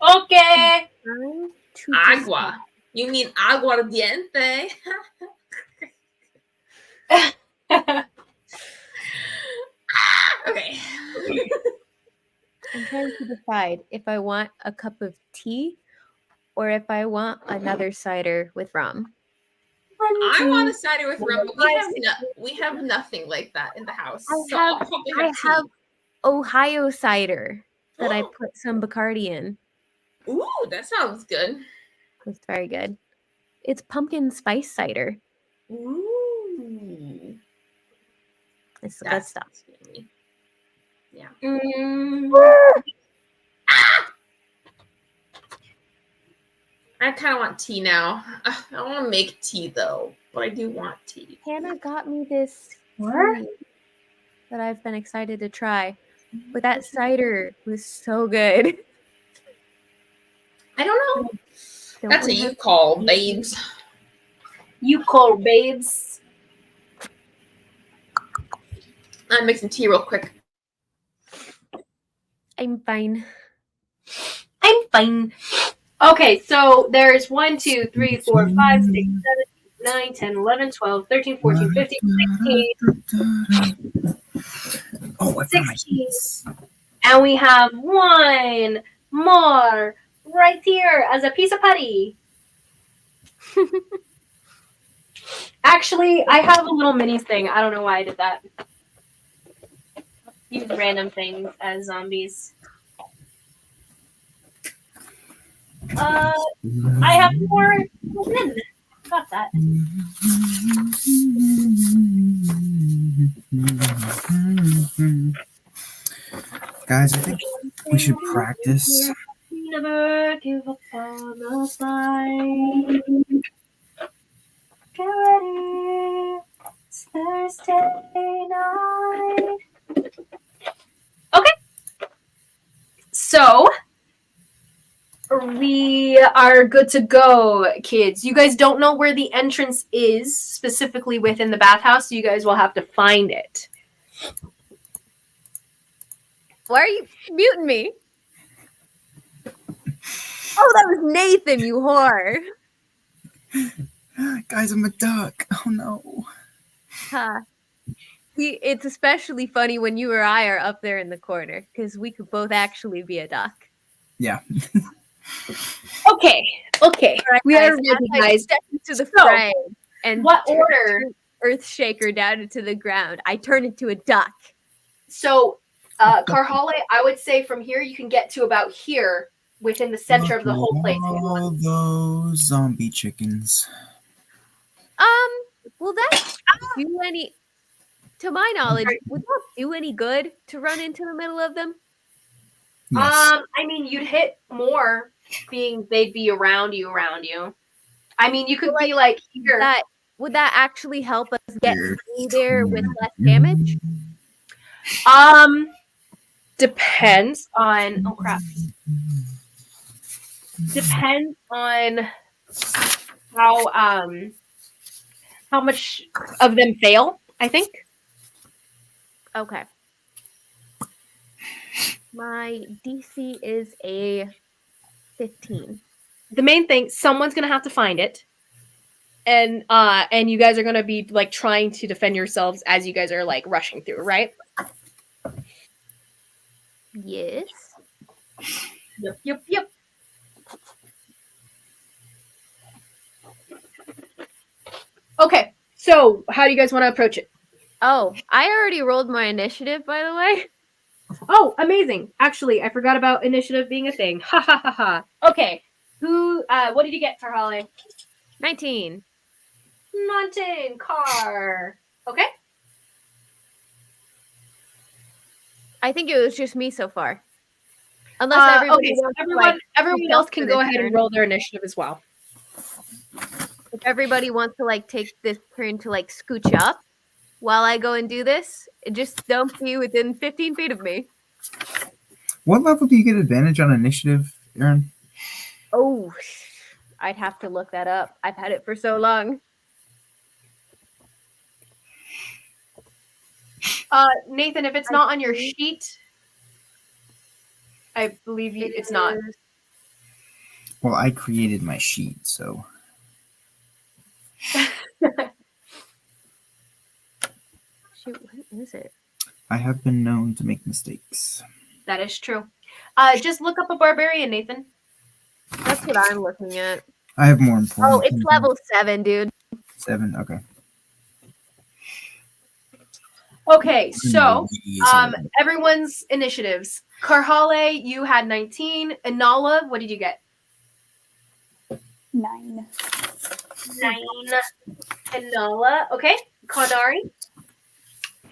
Okay. Agua. You mean aguardiente? Okay. I'm trying to decide if I want a cup of tea or if I want another cider with rum. I want a cider with rum, but we have nothing like that in the house. I have Ohio cider that I put some Bacardi in. Ooh, that sounds good. It's very good. It's pumpkin spice cider. Ooh. It's good stuff. Yeah. I kind of want tea now. I don't want to make tea though, but I do want tea. Hannah got me this tea that I've been excited to try. But that cider was so good. I don't know. That's what you call babes. You call babes. I'm mixing tea real quick. I'm fine. I'm fine. Okay, so there's 1, 2, 3, 4, 5, 6, 7, 9, 10, 11, 12, 13, 14, 15, 16. Oh, I found my 16. And we have one more right here as a piece of putty. Actually, I have a little mini thing. I don't know why I did that. Use random things as zombies. I have more men. Got that. Guys, I think we should practice. Never give up on the fight. Get ready. It's Thursday night. Okay. So we are good to go, kids. You guys don't know where the entrance is specifically within the bathhouse, so you guys will have to find it. Why are you muting me? Oh, that was Nathan, you whore. Guys, I'm a duck. Oh no. Huh. It's especially funny when you or I are up there in the corner because we could both actually be a duck. Yeah. Okay. Right, We guys, are ready, guys. Step into the fray and what order? Earthshaker down into the ground. I turn into a duck. So, Karhale, I would say from here you can get to about here. within the center of the whole place. All those zombie chickens. Will that do any? To my knowledge, would that do any good to run into the middle of them? Yes. I mean, you'd hit more, being they'd be around you. I mean, you could be like here. Would that actually help us get through there with less damage? Depends on. Oh crap. Depends on how much of them fail, I think. Okay. My DC is a 15. The main thing, someone's gonna have to find it. And you guys are gonna be like trying to defend yourselves as you guys are like rushing through, right? Yes. Yep. Okay, so how do you guys want to approach it? Oh, I already rolled my initiative, by the way. Oh, amazing. Actually, I forgot about initiative being a thing. Ha ha ha ha. Okay. What did you get for Holly? 19. 19. Car. Okay. I think it was just me so far. Unless everybody so wants everyone else can go ahead and roll their initiative as well. If everybody wants to like take this turn to like scooch up while I go and do this, just don't be within 15 feet of me. What level do you get advantage on initiative, Aaron? Oh, I'd have to look that up. I've had it for so long. Nathan, if it's not on your sheet, I believe it's not. Well, I created my sheet, so. Shoot, what is it? I have been known to make mistakes. That is true. Just look up a barbarian, Nathan. That's what I'm looking at. I have more important. Oh, it's level 7, dude. 7, okay. Okay, so everyone's initiatives. Karhale, you had 19. Inala, what did you get? 9. 9. Inala, okay. Kanari?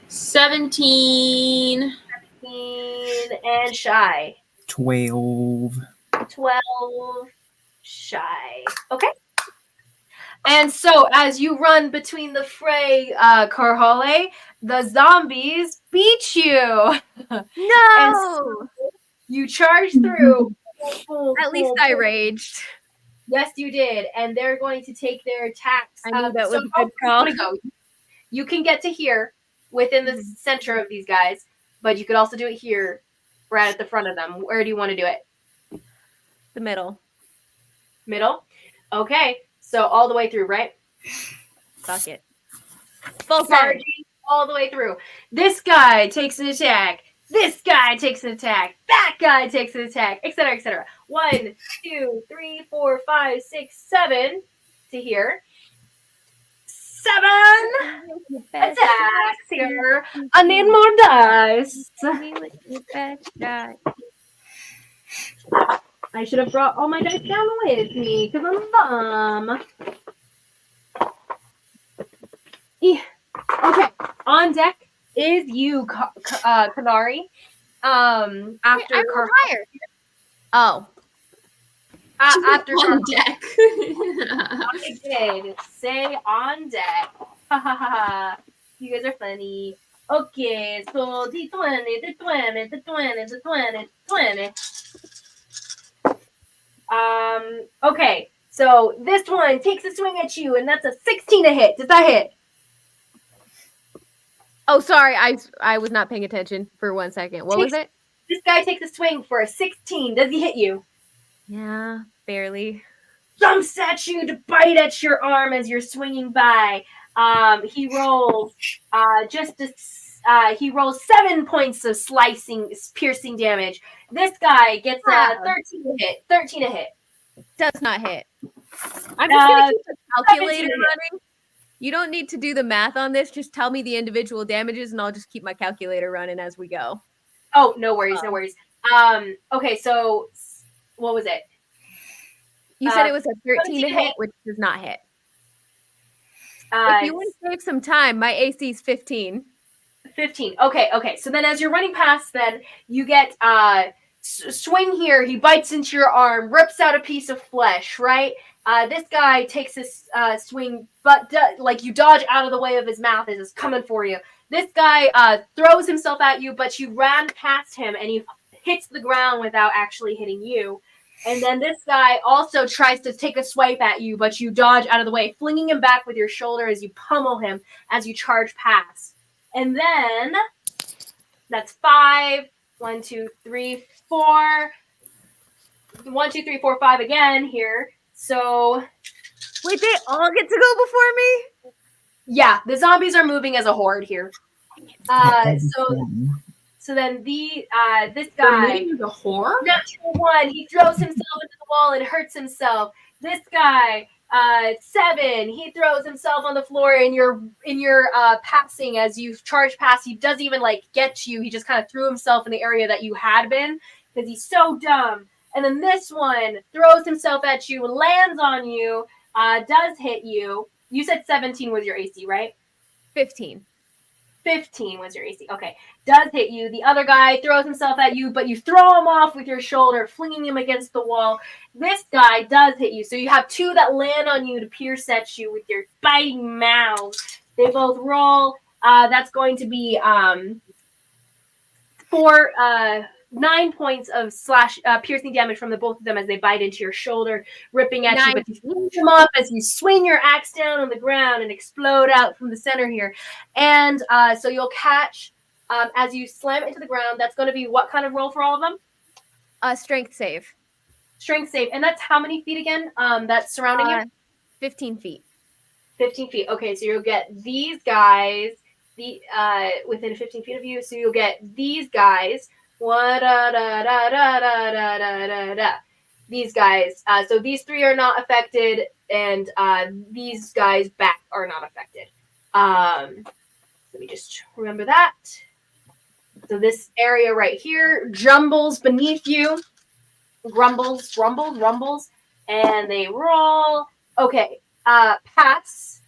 17. 17. And Shy? 12. 12. Shy. Okay. And so as you run between the fray, Karhale, the zombies beat you. No! And so you charge through. At least I raged. Yes, you did. And they're going to take their attacks. I knew that was a good call. You can get to here within the center of these guys, but you could also do it here, right at the front of them. Where do you want to do it? The middle. Middle? Okay. So all the way through, right? Fuck it. Full charging all the way through. This guy takes an attack. This guy takes an attack. That guy takes an attack, etc., etc. 1, 2, 3, 4, 5, 6, 7 to here. 7 attacks here. I need more dice. I should have brought all my dice down with me because I'm dumb. Okay, on deck is you, Kanari. After higher. Oh. After on deck. I did say on deck. Ha ha ha. You guys are funny. Okay, so the 20. Okay, so this one takes a swing at you, and that's a 16 to hit. Does that hit? Oh, sorry, I was not paying attention for 1 second. What was it? This guy takes a swing for a 16. Does he hit you? Yeah, barely. Jumps at you to bite at your arm as you're swinging by. He rolls he rolls 7 points of piercing damage. This guy gets a 13 to hit. 13 to hit. Does not hit. I'm just gonna keep a calculator running. You don't need to do the math on this. Just tell me the individual damages, and I'll just keep my calculator running as we go. Oh, no worries, no worries. Okay, so what was it? You said it was a 13 to 17 hit, which does not hit. Uh, If you want to save some time, my AC is 15. 15. Okay. So then as you're running past, then you get swing here. He bites into your arm, rips out a piece of flesh, right? This guy takes his swing, but like you dodge out of the way of his mouth as it's coming for you. This guy throws himself at you, but you ran past him and he hits the ground without actually hitting you. And then this guy also tries to take a swipe at you, but you dodge out of the way, flinging him back with your shoulder as you pummel him as you charge past. And then that's 5. 1, 2, 3, 4. 1, 2, 3, 4, 5 again here. So Wait, they all get to go before me? yeah, the zombies are moving as a horde here. So then this guy, The whore? natural 1, he throws himself into the wall and hurts himself. This guy, 7, he throws himself on the floor in your passing as you charge past. He doesn't even like get you. He just kind of threw himself in the area that you had been because he's so dumb. And then this one throws himself at you, lands on you, does hit you. You said 17 was your AC, right? 15. 15 was your AC. Okay. Does hit you. The other guy throws himself at you, but you throw him off with your shoulder, flinging him against the wall. This guy does hit you. So you have 2 that land on you to pierce at you with your biting mouths. They both roll. That's going to be 9 points of piercing damage from the both of them as they bite into your shoulder, ripping at you. But you fling them up as you swing your axe down on the ground and explode out from the center here. And so you'll catch as you slam it into the ground. That's going to be what kind of roll for all of them? Strength save. Strength save. And that's how many feet again? That's surrounding you? 15 feet. 15 feet. Okay, so you'll get these guys within 15 feet of you. So you'll get these guys. These guys. So these 3 are not affected, and these guys back are not affected. Let me just remember that. So this area right here jumbles beneath you. Rumbles, and they roll. Okay. Pass.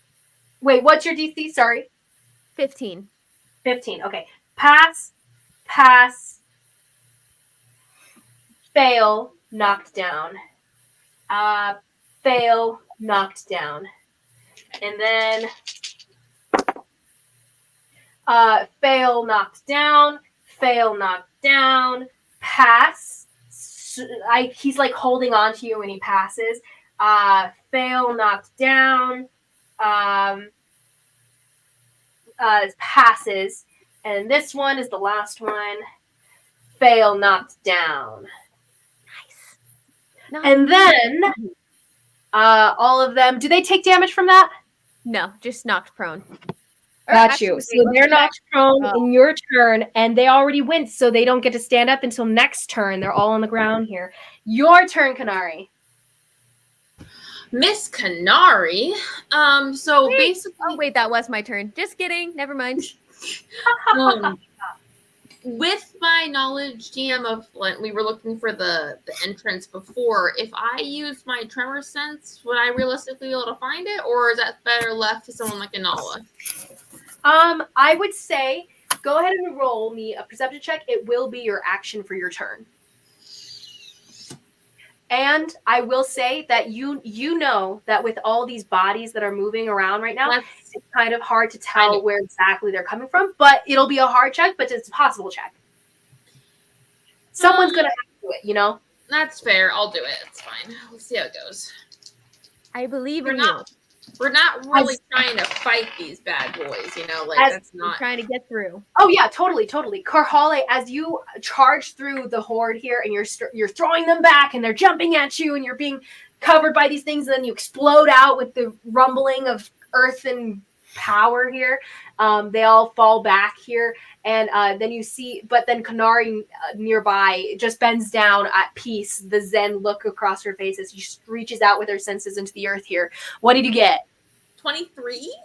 Wait, what's your DC? Sorry. 15. 15. Okay. Pass. Fail, knocked down. Fail, knocked down. And then fail, knocked down. Fail, knocked down. Pass. He's like holding on to you when he passes. Fail, knocked down. Passes. And this one is the last one. Fail, knocked down. Nice. And then all of them, do they take damage from that? No, just knocked prone. Got you. So they're knocked prone in your turn, and they already went, so they don't get to stand up until next turn. They're all on the ground here. Your turn, Kanari. Miss Canary. So basically, Oh wait, that was my turn. Just kidding. Never mind. With my knowledge, GM, of like, we were looking for the entrance before. If I used my tremor sense, would I realistically be able to find it, or is that better left to someone like Anala? I would say go ahead and roll me a perception check. It will be your action for your turn. And I will say that you know that with all these bodies that are moving around right now, it's kind of hard to tell where exactly they're coming from, but it'll be a hard check, but it's a possible check. Someone's going to have to do it, you know? That's fair. I'll do it. It's fine. We'll see how it goes. I believe in you. We're not really trying to fight these bad boys, you know? Like, that's not... We're trying to get through. Oh, yeah, totally. Karhale, as you charge through the horde here and you're throwing them back and they're jumping at you and you're being covered by these things, and then you explode out with the rumbling of earth and power here. They all fall back here. And then you see, but then Kanari nearby just bends down at peace, the zen look across her face as she reaches out with her senses into the earth here. What did you get? 23?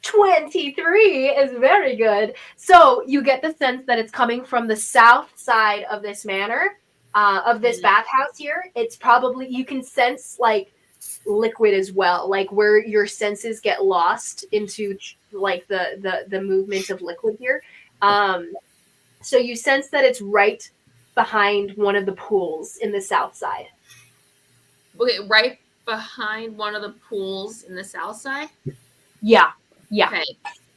23 is very good. So you get the sense that it's coming from the south side of this manor. of this bathhouse here, it's probably, you can sense like liquid as well, like where your senses get lost into like the movement of liquid here. So you sense that it's right behind one of the pools in the south side. Okay, right behind one of the pools in the south side? Yeah. Yeah. Okay.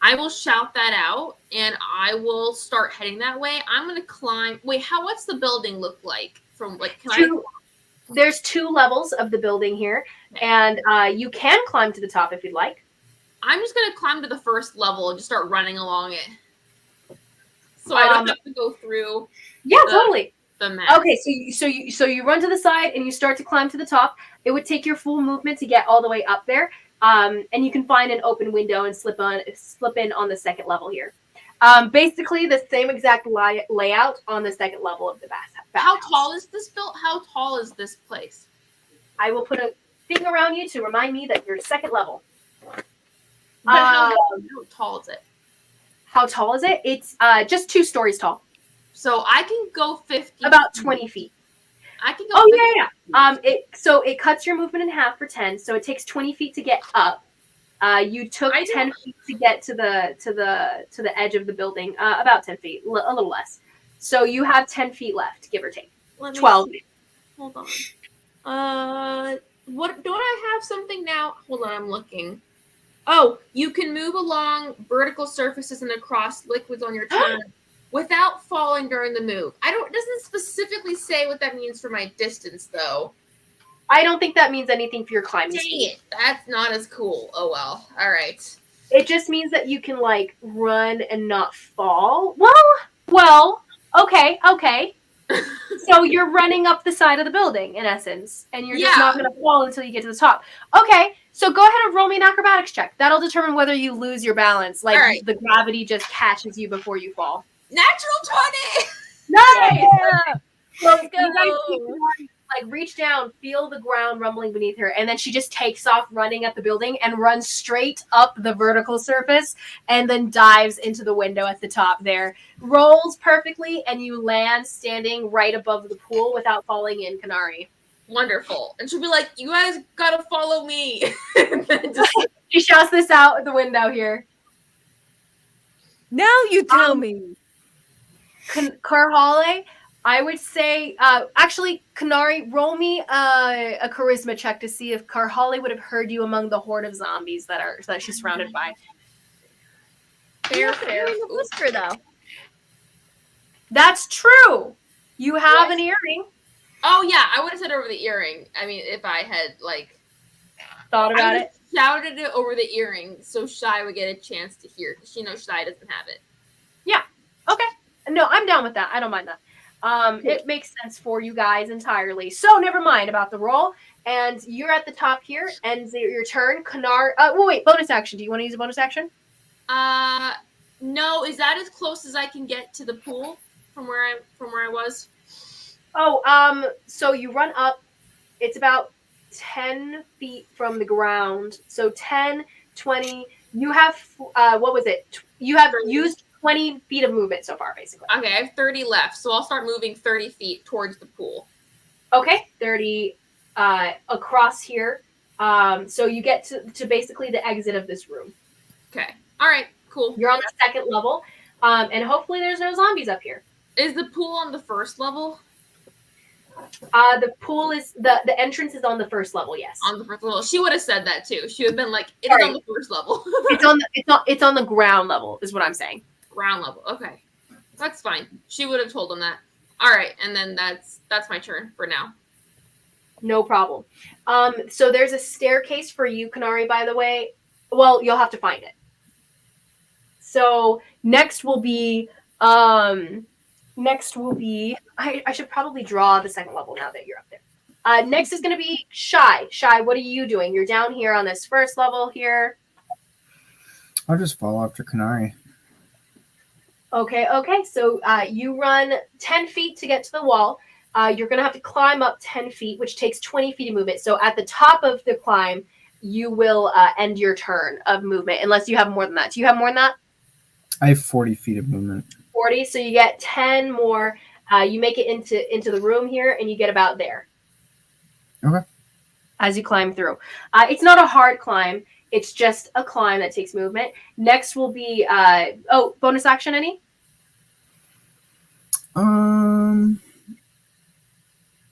I will shout that out and I will start heading that way. I'm gonna climb. Wait, what's the building look like? From like There's 2 levels of the building here, and you can climb to the top if you'd like. I'm just gonna climb to the first level and just start running along it. So I don't have to go through totally. The map. Okay, so you run to the side and you start to climb to the top. It would take your full movement to get all the way up there. And you can find an open window and slip in on the second level here. Basically the same exact layout on the second level of the bathhouse. How tall is this How tall is this place? I will put a thing around you to remind me that you're second level. How tall is it? How tall is it? It's just 2 stories tall. So I can go 50. About 20 feet. I can go. Oh 50 yeah. It cuts your movement in half for 10. So it takes 20 feet to get up. You took 10 feet to get to the edge of the building. About 10 feet, a little less. So you have 10 feet left, give or take. 12. Hold on. What don't I have something now? Hold on, I'm looking. Oh, you can move along vertical surfaces and across liquids on your turn without falling during the move. It doesn't specifically say what that means for my distance though. I don't think that means anything for your climbing speed. Dang it, that's not as cool. Oh well. All right. It just means that you can like run and not fall. Well, okay. So you're running up the side of the building in essence, and you're just not going to fall until you get to the top. Okay, so go ahead and roll me an acrobatics check. That'll determine whether you lose your balance. Like the gravity just catches you before you fall. Natural 20. Nice. Yeah. Let's go. Like reach down, feel the ground rumbling beneath her, and then she just takes off running at the building and runs straight up the vertical surface and then dives into the window at the top there. Rolls perfectly, and you land standing right above the pool without falling in, Kanari. Wonderful. And she'll be like, you guys gotta follow me. She shouts this out the window here. Now you tell me. Karhale, I would say, actually, Kanari, roll me a charisma check to see if Karhale would have heard you among the horde of zombies that she's surrounded by. Fair. Whisper though. That's true. You have an earring. Oh yeah, I would have said over the earring. I mean, if I had thought about it, shouted it over the earring so Shy would get a chance to hear because she knows Shy doesn't have it. Yeah. Okay. No, I'm down with that. I don't mind that. It makes sense for you guys entirely. So never mind about the roll. And you're at the top here. Ends your turn. Wait. Bonus action. Do you want to use a bonus action? No. Is that as close as I can get to the pool from where I was? Oh, so you run up. It's about 10 feet from the ground. So 10, 20. You have what was it? You have used 20 feet of movement so far, basically. Okay, I have 30 left, so I'll start moving 30 feet towards the pool. Okay, 30 across here. So you get to basically the exit of this room. Okay. All right, cool. You're on the second level, and hopefully there's no zombies up here. Is the pool on the first level? The pool is the entrance is on the first level. Yes. On the first level. She would have said that too. She would have been like, "It's on the first level." It's on the ground level, is what I'm saying. Ground level. Okay, that's fine. She would have told them that. All right, and then that's my turn for now. No problem. So there's a staircase for you, Kanari. By the way, well, you'll have to find it. So next will be. I should probably draw the second level now that you're up there. Next is going to be Shy. Shy, what are you doing? You're down here on this first level here. I'll just follow after Kanari. Okay. So you run 10 feet to get to the wall. You're going to have to climb up 10 feet, which takes 20 feet of movement. So at the top of the climb, you will end your turn of movement, unless you have more than that. Do you have more than that? I have 40 feet of movement. 40, so you get 10 more. You make it into the room here, and you get about there. Okay. As you climb through. It's not a hard climb. It's just a climb that takes movement. Next will be bonus action any?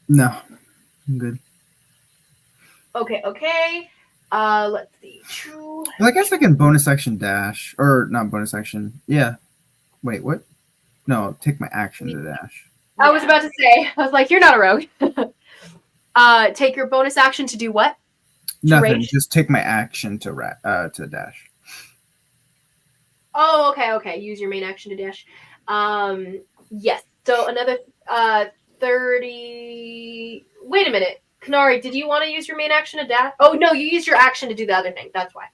No, I'm good. Okay. Let's see. True. Well, I guess I can bonus action dash, or not bonus action. Yeah. Wait, what? No, take my action to dash. I was about to say. I was like, you're not a rogue. Take your bonus action to do what? Nothing. Rage? Just take my action to dash. Oh, okay. Use your main action to dash. Yes. So another 30. Wait a minute. Kanari, did you want to use your main action to dash? Oh, no, you used your action to do the other thing. That's why.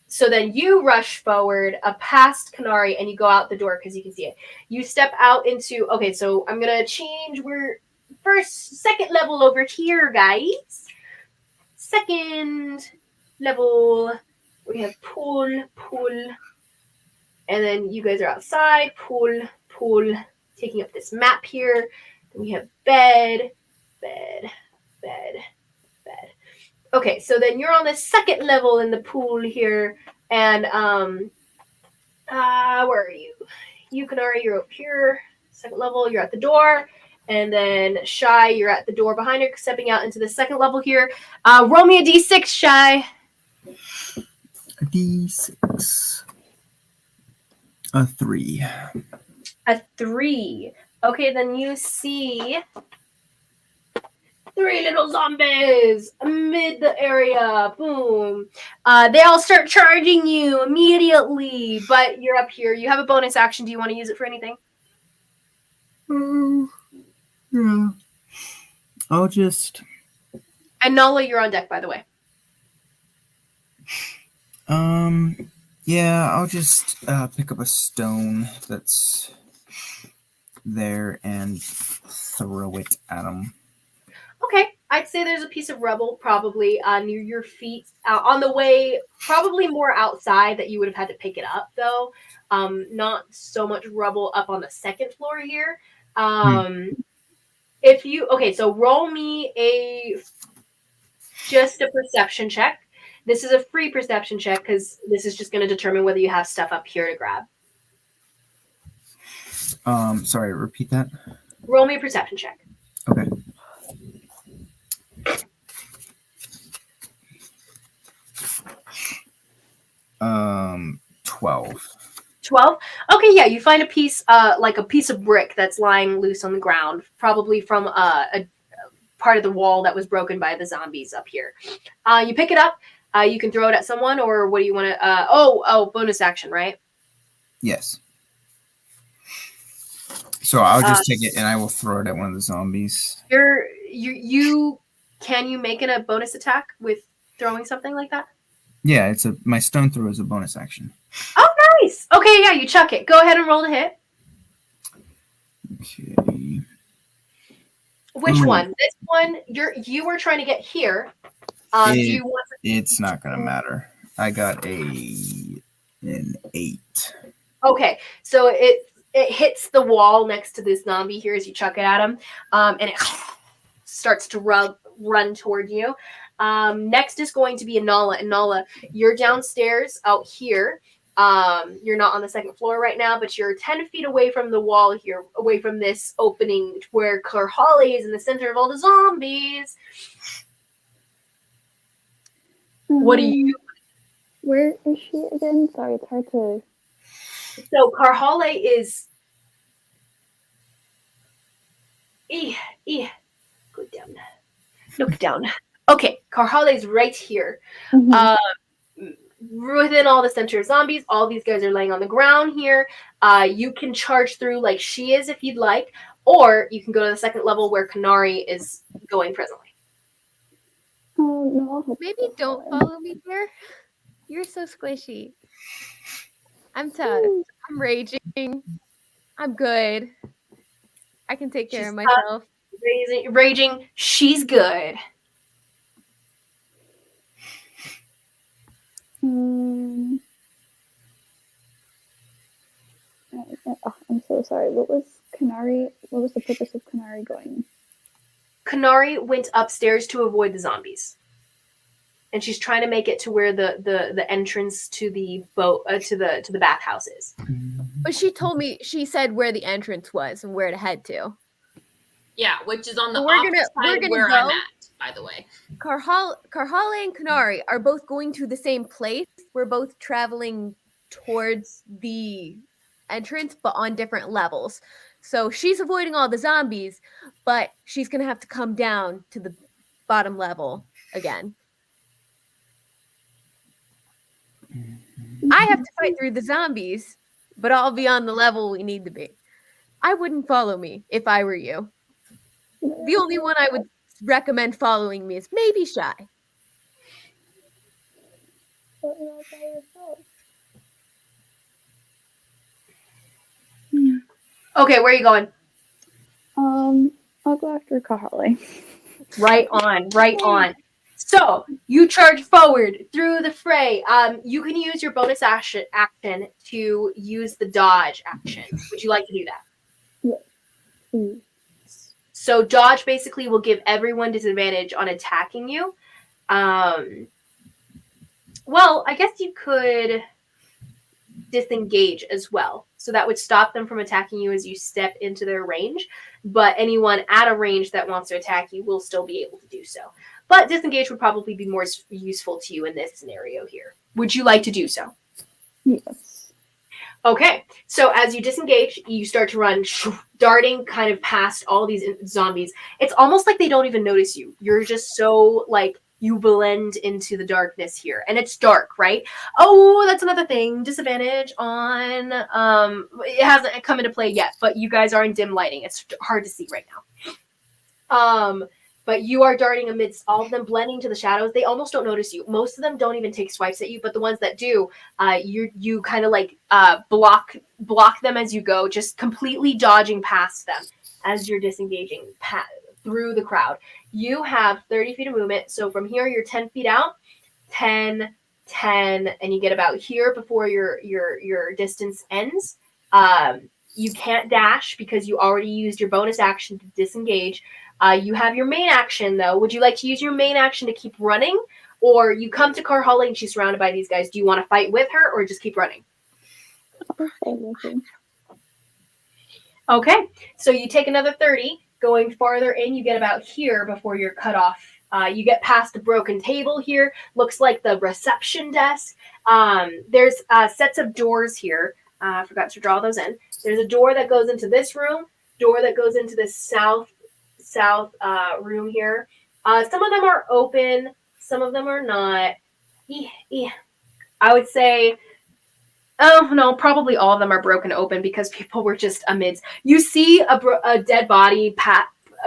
So then you rush forward past Kanari and you go out the door because you can see it. You step out into... Okay, so I'm going to change... We're second level over here, guys. Second level... We have pull, and then you guys are outside, pull, taking up this map here. Then we have bed. Okay, so then you're on the second level in the pool here, and where are you? Yukanari, you're up here, second level, you're at the door, and then Shy, you're at the door behind her, stepping out into the second level here. Roll me a d6, Shy. A d6. A 3. A 3. Okay, then you see 3 little zombies amid the area. Boom. They all start charging you immediately, but you're up here. You have a bonus action. Do you want to use it for anything? Yeah. I'll just... And Nala, you're on deck, by the way. Yeah, I'll just pick up a stone that's there and throw it at him. Okay, I'd say there's a piece of rubble probably near your feet on the way, probably more outside that you would have had to pick it up, though. Not so much rubble up on the second floor here. If you... Okay, so roll me just a perception check. This is a free perception check because this is just going to determine whether you have stuff up here to grab. Sorry, repeat that. Roll me a perception check. Okay. Um, 12. 12? Okay, yeah, you find a piece, like a piece of brick that's lying loose on the ground, probably from a part of the wall that was broken by the zombies up here. You pick it up. You can throw it at someone, or what do you want to... bonus action, right? Yes. So I'll just take it and I will throw it at one of the zombies. Can you make it a bonus attack with throwing something like that? Yeah, my stone throw is a bonus action. Oh, nice. Okay, yeah, you chuck it. Go ahead and roll to hit. Okay. Which one? This one. You were trying to get here. Do you want? It's not gonna matter. I got an 8. Okay, so it hits the wall next to this zombie here as you chuck it at him, and it starts to run toward you. Next is going to be Nala. And Nala, you're downstairs out here. You're not on the second floor right now, but you're 10 feet away from the wall here, away from this opening where Karhali is in the center of all the zombies. What do you... Where is she again? Sorry, it's hard to... So Karhale is... Go down. Look down. Okay, Karhale is right here. Within all the center of zombies, all these guys are laying on the ground here. You can charge through like she is if you'd like, or you can go to the second level where Kanari is going presently. Oh, no. Maybe don't follow me there. You're so squishy. I'm tough. I'm raging. I'm good. I can take care of myself. Raging. She's good. I'm so sorry. What was Kanari, what was the purpose of Kanari going? Kanari went upstairs to avoid the zombies. And she's trying to make it to where the entrance to the boat to the bathhouse is. But she said where the entrance was and where to head to. Yeah, which is on the We're opposite side gonna where go. I'm at, by the way. Karhale and Kanari are both going to the same place. We're both traveling towards the entrance, but on different levels. So she's avoiding all the zombies, but she's gonna have to come down to the bottom level again. I have to fight through the zombies, but I'll be on the level we need to be. I wouldn't follow me if I were you. The only one I would recommend following me is maybe Shy. Okay, where are you going? I'll go after Kahale. Right on, right on. So you charge forward through the fray. You can use your bonus action to use the dodge action. Would you like to do that? Yes, please. So dodge basically will give everyone disadvantage on attacking you. Well, I guess you could disengage as well. So that would stop them from attacking you as you step into their range. But anyone at a range that wants to attack you will still be able to do so. But disengage would probably be more useful to you in this scenario here. Would you like to do so? Yes. Okay, so as you disengage, you start to run, darting kind of past all these zombies. It's almost like they don't even notice you. You're just so, like, you blend into the darkness here. And it's dark, right? Oh, that's another thing. Disadvantage on, it hasn't come into play yet, but you guys are in dim lighting. It's hard to see right now. But you are darting amidst all of them, blending to the shadows. They almost don't notice you. Most of them don't even take swipes at you, but the ones that do, you kind of like block them as you go, just completely dodging past them as you're disengaging through the crowd. You have 30 feet of movement, so from here you're 10 feet out, 10, 10, and you get about here before your distance ends. You can't dash because you already used your bonus action to disengage. You have your main action, though. Would you like to use your main action to keep running? Or you come to Karhale and she's surrounded by these guys. Do you want to fight with her or just keep running? I'll fight with you. Okay, so you take another 30. Going farther in, you get about here before you're cut off. You get past a broken table here. Looks like the reception desk. There's sets of doors here. I forgot to draw those in. There's a door that goes into this room, door that goes into the south room here. Some of them are open, some of them are not. I would say, oh no, probably all of them are broken open because people were just amidst. You see a dead body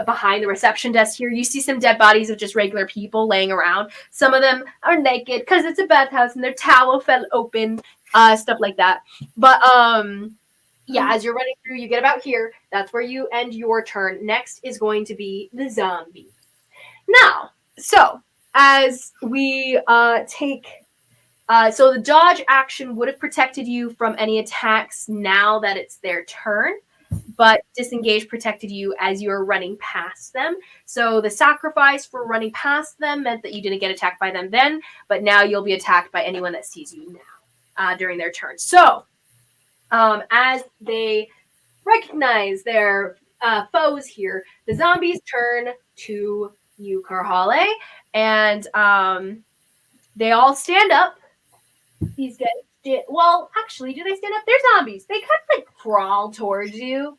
behind the reception desk here. You see some dead bodies of just regular people laying around. Some of them are naked because it's a bathhouse and their towel fell open, stuff like that. But yeah, as you're running through, you get about here. That's where you end your turn. Next is going to be the zombie. Now, so as we take, so the dodge action would have protected you from any attacks now that it's their turn, but disengage protected you as you were running past them. So the sacrifice for running past them meant that you didn't get attacked by them then, but now you'll be attacked by anyone that sees you now during their turn. So as they recognize their foes here, the zombies turn to you, Karhale, and they all stand up. These guys, well, actually, do they stand up? They're zombies. They kind of like crawl towards you.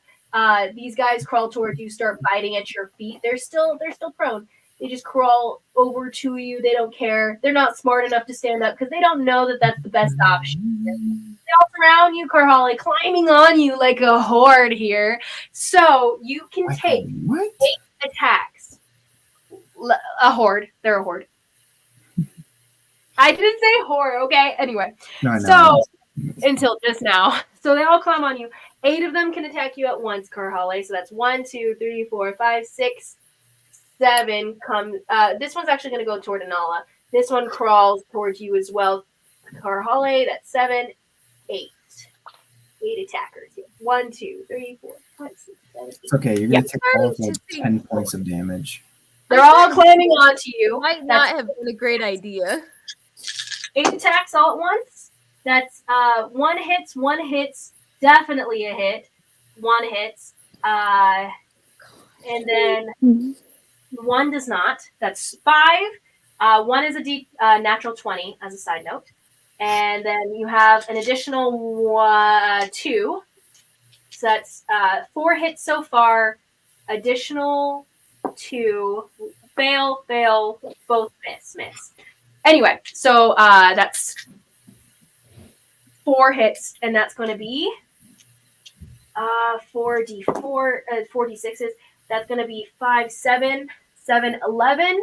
These guys crawl towards you, start biting at your feet. They're still prone. They just crawl over to you. They don't care. They're not smart enough to stand up because they don't know that that's the best option. They all surround you, Karhale, climbing on you like a horde here. So you can take 8 attacks. A horde. They're a horde. I didn't say horde, okay? Anyway. No. So, until just now. So they all climb on you. 8 of them can attack you at once, Karhale. So that's 1, 2, 3, 4, 5, 6, 7. This one's actually going to go toward Anala. This one crawls towards you as well, Karhale. That's 7, 8. 8 attackers here. 1, 2, 3, 4, 5, 6, 7, 8. It's okay. You're Yeah. gonna take all of like 10 points of damage. They're all climbing onto you. Might That's not have been a great idea. 8 attacks all at once. That's 1 hits, definitely a hit. 1 hits. And then 1 does not. That's 5. 1 is a natural 20 as a side note. And then you have an additional 2. So that's 4 hits so far. Additional 2. Fail, both miss. Anyway, so that's 4 hits, and that's going to be 4d4, 4d6s. That's going to be 5, 7, 11,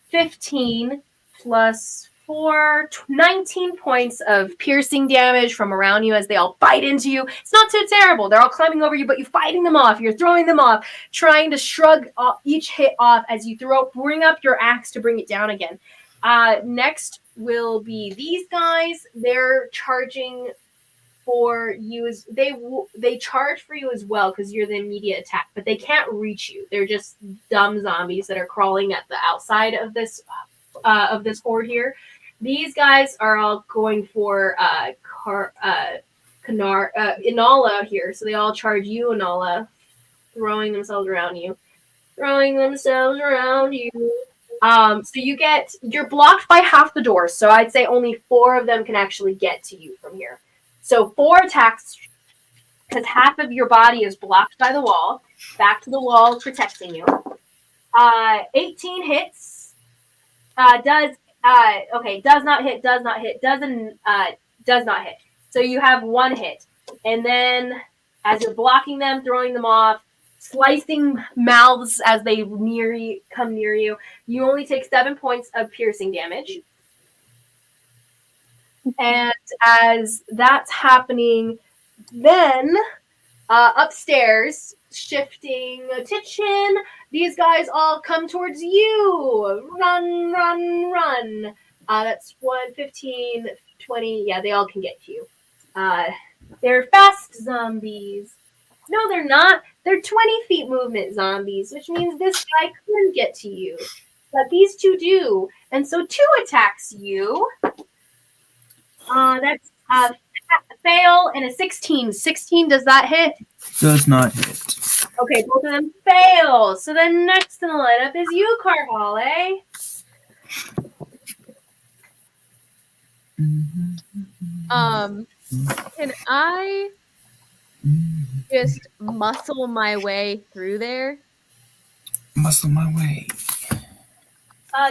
15 plus 4, 19 points of piercing damage from around you as they all bite into you. It's not too terrible. They're all climbing over you, but you're fighting them off. You're throwing them off, trying to shrug each hit off as you bring up your axe to bring it down again. Next will be these guys. They're charging for you as they charge for you as well because you're the immediate attack, but they can't reach you. They're just dumb zombies that are crawling at the outside of this horde here. These guys are all going for Inala here, so they all charge you, Inala, throwing themselves around you. So you're blocked by half the doors, so I'd say only 4 of them can actually get to you from here. So 4 attacks, because half of your body is blocked by the wall, back to the wall, protecting you. 18 hits. Does not hit, does not hit. So you have 1 hit. And then as you're blocking them, throwing them off, slicing mouths as they come near you, you only take 7 points of piercing damage. And as that's happening, then upstairs, shifting attention, these guys all come towards you. Run. That's 1, 15, 20. Yeah, they all can get to you. They're fast zombies. No, they're not. They're 20 feet movement zombies, which means this guy couldn't get to you. But these 2 do. And so 2 attacks you. That's a fail and a 16. 16, does that hit? Does not hit. Okay, both of them fail. So then next in the lineup is you, Carhale. Can I just muscle my way through there? Muscle my way.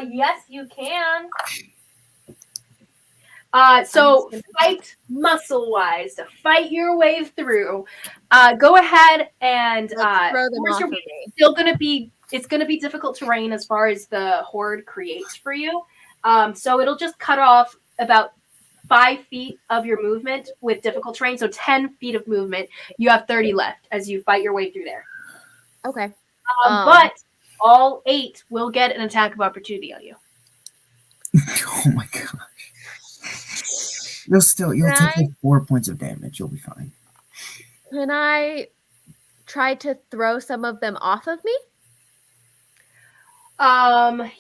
Yes, you can. So fight muscle-wise to fight your way through. Go ahead and Throw them off of me. It's gonna be difficult terrain as far as the horde creates for you. So it'll just cut off about 5 feet of your movement with difficult terrain. So 10 feet of movement. You have 30 left as you fight your way through there. Okay. But all 8 will get an attack of opportunity on you. Oh my gosh. You'll take like 4 points of damage. You'll be fine. Can I try to throw some of them off of me?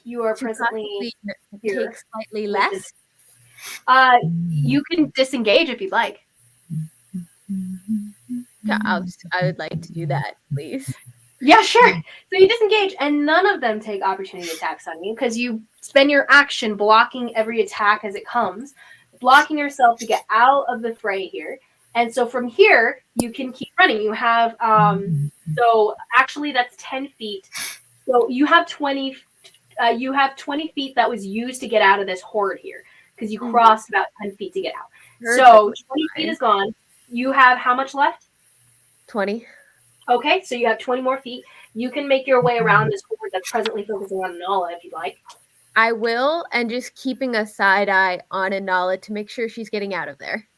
You are presently here. Take slightly less. You can disengage if you'd like. I would like to do that, please. Yeah, sure. So you disengage, and none of them take opportunity attacks on you because you spend your action blocking every attack as it comes, blocking yourself to get out of the fray here. And so from here, you can keep running. You have, so actually that's 10 feet. So you have 20 feet that was used to get out of this horde here because you crossed about 10 feet to get out. Perfect. So 20 feet is gone. You have how much left? 20. Okay, so you have 20 more feet. You can make your way around this horde that's presently focusing on Nala if you'd like. I will, and just keeping a side eye on Inala to make sure she's getting out of there.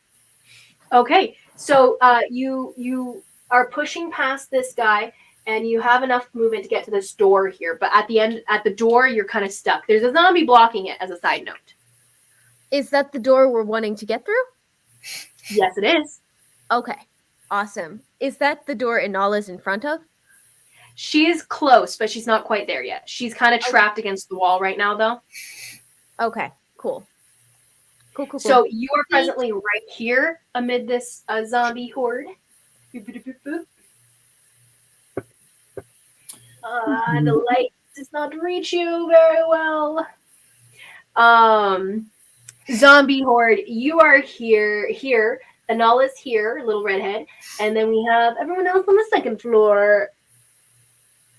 Okay, so you are pushing past this guy, and you have enough movement to get to this door here. But at the door, you're kind of stuck. There's a zombie blocking it. As a side note, is that the door we're wanting to get through? Yes, it is. Okay. Awesome. Is that the door Inala's in front of? She is close, but she's not quite there yet. She's kind of trapped against the wall right now, though. Okay. Cool. Cool. So you are presently right here amid this zombie horde. The light does not reach you very well. Zombie horde, you are here. Anala's here, little redhead, and then we have everyone else on the second floor.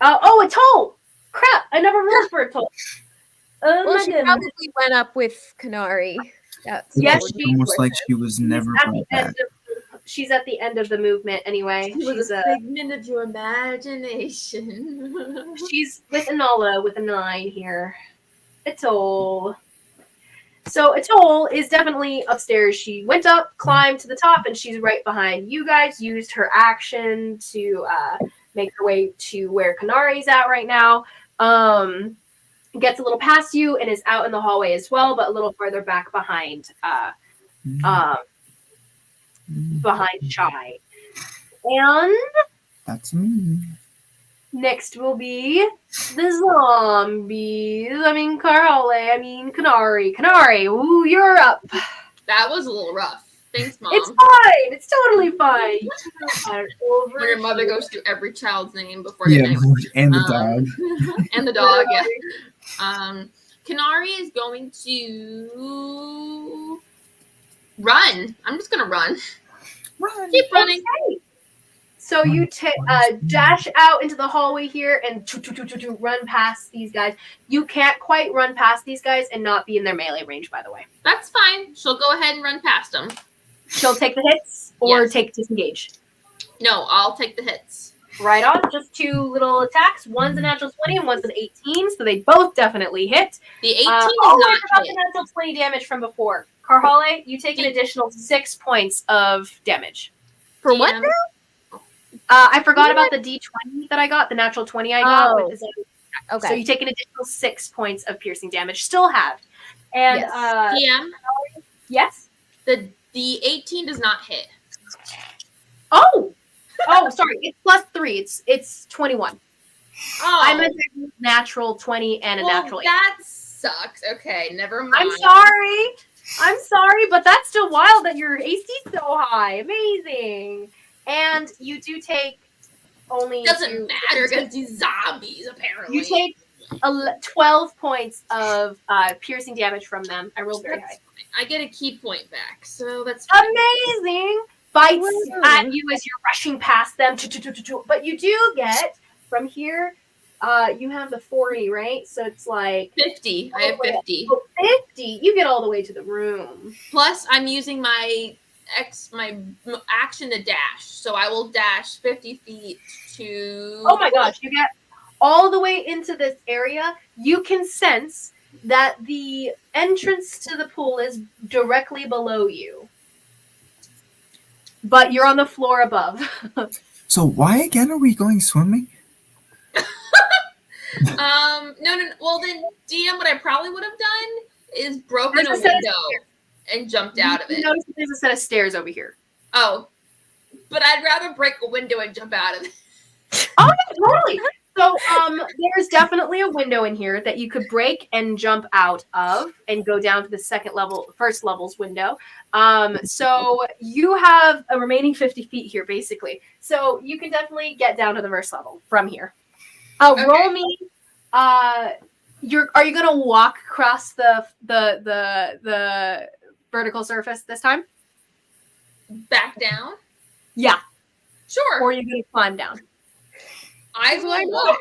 Etoile! Crap, I never rolled for Etoile. Oh Well, my she goodness. probably went up with Kanari. That's Yes, It's she almost did. like she was never brought back. She's at the end of the movement anyway. It was She's a figment of your imagination. she's with Inala with a 9 here. Etoile. So Etoile is definitely upstairs. She went up, climbed to the top, and she's right behind you guys. Used her action to make her way to where Kanari's at right now. Gets a little past you and is out in the hallway as well, but a little further back behind behind Chai. And That's me. next will be the zombies. Kanari. Kanari, ooh, you're up. That was a little rough. Thanks, Mom. It's fine. It's totally fine. Where your mother goes through every child's name before Yeah, getting and the dog. and the dog, yeah. Kanari is going to run. I'm just gonna run. Keep running. Okay. So you dash out into the hallway here and run past these guys. You can't quite run past these guys and not be in their melee range, by the way. That's fine. She'll go ahead and run past them. She'll take the hits or Yes. take disengage. No, I'll take the hits. Right on. Just 2 little attacks. One's a natural 20 and one's an 18, so they both definitely hit. The 18 I is forgot not the hit. natural 20 damage from before. Karhale, you take an additional 6 points of damage. For what DM. now? I forgot about the D20 that I got, the natural 20 I got. Oh. With the Okay. So you take an additional 6 points of piercing damage. Still halved. And Yes. DM, yes. the 18 does not hit. Oh, sorry. It's plus 3. It's 21. Oh, I meant natural 20 and a natural 8. that sucks. Okay, never mind. I'm sorry, but that's still wild that your AC is so high. Amazing. And you do take only Doesn't matter against these zombies, apparently. You take 12 points of piercing damage from them. I rolled very high. I get a key point back, so that's fine. Amazing. Bites Woo. at you as you're rushing past them. But you do get from here. You have the 40, right? So it's like 50. I have 50. 50. You get all the way to the room. Plus, I'm using my action to dash, so I will dash 50 feet to. Oh my gosh, you get all the way into this area. You can sense that the entrance to the pool is directly below you. But you're on the floor above. So why again are we going swimming? No. Well, then, DM, what I probably would have done is broken There's a a set of window and jumped out of You it. notice that there's a set of stairs over here. Oh, but I'd rather break a window and jump out of it. Oh, yeah, totally. So there's definitely a window in here that you could break and jump out of and go down to the first level's window. So you have a remaining 50 feet here, basically. So you can definitely get down to the first level from here. Okay. Roll me. Are you gonna walk across the vertical surface this time? Back down? Yeah. Sure. Or are you gonna climb down? I will walk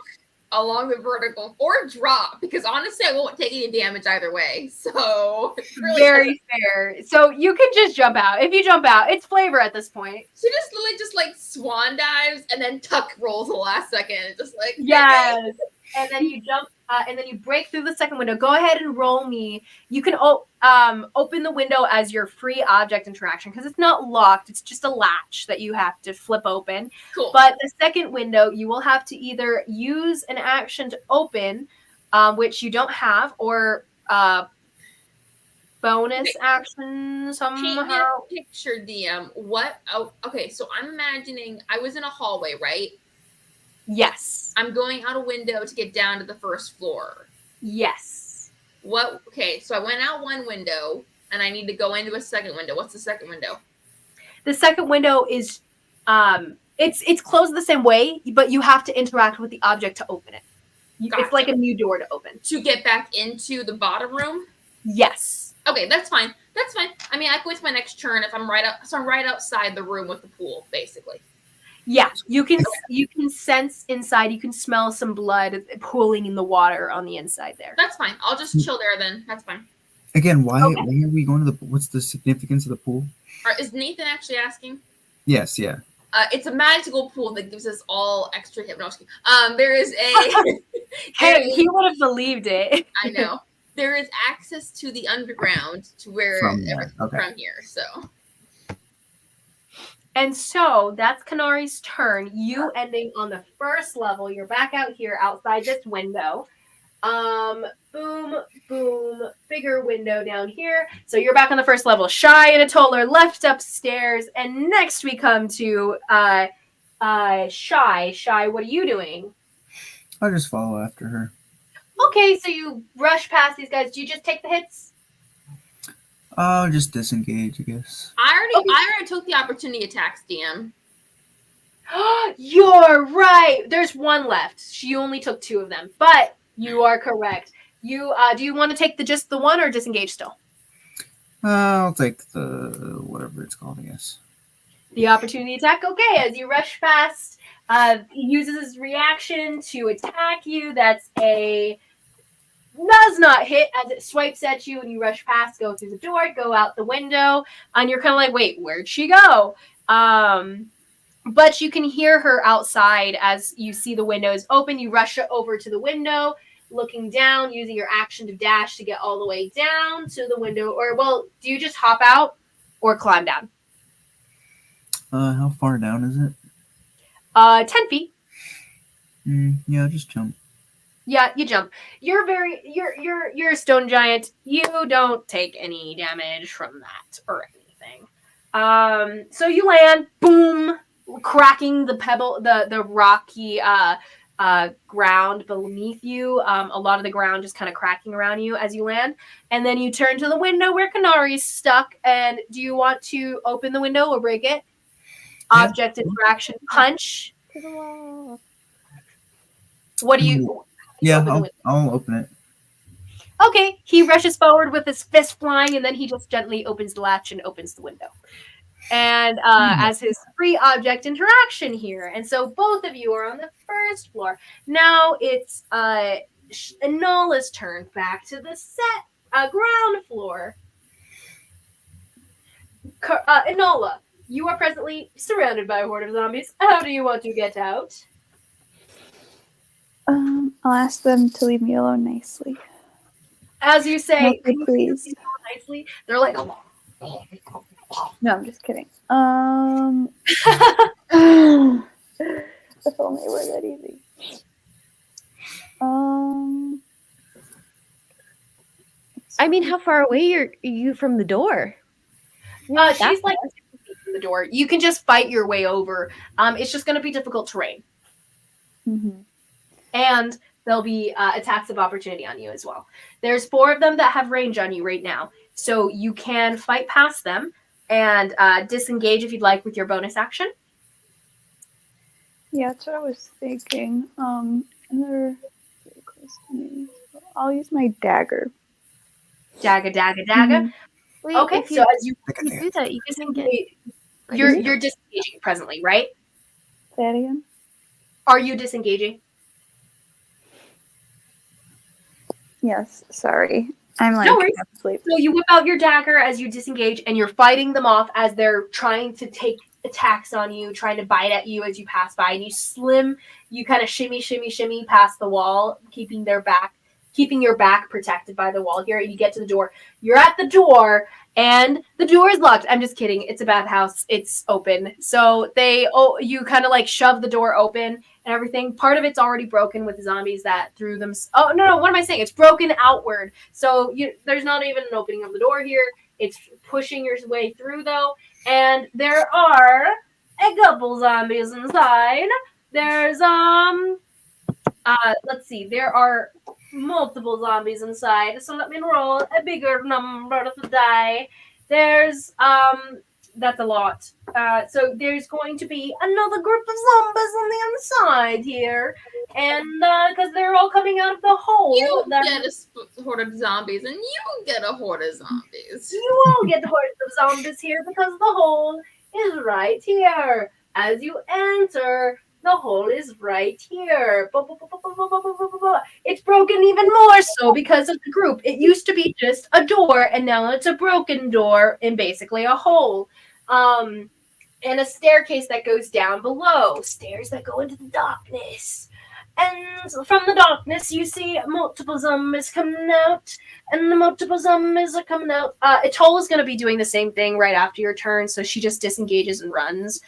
along the vertical or drop, because honestly, I won't take any damage either way. So it's really Very fair. So you can just jump out. If you jump out, it's flavor at this point. She just literally just like swan dives and then tuck rolls the last second. It's just like Yes. And then you jump, and then you break through the second window. Go ahead and roll me. You can open the window as your free object interaction because it's not locked. It's just a latch that you have to flip open. Cool. But the second window, you will have to either use an action to open, which you don't have, or bonus action Paint somehow. me a picture, DM. What? Oh, okay. So I'm imagining I was in a hallway, right? Yes. I'm going out a window to get down to the first floor. Yes. What? Okay, so I went out one window and I need to go into a second window. What's the second window? The second window is it's closed the same way, but you have to interact with the object to open it. It's like a new door to open. To get back into the bottom room? Yes. Okay, that's fine. That's fine. I mean, I can wait till my next turn if I'm right out. So I'm right outside the room with the pool, basically. Yeah, you can sense inside. You can smell some blood pooling in the water on the inside there. That's fine. I'll just chill there then. That's fine. Again, why are we going to the? What's the significance of the pool? Is Nathan actually asking? Yes, yeah. It's a magical pool that gives us all extra hit. No, there is a. Hey, he would have believed it. I know. There is access to the underground to where From here. So. And so that's Kanari's turn. You ending on the first level. You're back out here outside this window. Boom, boom, bigger window down here. So you're back on the first level. Shy and Etoile are left upstairs. And next we come to Shy. Shy, what are you doing? I'll just follow after her. Okay, so you rush past these guys. Do you just take the hits? I'll just disengage, I guess. I already took the opportunity attacks, DM. You're right. There's one left. She only took 2 of them, but you are correct. You do you want to take just the one or disengage still? I'll take the whatever it's called, I guess. The opportunity attack. Okay, as you rush past, he uses his reaction to attack you. That's does not hit as it swipes at you and you rush past, go through the door, go out the window, and you're kind of like, wait, where'd she go? But you can hear her outside as you see the windows open. You rush over to the window, looking down, using your action to dash to get all the way down to the window. Or, well, do you just hop out or climb down? How far down is it? 10 feet. Yeah, just jump. Yeah, you jump. You're a stone giant. You don't take any damage from that or anything. So you land, boom, cracking the pebble, the rocky ground beneath you. A lot of the ground just kind of cracking around you as you land. And then you turn to the window where Kanari's stuck. And do you want to open the window or break it? Yeah. Object interaction, punch. What do you? Yeah, I'll open it. Okay, he rushes forward with his fist flying, and then he just gently opens the latch and opens the window. And as his free object interaction here. And so both of you are on the first floor. Now it's Enola's turn, back to the ground floor. Enola, you are presently surrounded by a horde of zombies. How do you want to get out? I'll ask them to leave me alone nicely. As you say, please. Nicely, they're like, no, I'm just kidding. If only it were that easy. I mean, how far away are you from the door? She's like the door. You can just fight your way over. It's just going to be difficult terrain. Mm-hmm. And there'll be attacks of opportunity on you as well. There's 4 of them that have range on you right now. So you can fight past them and disengage if you'd like with your bonus action. Yeah, that's what I was thinking. And they're very close to me. So I'll use my dagger. Dagger. Mm-hmm. Wait, Okay, if so you, as you do that, you disengage, you're disengaging presently, right? Say that again? Are you disengaging? Yes, sorry. I'm like No worries. asleep. So you whip out your dagger as you disengage, and you're fighting them off as they're trying to take attacks on you, trying to bite at you as you pass by. And you kind of shimmy past the wall, keeping your back protected by the wall here. And you get to the door. You're at the door, and the door is locked. I'm just kidding. It's a bathhouse. It's open. So you kind of like shove the door open, and everything. Part of it's already broken with the zombies that threw them. Oh no, what am I saying? It's broken outward, so there's not even an opening of the door here. It's pushing your way through though, and there are a couple zombies inside. There's let's see, there are multiple zombies inside, so let me roll a bigger number to die. There's that's a lot. So there's going to be another group of zombies on the inside here, and because they're all coming out of the hole. You get a horde of zombies, and you get a horde of zombies. You all get hordes of zombies here because the hole is right here. As you enter, the hole is right here. It's broken even more so because of the group. It used to be just a door, and now it's a broken door and basically a hole. And a staircase that goes down below. Stairs that go into the darkness. And from the darkness, you see multiple zombies coming out. And the multiple zombies are coming out. Etoile is going to be doing the same thing right after your turn, so she just disengages and runs.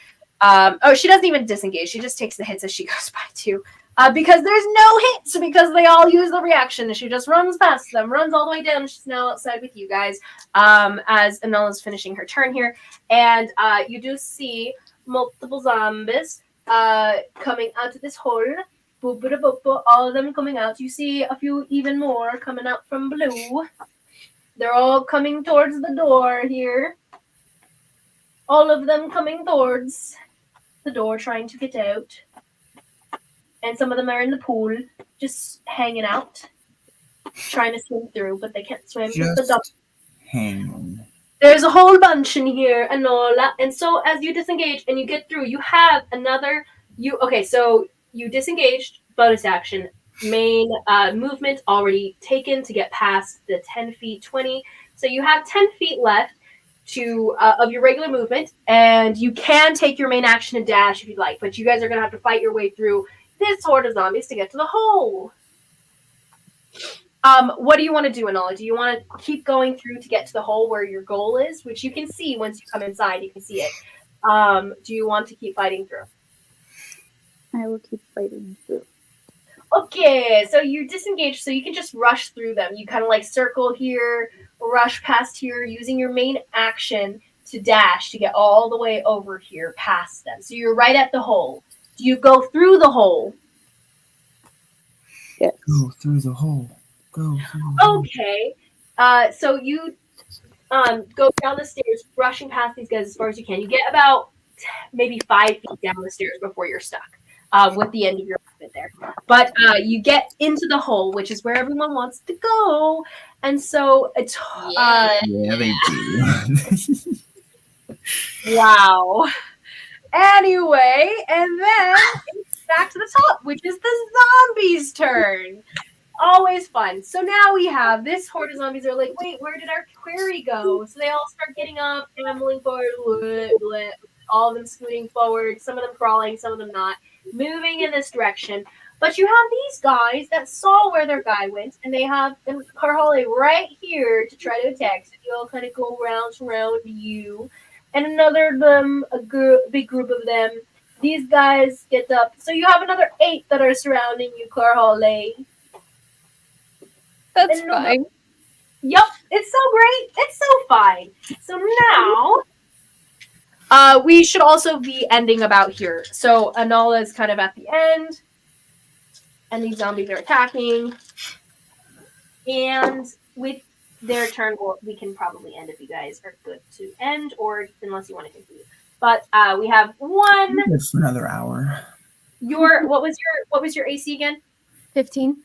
She doesn't even disengage. She just takes the hits as she goes by, too. Because there's no hits, because they all use the reaction. She just runs past them, runs all the way down. She's now outside with you guys as Anela's finishing her turn here. And you do see multiple zombies coming out of this hole. All of them coming out. You see a few even more coming out from blue. They're all coming towards the door here. All of them coming towards the door, trying to get out. And some of them are in the pool, just hanging out, trying to swim through, but they can't swim. Just hanging. There's a whole bunch in here, Enola. And so as you disengage and you get through, you have another... Okay, so you disengaged, bonus action. Main movement already taken to get past the 10 feet, 20. So you have 10 feet left of your regular movement, and you can take your main action and dash if you'd like, but you guys are going to have to fight your way through this horde of zombies to get to the hole. What do you want to do, Enola? Do you want to keep going through to get to the hole where your goal is, which you can see once you come inside, you can see it. Do you want to keep fighting through? I will keep fighting through. Okay, so you disengage, so you can just rush through them. You kind of like circle here, rush past here, using your main action to dash to get all the way over here past them. So you're right at the hole. Do you go through the hole? Yes. Go through the hole. Go through the hole. Okay. So you go down the stairs, rushing past these guys as far as you can. You get about maybe 5 feet down the stairs before you're stuck with the end of your movement there. But you get into the hole, which is where everyone wants to go. And so it's... yeah, they do. Wow. Anyway, and then it's back to the top, which is the zombies' turn. Always fun. So now we have this horde of zombies are like, wait, where did our query go? So they all start getting up, ambling forward, bleh, bleh, all of them scooting forward, some of them crawling, some of them not, moving in this direction. But you have these guys that saw where their guy went, and they have Karhale right here to try to attack. So you all kind of go around you. And another of them, big group of them, these guys get up. So you have another 8 that are surrounding you, Karhale. That's fine. Yep, it's so great. It's so fine. So now, we should also be ending about here. So Anala is kind of at the end, and these zombies are attacking. And with their turn, we can probably end if you guys are good to end, or unless you want to continue. But we have one. Good for another hour. What was your AC again? 15.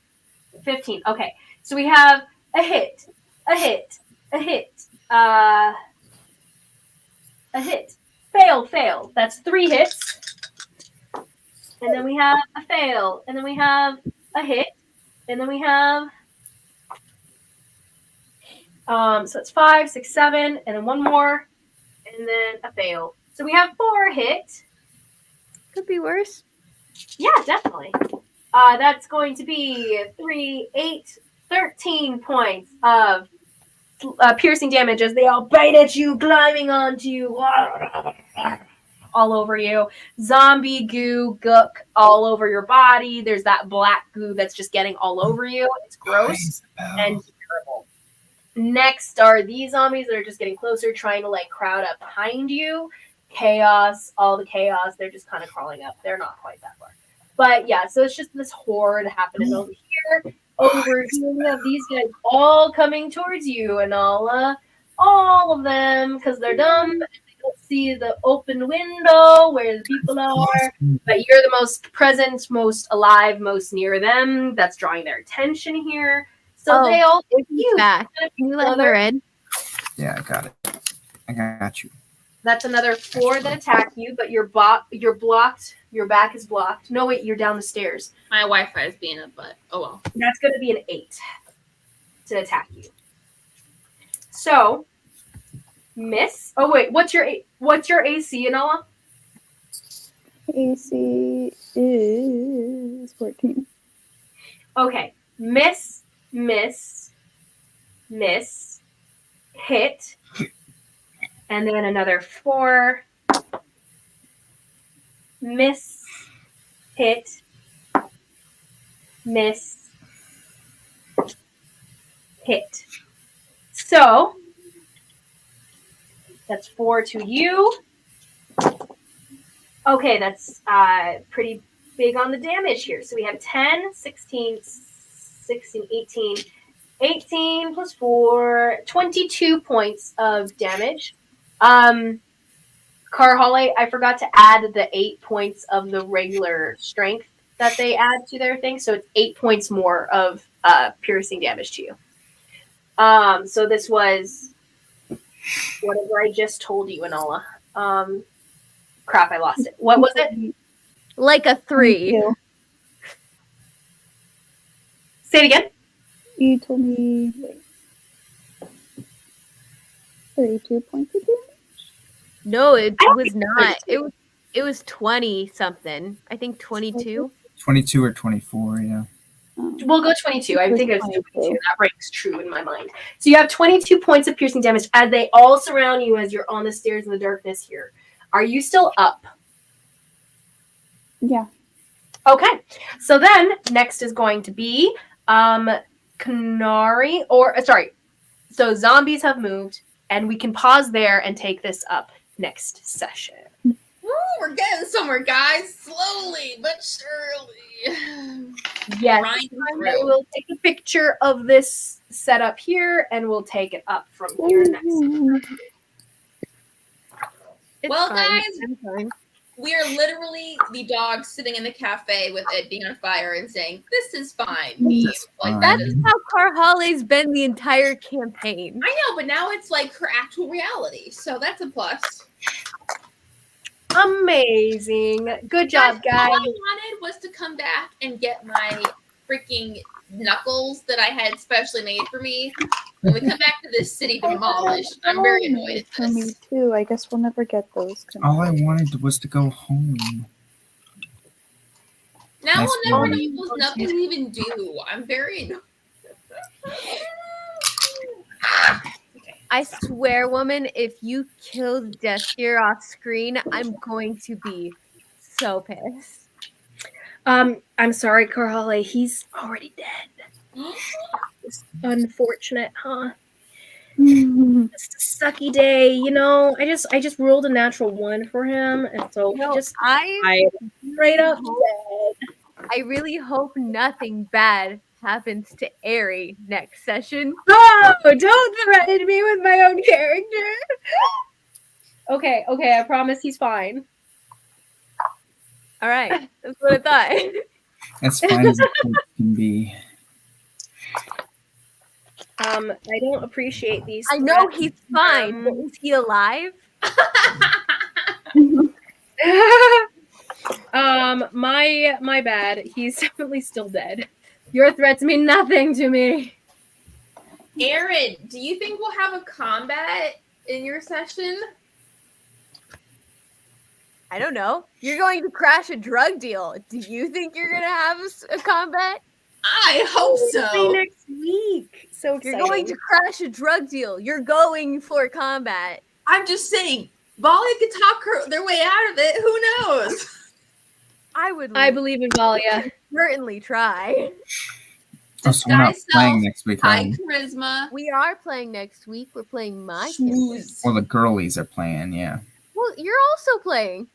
15. Okay. So we have a hit, a hit, a hit, a hit, fail, fail. That's 3 hits. And then we have a fail. And then we have a hit. And then we have so it's 5, 6, 7, and then one more, and then a fail. So we have 4 hit. Could be worse. Yeah, definitely. That's going to be 3, 8, 13 points of piercing damage as they all bite at you, climbing onto you. all over you. Zombie goo, gook all over your body. There's that black goo that's just getting all over you. It's gross and terrible. Next are these zombies that are just getting closer, trying to like crowd up behind you. Chaos, all the chaos. They're just kind of crawling up. They're not quite that far. But yeah, so it's just this horde happening over here. Over here, we have these guys all coming towards you, Anala. All of them, because they're dumb. They don't see the open window where the people are. But you're the most present, most alive, most near them. That's drawing their attention here. So they all it's you. Back. Can you let her in? Yeah, I got it. I got you. That's another 4 that attack you, but you're blocked. Your back is blocked. No, wait, you're down the stairs. My Wi-Fi is being a butt. Oh well. That's going to be an 8 to attack you. So, miss. Oh wait, what's your AC, Anola? AC is 14. Okay, miss, hit, and then another 4. Miss, hit, miss, hit. So that's 4 to you. Okay, that's pretty big on the damage here. So we have 10, 16, 18. 18 plus 4, 22 points of damage. Carhole, I forgot to add the 8 points of the regular strength that they add to their thing. So it's 8 points more of piercing damage to you. So this was whatever I just told you, Anola. Crap, I lost it. What was it? Like a 3. Say it again. You told me 32 points of damage? No, it was not. It was 20 something. I think 22. 22 or 24, yeah. We'll go 22. I think it's 22. That rings true in my mind. So you have 22 points of piercing damage as they all surround you as you're on the stairs in the darkness here. Are you still up? Yeah. Okay. So then next is going to be Canary So zombies have moved and we can pause there and take this up next session. Woo, we're getting somewhere, guys. Slowly but surely. Yes. We'll take a picture of this setup here and we'll take it up from here next. Well, guys, we are literally the dogs sitting in the cafe with it being on fire and saying, "This is fine." That's how Carhale's been the entire campaign. I know, but now it's like her actual reality, so that's a plus. Amazing. Good job, guys. All I wanted was to come back and get my freaking knuckles that I had specially made for me. When we come back to this city demolished, I'm very annoyed at this. Me too. I guess we'll never get those. All I wanted was to go home. Now we'll never know what those knuckles even do. I'm very annoyed. I swear, woman, if you kill Deskier off screen, I'm going to be so pissed. I'm sorry, Carhale. He's already dead. It's unfortunate, huh? It's a sucky day, you know. I just rolled a natural 1 for him, and so I right up dead. I really hope nothing bad happens to Aerie next session. Oh, don't threaten me with my own character. Okay, I promise he's fine. All right, that's what I thought. As fine as it can be. I don't appreciate these. I know he's fine, but is he alive? My bad. He's definitely still dead. Your threats mean nothing to me. Aaron, do you think we'll have a combat in your session? I don't know. You're going to crash a drug deal. Do you think you're going to have a combat? I hope so. Next week. So exciting. You're going to crash a drug deal. You're going for combat. I'm just saying, Volley could talk their way out of it. Who knows? I believe in Valia. certainly try. Oh, so we're not Disguise playing self, next week, are high we? charisma. We are playing next week. We're playing my character. Snooze. Well, the girlies are playing, yeah. Well, you're also playing.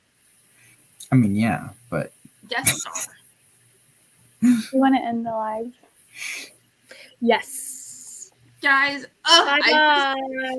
I mean, yeah, but Guest star. You want to end the live? Yes. Guys, Bye I just bye.